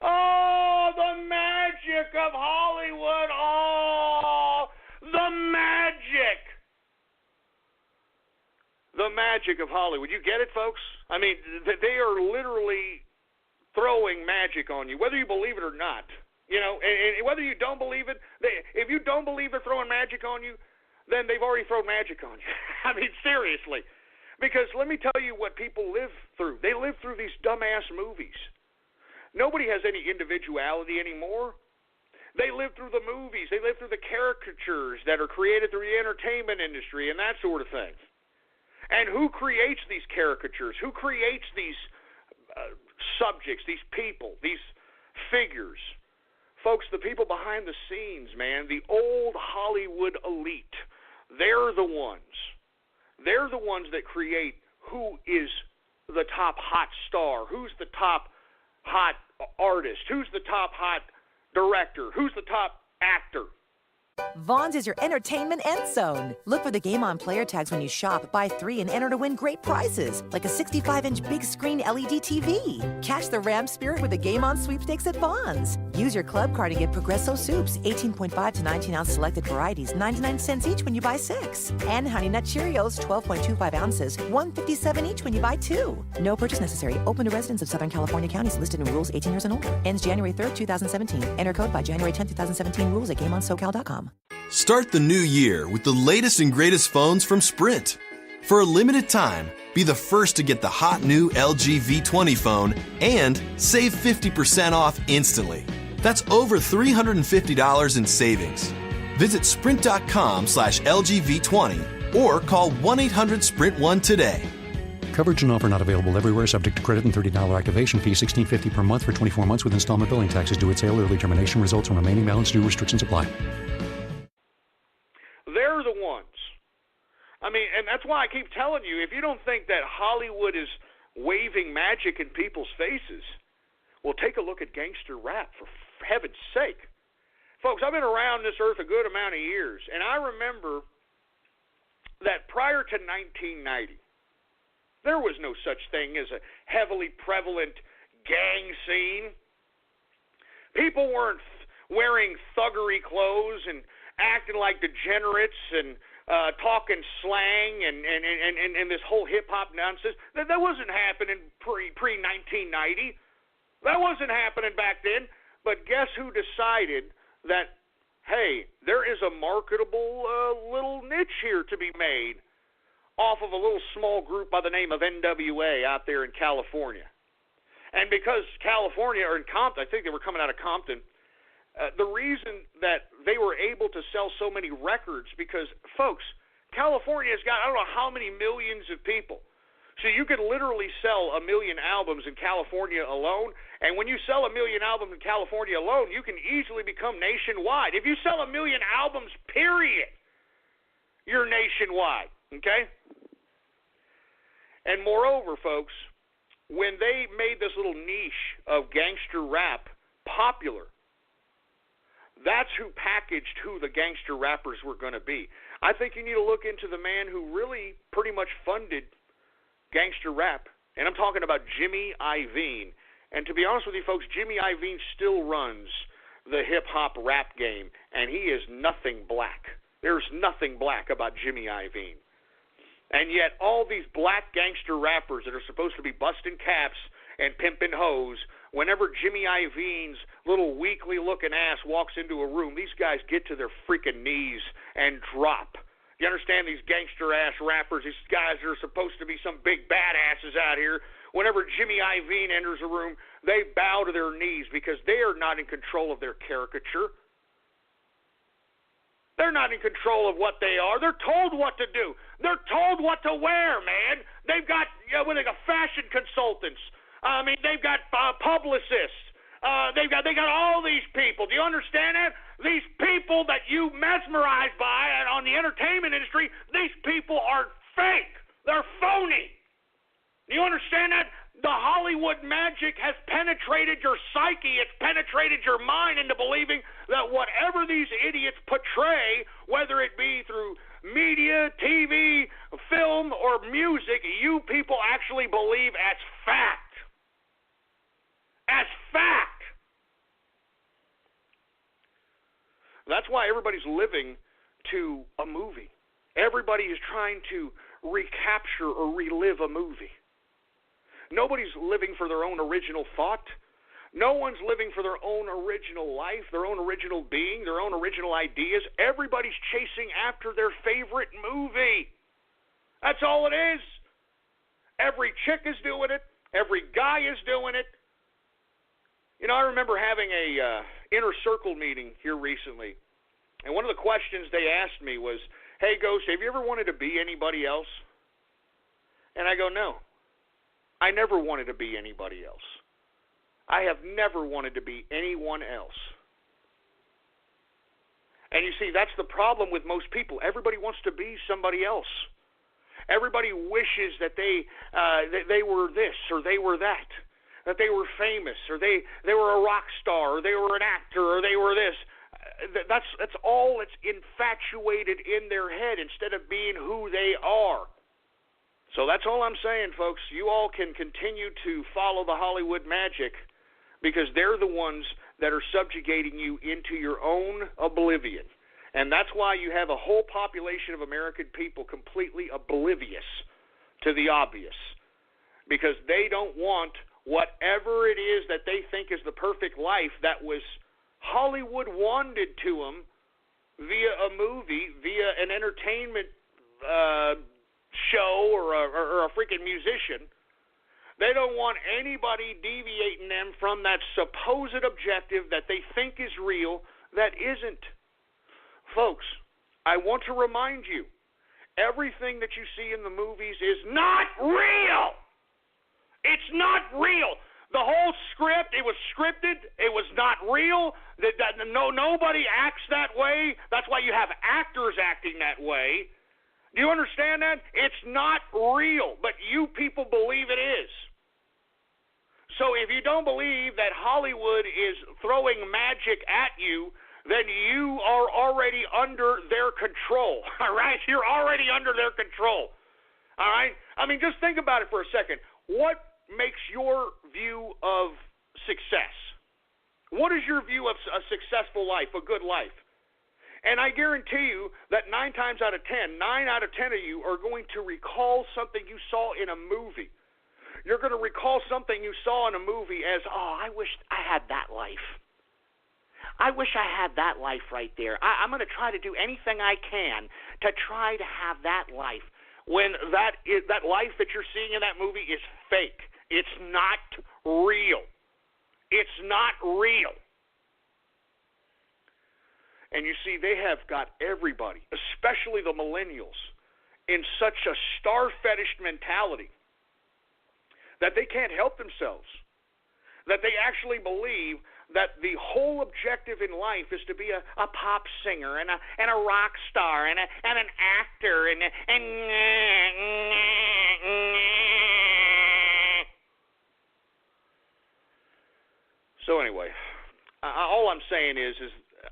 Oh, the magic of Hollywood. Oh, the magic. The magic of Hollywood. You get it, folks? They are literally throwing magic on you, whether you believe it or not. And whether you don't believe it, if you don't believe they're throwing magic on you, then they've already thrown magic on you. Seriously. Because let me tell you what people live through. They live through these dumbass movies. Nobody has any individuality anymore. They live through the movies. They live through the caricatures that are created through the entertainment industry and that sort of thing. And who creates these caricatures? Who creates these subjects, these people, these figures. Folks, the people behind the scenes, man, the old Hollywood elite, they're the ones. They're the ones that create who is the top hot star, who's the top hot artist, who's the top hot director, who's the top actor. Vons is your entertainment end zone. Look for the Game On player tags when you shop, buy 3 and enter to win great prizes, like a 65-inch big screen LED TV. Catch the Ram spirit with the Game On sweepstakes at Vons. Use your club card to get Progresso soups, 18.5 to 19-ounce selected varieties, 99 cents each when you buy 6. And Honey Nut Cheerios, 12.25 ounces, $1.57 each when you buy 2. No purchase necessary. Open to residents of Southern California counties listed in rules 18 years and older. Ends January 3rd, 2017. Enter code by January 10th, 2017. Rules at GameOnSoCal.com. Start the new year with the latest and greatest phones from Sprint. For a limited time, be the first to get the hot new LG V20 phone and save 50% off instantly. That's over $350 in savings. Visit sprint.com/LGV20 or call 1-800-SPRINT1 today. Coverage and offer not available everywhere, subject to credit and $30 activation fee, $16.50 per month for 24 months with installment billing taxes due at sale. Early termination results on remaining balance due. Restrictions apply. They're the ones. I mean, and that's why I keep telling you, if you don't think that Hollywood is waving magic in people's faces, well, take a look at gangster rap, for heaven's sake. Folks, I've been around this earth a good amount of years, and I remember that prior to 1990, there was no such thing as a heavily prevalent gang scene. People weren't wearing thuggery clothes and acting like degenerates and talking slang and this whole hip-hop nonsense. That wasn't happening pre-1990. That wasn't happening back then. But guess who decided that, hey, there is a marketable little niche here to be made off of a little small group by the name of NWA out there in California. And because California, or in Compton, I think they were coming out of Compton, the reason that they were able to sell so many records, because, folks, California's got I don't know how many millions of people. So you could literally sell 1 million albums in California alone, and when you sell 1 million albums in California alone, you can easily become nationwide. If you sell 1 million albums, period, you're nationwide, okay? And moreover, folks, when they made this little niche of gangster rap popular, that's who packaged who the gangster rappers were going to be. I think you need to look into the man who really pretty much funded gangster rap, and I'm talking about Jimmy Iovine. And to be honest with you folks, Jimmy Iovine still runs the hip-hop rap game, and he is nothing black. There's nothing black about Jimmy Iovine. And yet all these black gangster rappers that are supposed to be busting caps and pimping hoes, whenever Jimmy Iovine's little weakly-looking ass walks into a room, these guys get to their freaking knees and drop. You understand? These gangster-ass rappers, these guys that are supposed to be some big badasses out here, whenever Jimmy Iovine enters a room, they bow to their knees because they are not in control of their caricature. They're not in control of what they are. They're told what to do. They're told what to wear, man. They've got, they got fashion consultants. I mean, they've got publicists. They got all these people. Do you understand that? These people that you mesmerize by and on the entertainment industry, these people are fake. They're phony. Do you understand that? The Hollywood magic has penetrated your psyche. It's penetrated your mind into believing that whatever these idiots portray, whether it be through media, TV, film, or music, you people actually believe as fact. As fact. That's why everybody's living to a movie. Everybody is trying to recapture or relive a movie. Nobody's living for their own original thought. No one's living for their own original life, their own original being, their own original ideas. Everybody's chasing after their favorite movie. That's all it is. Every chick is doing it. Every guy is doing it. You know, I remember having a inner circle meeting here recently, and one of the questions they asked me was, "Hey, Ghost, have you ever wanted to be anybody else?" And I go, "No. I never wanted to be anybody else. I have never wanted to be anyone else. And you see, that's the problem with most people. Everybody wants to be somebody else. Everybody wishes that they were this or they were that they were famous or they were a rock star or they were an actor or they were this. That's all that's infatuated in their head instead of being who they are. So that's all I'm saying, folks. You all can continue to follow the Hollywood magic because they're the ones that are subjugating you into your own oblivion. And that's why you have a whole population of American people completely oblivious to the obvious, because they don't want whatever it is that they think is the perfect life that was Hollywood wanted to them via a movie, via an entertainment show or a freaking musician. They don't want anybody deviating them from that supposed objective that they think is real that isn't. Folks, I want to remind you, everything that you see in the movies is not real. It's not real. The whole script, it was scripted. It was not real. Nobody acts that way. That's why you have actors acting that way. Do you understand that? It's not real, but you people believe it is. So if you don't believe that Hollywood is throwing magic at you, then you are already under their control, all right? You're already under their control, all right? I mean, just think about it for a second. What makes your view of success? What is your view of a successful life, a good life? And I guarantee you that 9 out of 10 of you are going to recall something you saw in a movie. You're going to recall something you saw in a movie as, oh, I wish I had that life. I wish I had that life right there. I'm going to try to do anything I can to try to have that life. When that life that you're seeing in that movie is fake. It's not real. It's not real. And you see, they have got everybody, especially the millennials, in such a star fetish mentality that they can't help themselves, that they actually believe that the whole objective in life is to be a pop singer and a rock star and an actor and so anyway, all I'm saying is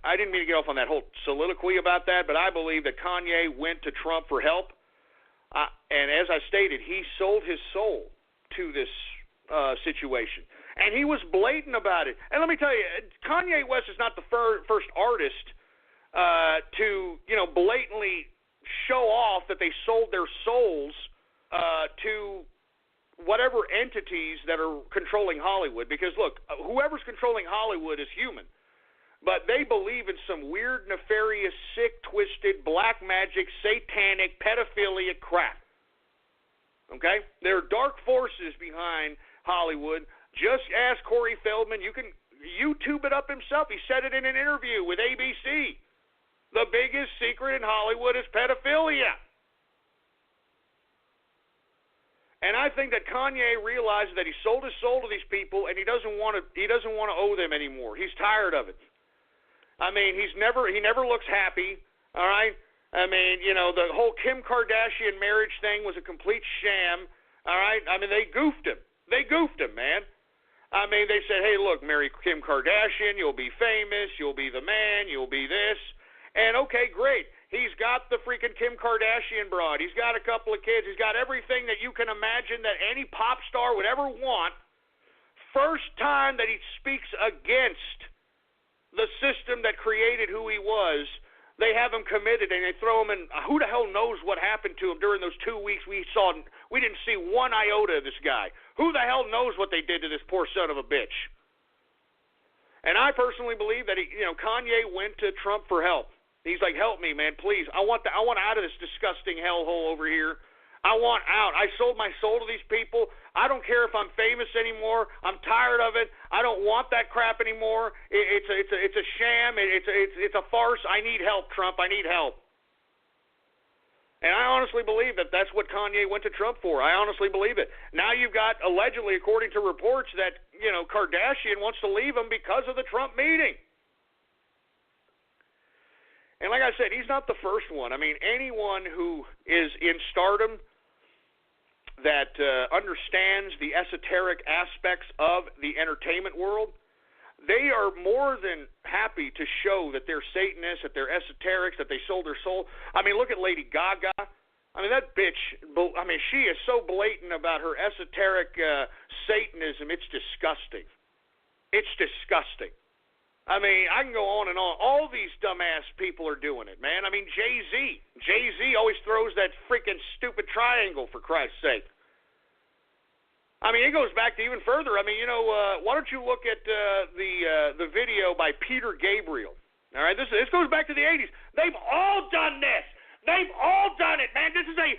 I didn't mean to get off on that whole soliloquy about that, but I believe that Kanye went to Trump for help, and as I stated, he sold his soul to this situation. And he was blatant about it. And let me tell you, Kanye West is not the first artist to, blatantly show off that they sold their souls to whatever entities that are controlling Hollywood. Because, look, whoever's controlling Hollywood is human. But they believe in some weird, nefarious, sick, twisted, black magic, satanic, pedophilia crap. Okay? There are dark forces behind Hollywood. Just ask Corey Feldman. You can YouTube it up himself. He said it in an interview with ABC. The biggest secret in Hollywood is pedophilia. And I think that Kanye realizes that he sold his soul to these people, and he doesn't want to owe them anymore. He's tired of it. I mean, he never looks happy. All right. I mean, the whole Kim Kardashian marriage thing was a complete sham. All right. I mean, they goofed him. Man. I mean, they said, hey, look, marry Kim Kardashian, you'll be famous, you'll be the man, you'll be this. And, okay, great. He's got the freaking Kim Kardashian broad. He's got a couple of kids. He's got everything that you can imagine that any pop star would ever want. First time that he speaks against the system that created who he was, they have him committed, and they throw him in. Who the hell knows what happened to him during those 2 weeks we didn't see one iota of this guy. Who the hell knows what they did to this poor son of a bitch? And I personally believe that Kanye went to Trump for help. He's like, help me, man, please. I want out of this disgusting hellhole over here. I want out. I sold my soul to these people. I don't care if I'm famous anymore. I'm tired of it. I don't want that crap anymore. It's a sham. It's a farce. I need help, Trump. I need help. And I honestly believe that that's what Kanye went to Trump for. I honestly believe it. Now you've got, allegedly, according to reports, that, Kardashian wants to leave him because of the Trump meeting. And like I said, he's not the first one. I mean, anyone who is in stardom that understands the esoteric aspects of the entertainment world, they are more than happy to show that they're Satanists, that they're esoterics, that they sold their soul. I mean, look at Lady Gaga. I mean, that bitch, she is so blatant about her esoteric Satanism, it's disgusting. It's disgusting. I mean, I can go on and on. All these dumbass people are doing it, man. I mean, Jay-Z always throws that freaking stupid triangle, for Christ's sake. I mean, it goes back to even further. I mean, why don't you look at the video by Peter Gabriel? All right, this goes back to the 80s. They've all done this. They've all done it, man. This is a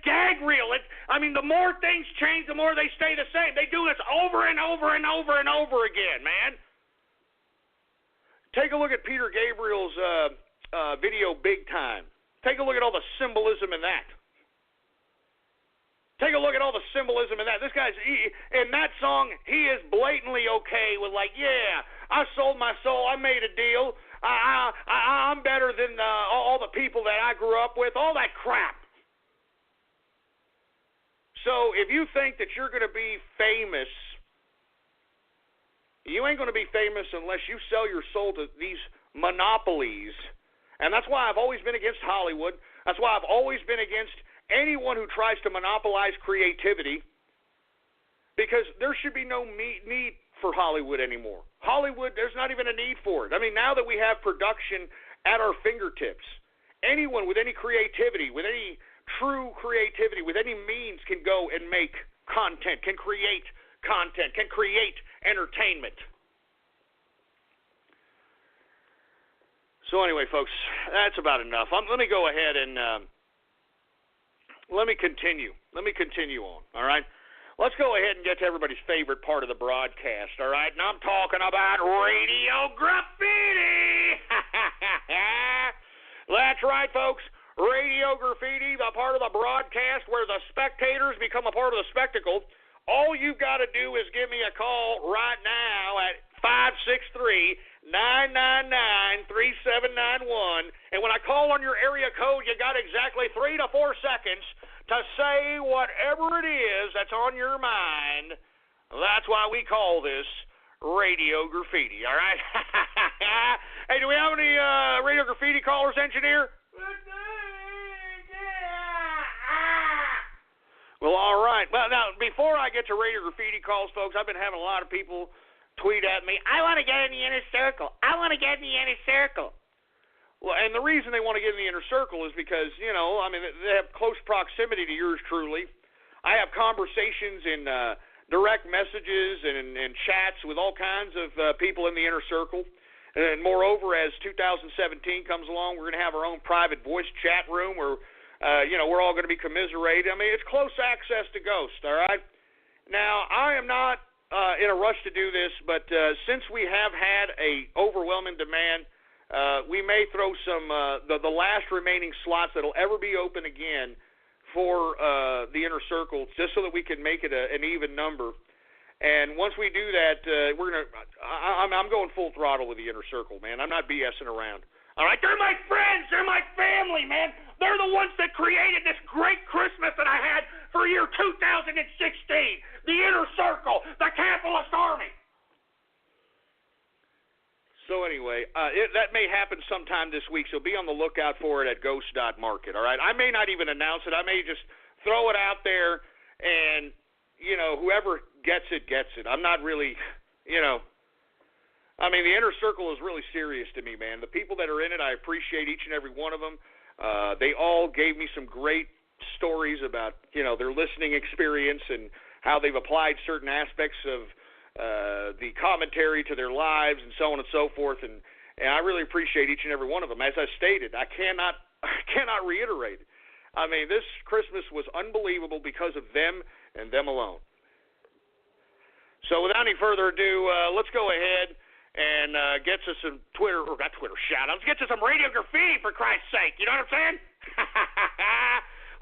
gag reel. The more things change, the more they stay the same. They do this over and over and over and over again, man. Take a look at Peter Gabriel's video, Big Time. Take a look at all the symbolism in that. Take a look at all the symbolism in that. This guy's, in that song, he is blatantly okay with, like, yeah, I sold my soul, I made a deal, I'm better than all the people that I grew up with, all that crap. So if you think that you're going to be famous, you ain't going to be famous unless you sell your soul to these monopolies. And that's why I've always been against Hollywood. That's why I've always been against anyone who tries to monopolize creativity, because there should be no need for Hollywood anymore. Hollywood, there's not even a need for it. I mean, now that we have production at our fingertips, anyone with any creativity, with any true creativity, with any means can go and make content, can create content, can create entertainment. So anyway, folks, that's about enough. Let me go ahead and let me continue on, all right? Let's go ahead and get to everybody's favorite part of the broadcast, all right? And I'm talking about radio graffiti. That's right, folks. Radio graffiti, the part of the broadcast where the spectators become a part of the spectacle. All you've got to do is give me a call right now at 563-999-3791. And when I call on your area code, you got exactly 3 to 4 seconds to say whatever it is that's on your mind. That's why we call this radio graffiti, all right? Hey, do we have any radio graffiti callers, engineer? Well, all right. Well, now, before I get to radio graffiti calls, folks, I've been having a lot of people tweet at me, I want to get in the inner circle. I want to get in the inner circle. Well, and the reason they want to get in the inner circle is because, they have close proximity to yours truly. I have conversations in direct messages and chats with all kinds of people in the inner circle. And moreover, as 2017 comes along, we're going to have our own private voice chat room where we're all going to be commiserated. I mean, it's close access to Ghost, all right? Now, I am not in a rush to do this, but since we have had a overwhelming demand, we may throw some the last remaining slots that'll ever be open again for the inner circle, just so that we can make it an even number. And once we do that, I'm going full throttle with the inner circle, man. I'm not BSing around. All right, they're my friends. They're my family, man. They're the ones that created this great Christmas that I had for year 2016. The Inner Circle, the Capitalist Army. So anyway, that may happen sometime this week, so be on the lookout for it at ghost.market, all right? I may not even announce it. I may just throw it out there, and, whoever gets it, gets it. I'm not really, the Inner Circle is really serious to me, man. The people that are in it, I appreciate each and every one of them. They all gave me some great stories about, their listening experience and how they've applied certain aspects of the commentary to their lives and so on and so forth. And I really appreciate each and every one of them. As I stated, I cannot reiterate it. I mean, this Christmas was unbelievable because of them and them alone. So without any further ado, let's go ahead and get to some not Twitter shout-outs. Get to some radio graffiti, for Christ's sake. You know what I'm saying?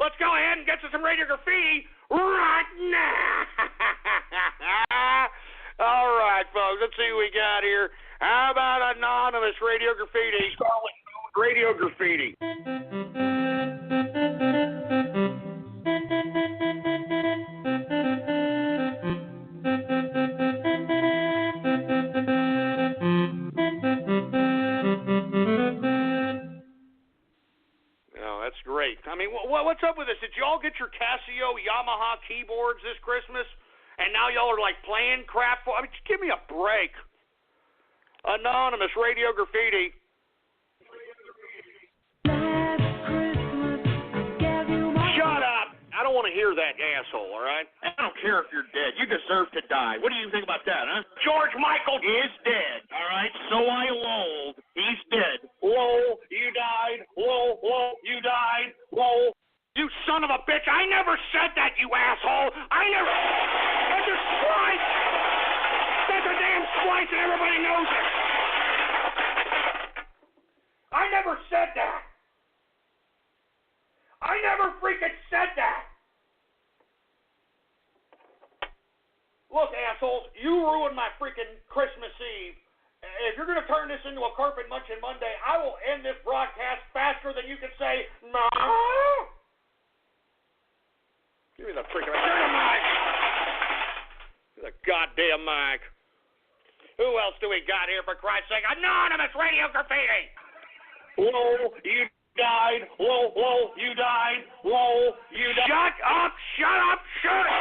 Let's go ahead and get to some radio graffiti right now. dogs. Let's see who we got here. How about anonymous radio graffiti? Radio graffiti. Oh, that's great. I mean, what's up with this? Did y'all get your Casio Yamaha keyboards this Christmas? And now y'all are like playing crap for. I mean, just give me a break. Anonymous radio graffiti. Shut up! I don't want to hear that, asshole. All right? I don't care if you're dead. You deserve to die. What do you think about that, huh? George Michael is dead, all right? So I lolled. He's dead. Lol, you died. Lol, you died. Lol. You son of a bitch! I never said that, you asshole! I never. That's a splice! That's a damn splice, and everybody knows it! I never said that! I never freaking said that! Look, assholes, you ruined my freaking Christmas Eve. If you're going to turn this into a carpet munching Monday, I will end this broadcast faster than you can say, no! Give me the freaking mic. Give me the mic. Give me the goddamn mic. Who else do we got here, for Christ's sake? Anonymous radio graffiti. Lol, you died. Lol, you died. Lol, you died. Shut up! Shut up! Shut up!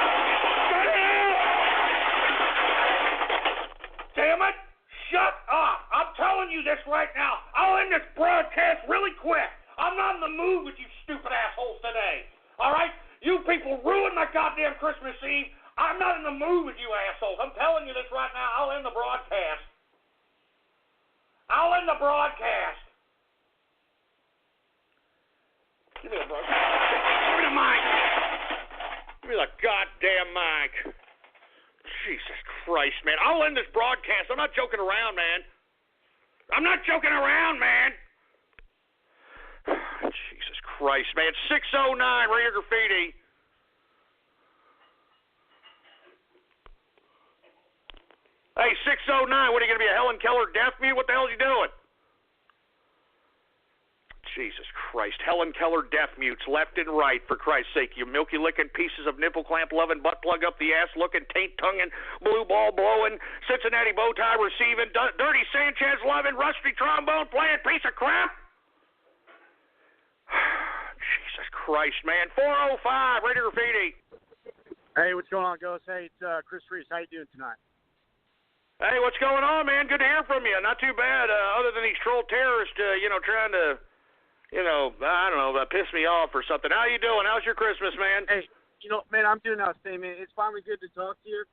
Damn it! Shut up! I'm telling you this right now. I'll end this broadcast really quick. I'm not in the mood with you stupid assholes today. All right? You people ruined my goddamn Christmas Eve. I'm not in the mood with you assholes. I'm telling you this right now. I'll end the broadcast. I'll end the broadcast. Give me the broadcast. Give me the mic. Give me the goddamn mic. Jesus Christ, man. I'll end this broadcast. I'm not joking around, man. I'm not joking around, man. Jesus Christ, man. 609 Radio Graffiti. Hey, 609, what are you going to be, a Helen Keller deaf mute? What the hell are you doing? Jesus Christ. Helen Keller deaf mutes left and right, for Christ's sake. You milky licking pieces of nipple clamp loving, butt plug up the ass looking, taint tonguing, blue ball blowing, Cincinnati bow tie receiving, dirty Sanchez loving, rusty trombone playing piece of crap. Jesus Christ, man. 405 Radio Graffiti. Hey, what's going on, Ghost? Hey, it's Chris Reese. How you doing tonight? Hey, what's going on, man? Good to hear from you. Not too bad, other than these troll terrorists, trying to, I don't know, piss me off or something. How you doing? How's your Christmas, man? Hey, man, I'm doing outstanding, man. It's finally good to talk to you.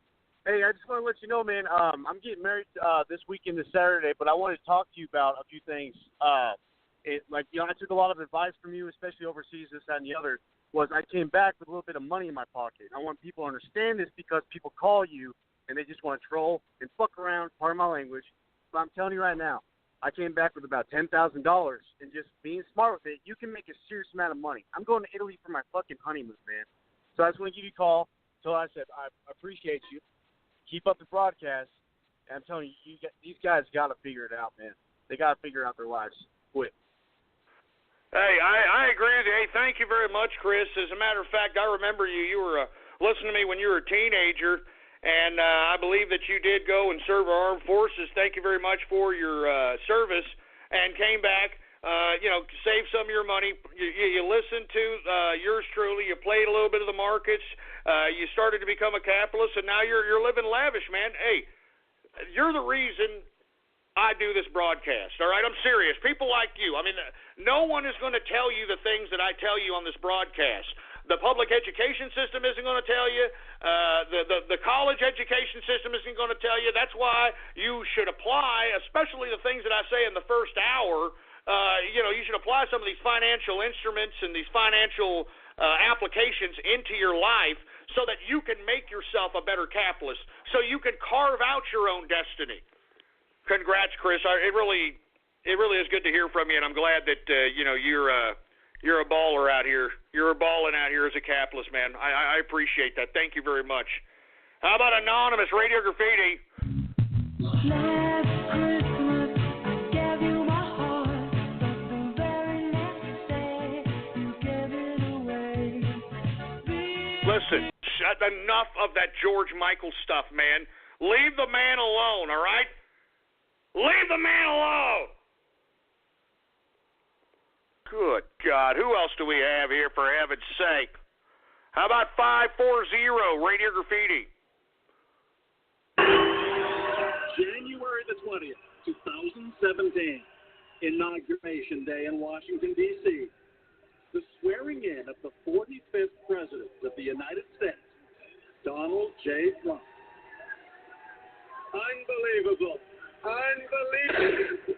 Hey, I just want to let you know, man, I'm getting married this weekend, this Saturday, but I wanted to talk to you about a few things. I took a lot of advice from you, especially overseas, this, that, and the other, was I came back with a little bit of money in my pocket. I want people to understand this because people call you and they just want to troll and fuck around, pardon my language. But I'm telling you right now, I came back with about $10,000, and just being smart with it, you can make a serious amount of money. I'm going to Italy for my fucking honeymoon, man. So I just want to give you a call. So I said, I appreciate you. Keep up the broadcast. And I'm telling you, these guys got to figure it out, man. They got to figure out their lives quick. Hey, I agree with you. Hey, thank you very much, Chris. As a matter of fact, I remember you. You were listening to me when you were a teenager. And I believe that you did go and serve our armed forces. Thank you very much for your service, and came back, saved some of your money. You listened to yours truly. You played a little bit of the markets. You started to become a capitalist, and now you're living lavish, man. Hey, you're the reason I do this broadcast, all right? I'm serious. People like you. I mean, no one is going to tell you the things that I tell you on this broadcast. The public education system isn't going to tell you. The college education system isn't going to tell you. That's why you should apply, especially the things that I say in the first hour. You should apply some of these financial instruments and these financial applications into your life so that you can make yourself a better capitalist, so you can carve out your own destiny. Congrats, Chris. It really is good to hear from you, and I'm glad that you're a baller out here. You're balling out here as a capitalist, man. I appreciate that. Thank you very much. How about anonymous Radio Graffiti? Last Christmas, I gave you my heart, but the very next day, you gave it away. Listen, enough of that George Michael stuff, man. Leave the man alone, all right? Leave the man alone! Good God, who else do we have here, for heaven's sake? How about 540 Radio Graffiti? January the 20th, 2017, Inauguration Day in Washington, D.C. The swearing in of the 45th President of the United States, Donald J. Trump. Unbelievable. Unbelievable.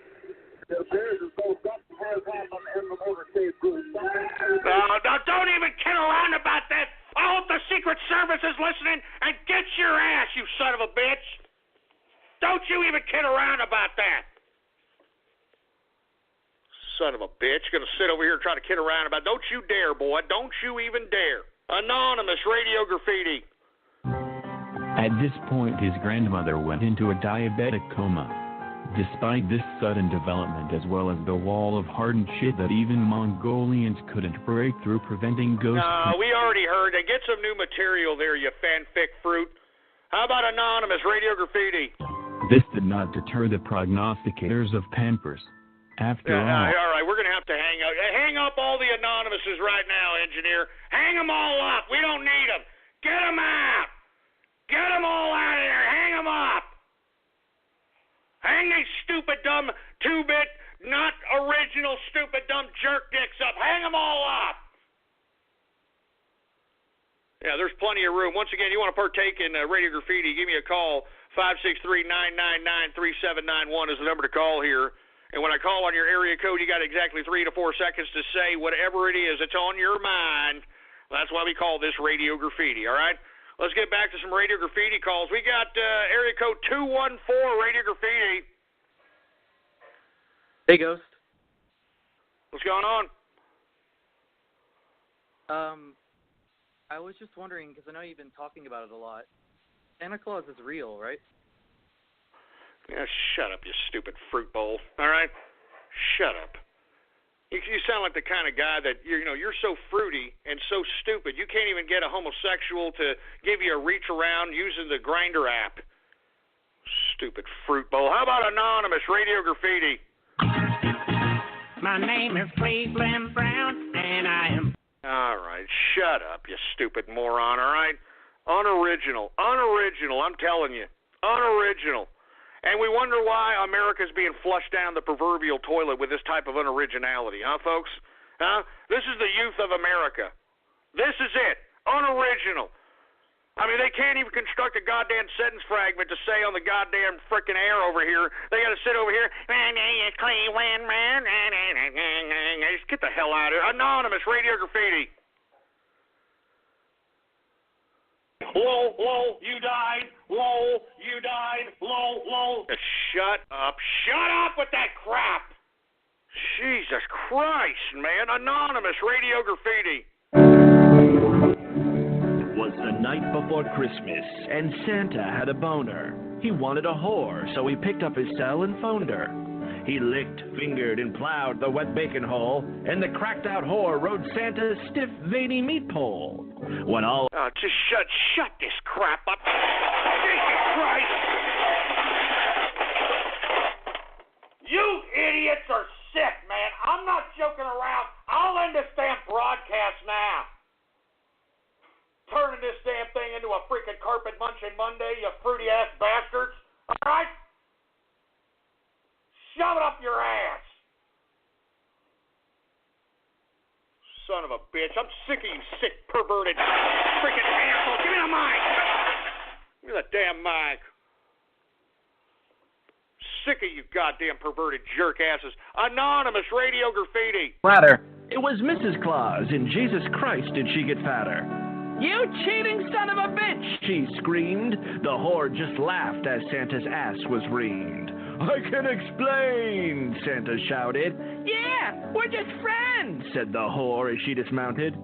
No, don't even kid around about that. I hope the Secret Service is listening and get your ass, you son of a bitch. Don't you even kid around about that. Son of a bitch. Gonna sit over here and try to kid around about it. Don't you dare, boy. Don't you even dare. Anonymous Radio Graffiti. At this point, his grandmother went into a diabetic coma. Despite this sudden development, as well as the wall of hardened shit that even Mongolians couldn't break through, preventing ghosts. No, we already heard. Get some new material there, you fanfic fruit. How about Anonymous Radio Graffiti? This did not deter the prognosticators of Pampers. After all, all right, we're going to have to hang up all the Anonymouses right now, engineer. Hang them all up. We don't need them. Get them out. Get them all out of here. Hang them up. Hang these stupid, dumb, 2-bit, not original, stupid, dumb jerk dicks up. Hang them all up. Yeah, there's plenty of room. Once again, you want to partake in Radio Graffiti, give me a call. 563-999-3791 is the number to call here. And when I call on your area code, you got exactly 3 to 4 seconds to say whatever it is that's on your mind. That's why we call this Radio Graffiti, all right? Let's get back to some Radio Graffiti calls. We got area code 214, Radio Graffiti. Hey, Ghost. What's going on? I was just wondering, because I know you've been talking about it a lot. Santa Claus is real, right? Yeah, shut up, you stupid fruit bowl. All right? Shut up. You sound like the kind of guy that, you're so fruity and so stupid, you can't even get a homosexual to give you a reach around using the Grindr app. Stupid fruit bowl. How about Anonymous Radio Graffiti? My name is Cleveland Brown, and I am... All right, shut up, you stupid moron, all right? Unoriginal, I'm telling you. Unoriginal. And we wonder why America's being flushed down the proverbial toilet with this type of unoriginality, huh, folks? Huh? This is the youth of America. This is it. Unoriginal. I mean, they can't even construct a goddamn sentence fragment to say on the goddamn frickin' air over here. They got to sit over here. Just get the hell out of here. Anonymous Radio Graffiti. Lol, lol, you died. Lol, you died. Lol, lol. Shut up. Shut up with that crap. Jesus Christ, man. Anonymous Radio Graffiti. It was the night before Christmas, and Santa had a boner. He wanted a whore, so he picked up his cell and phoned her. He licked, fingered, and plowed the wet bacon hole, and the cracked-out whore rode Santa's stiff, veiny meat pole. When all... just shut this crap up. Jesus Christ. You idiots are sick, man. I'm not joking around. I'll end this damn broadcast now. Turning this damn thing into a freaking carpet munching Monday, you fruity-ass bastards. All right? Shove it up your ass. Son of a bitch. I'm sick of you sick, perverted, freaking asshole. Give me the mic. Give me the damn mic. Sick of you goddamn perverted jerk asses. Anonymous Radio Graffiti. Rather, it was Mrs. Claus. In Jesus Christ did she get fatter. You cheating son of a bitch, she screamed. The whore just laughed as Santa's ass was reamed. I can explain, Santa shouted. Yeah, we're just friends, said the whore as she dismounted.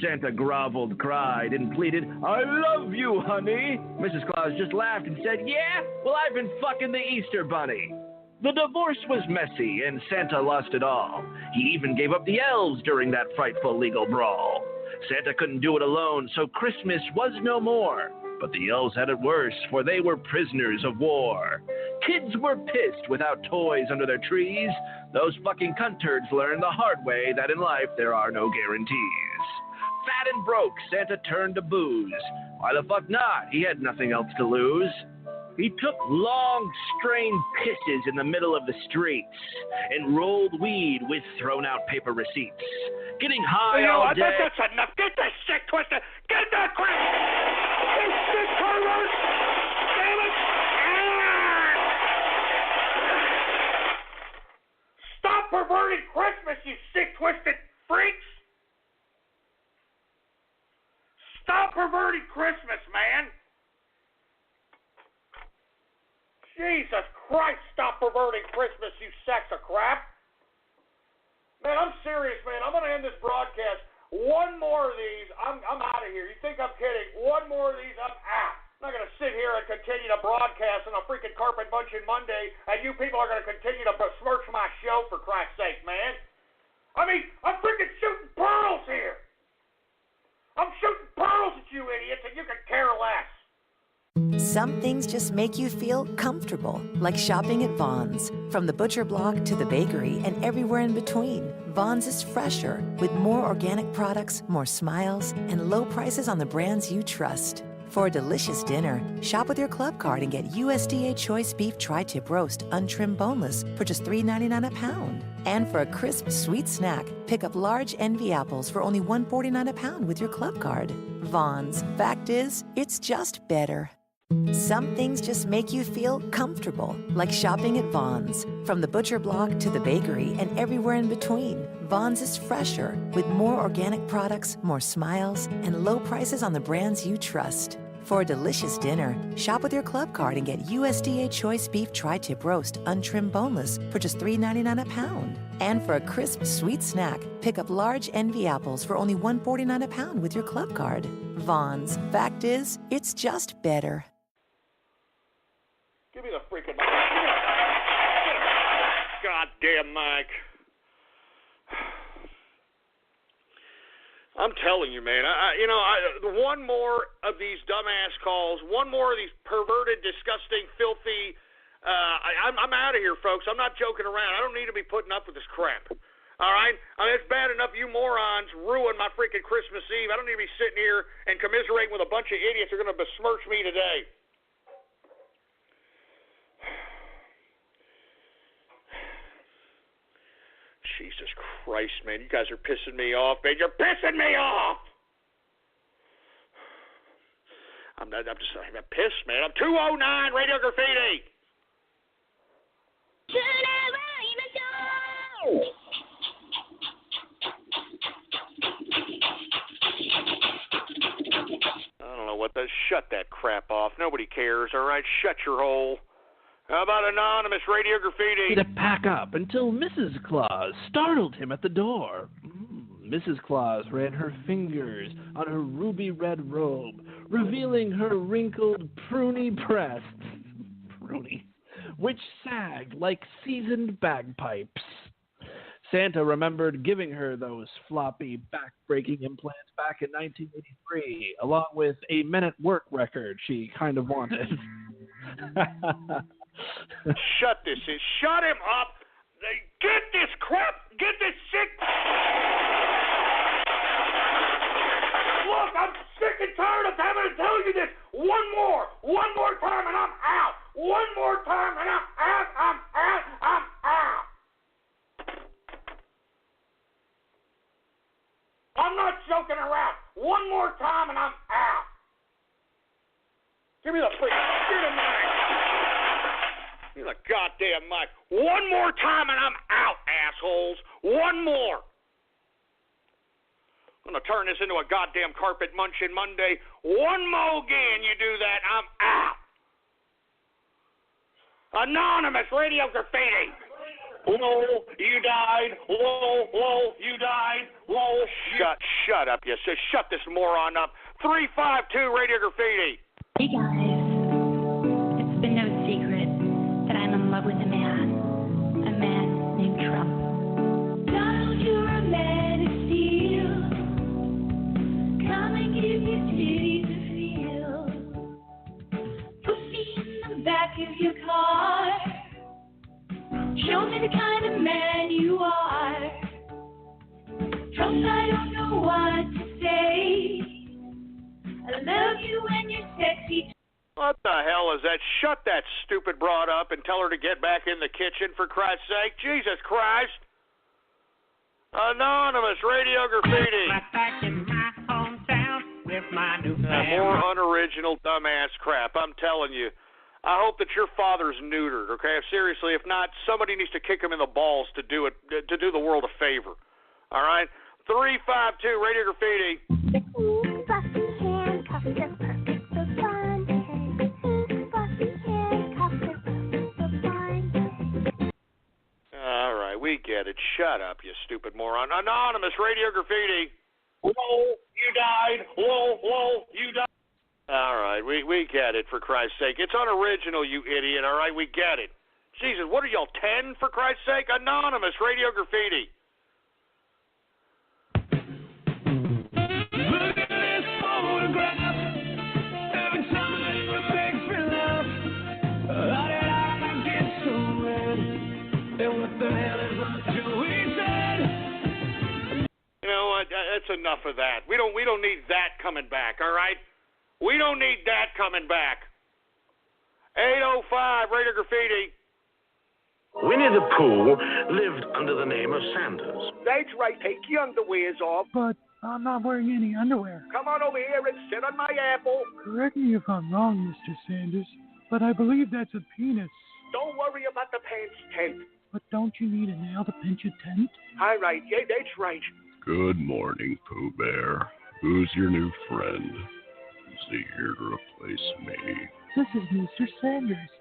Santa groveled, cried, and pleaded, "I love you, honey." Mrs. Claus just laughed and said, "Yeah? Well, I've been fucking the Easter Bunny." The divorce was messy, and Santa lost it all. He even gave up the elves during that frightful legal brawl. Santa couldn't do it alone, so Christmas was no more. But the elves had it worse, for they were prisoners of war. Kids were pissed without toys under their trees. Those fucking cunt turds learned the hard way that in life there are no guarantees. Fat and broke, Santa turned to booze. Why the fuck not? He had nothing else to lose. He took long, strained pisses in the middle of the streets and rolled weed with thrown-out paper receipts. Getting high all day. That's enough. Get this shit twisted. Get that crap. This shit pervert. Damn it. Stop perverting Christmas, you sick-twisted freaks. Stop perverting Christmas, man. Jesus Christ, stop perverting Christmas, you sacks of crap. Man, I'm serious, man. I'm going to end this broadcast. One more of these, I'm out of here. You think I'm kidding? One more of these, I'm out. I'm not going to sit here and continue to broadcast on a freaking carpet bunching Monday, and you people are going to continue to besmirch my show, for Christ's sake, man. I mean, I'm freaking shooting pearls here. I'm shooting pearls at you idiots, and you can care less. Some things just make you feel comfortable, like shopping at Vons. From the butcher block to the bakery and everywhere in between, Vons is fresher, with more organic products, more smiles, and low prices on the brands you trust. For a delicious dinner, shop with your club card and get USDA Choice Beef Tri-Tip Roast untrimmed boneless for just $3.99 a pound. And for a crisp, sweet snack, pick up large Envy apples for only $1.49 a pound with your club card. Vons. Fact is, it's just better. Some things just make you feel comfortable, like shopping at Vons. From the butcher block to the bakery and everywhere in between, Vons is fresher, with more organic products, more smiles, and low prices on the brands you trust. For a delicious dinner, shop with your club card and get USDA Choice Beef Tri-Tip Roast untrimmed boneless for just $3.99 a pound. And for a crisp, sweet snack, pick up large Envy apples for only $1.49 a pound with your club card. Vons. Fact is, it's just better. Give me the freaking mic. Goddamn mic. I'm telling you, man. One more of these dumbass calls, one more of these perverted, disgusting, filthy. I'm out of here, folks. I'm not joking around. I don't need to be putting up with this crap. All right? I mean, it's bad enough you morons ruin my freaking Christmas Eve. I don't need to be sitting here and commiserating with a bunch of idiots who are going to besmirch me today. Jesus Christ, man. You guys are pissing me off, man. You're pissing me off. I'm pissed, man. I'm 209 Radio Graffiti. I don't know what that. Shut that crap off. Nobody cares, all right? Shut your hole. How about anonymous Radio Graffiti? To pack up until Mrs. Claus startled him at the door. Mrs. Claus ran her fingers on her ruby red robe, revealing her wrinkled, pruny breasts, which sagged like seasoned bagpipes. Santa remembered giving her those floppy, back-breaking implants back in 1983, along with a men-at-work record she kind of wanted. Shut him up. Get this crap. Get this shit. Look, I'm sick and tired of having to tell you this. One more time and I'm out. One more time and I'm out. I'm not joking around. One more time and I'm out. Give me the mic. Give me the goddamn mic. One more time and I'm out, assholes. One more. I'm going to turn this into a goddamn carpet munching Monday. One more again, you do that, I'm out. Anonymous Radio Graffiti. Lol, you died. Lol, you died. Lol. Shut up, you. So shut this moron up. 352 Radio Graffiti. Hey guys, it's been no secret that I'm in love with a man named Trump. Donald, you're a man of steel. Come and give your titties a feel. Put me in the back of your car. Show me the kind of man you are. Trump, I don't know what to say. I love you when you're sexy. What the hell is that? Shut that stupid broad up and tell her to get back in the kitchen, for Christ's sake. Jesus Christ. Anonymous Radio Graffiti. Back in my hometown with my new family. More unoriginal dumbass crap, I'm telling you. I hope that your father's neutered, okay? Seriously, if not, somebody needs to kick him in the balls to do it, to do the world a favor. All right? 352 Radio Graffiti. All right, we get it. Shut up, you stupid moron. Anonymous Radio Graffiti. Lol, you died. Lol, you died. All right, we get it, for Christ's sake. It's unoriginal, you idiot, all right? We get it. Jesus, what are y'all, 10, for Christ's sake? Anonymous Radio Graffiti. Look at this photograph. Every time it makes me laugh. How did I get so red? And what the hell is up to he said? You know what? That's enough of that. We don't need that coming back, all right? We don't need that coming back. 805 Radio Graffiti. Winnie the Pooh lived under the name of Sanders. That's right. Take your underwears off. But I'm not wearing any underwear. Come on over here and sit on my apple. Correct me if I'm wrong, Mr. Sanders, but I believe that's a penis. Don't worry about the pants tent. But don't you need a nail to pinch a tent? All right. Yeah, that's right. Good morning, Pooh Bear. Who's your new friend? Is he here to replace me? This is Mr. Sanders.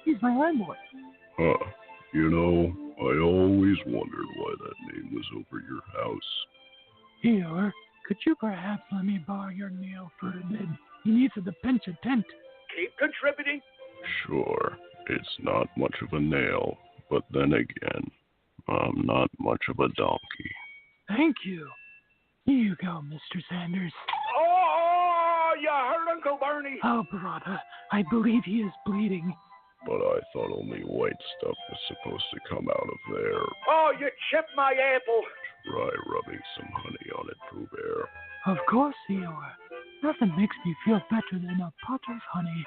He's my landlord. Huh. You know, I always wondered why that name was over your house. Eeyore, could you perhaps let me borrow your nail for a bit? He needs it to pinch a tent. Keep contributing. Sure, it's not much of a nail, but then again, I'm not much of a donkey. Thank you. Here you go, Mr. Sanders. Oh, you hurt Uncle Bernie. Oh, brother, I believe he is bleeding. But I thought only white stuff was supposed to come out of there. Oh, you chipped my apple. Try rubbing some honey on it, Pooh Bear. Of course, Eeyore. Nothing makes me feel better than a pot of honey.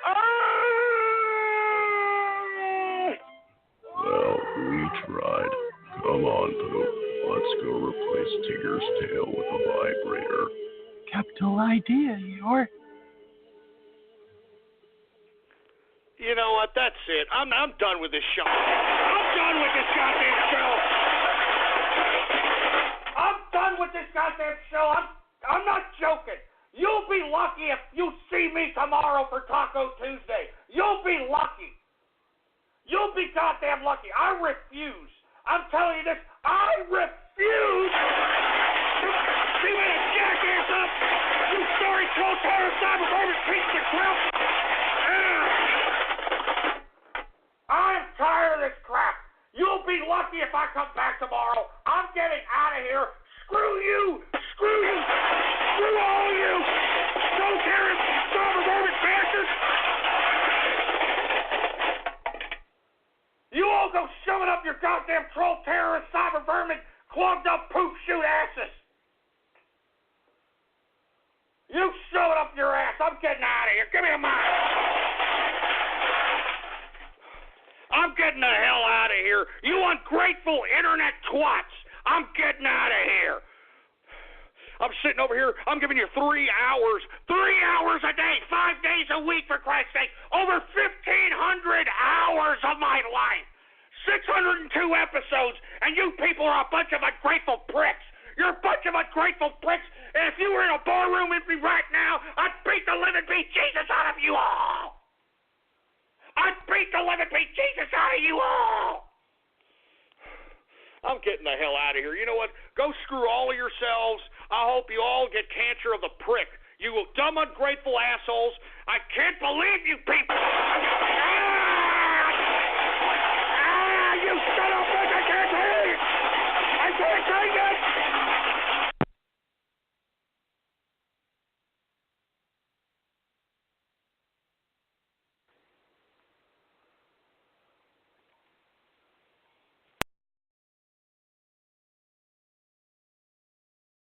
Well, we tried. Come on, Pooh. Let's go replace Tigger's tail with a vibrator. Capital idea, Eeyore. You know what? That's it. I'm done with this show. I'm done with this goddamn show. I'm done with this goddamn show. I'm not joking. You'll be lucky if you see me tomorrow for Taco Tuesday. You'll be lucky. You'll be goddamn lucky. I refuse. I'm telling you this. I refuse. See me to jackass up. You sorry troll terror cyber garbage piece of crap. I'm tired of this crap. You'll be lucky if I come back tomorrow. I'm getting out of here. Screw you. Screw you. Screw all of you. Troll terror cyber garbage bastards. You all go shove it up your goddamn troll terrorist cyber vermin clogged up poop shoot asses. You shove it up your ass. I'm getting out of here. Give me a mic. I'm getting the hell out of here. You ungrateful internet twats. I'm getting out of here. I'm sitting over here. I'm giving you 3 hours. 3 hours a day. 5 days a week, for Christ's sake. Over 1,500 hours of my life. 602 episodes. And you people are a bunch of ungrateful pricks. You're a bunch of ungrateful pricks. And if you were in a bar room with me right now, I'd beat the living bejesus out of you all. I'd beat the living bejesus out of you all. all get cancer of the prick. You dumb, ungrateful assholes. I can't believe you people. You son of a bitch, I can't take it. I can't take it.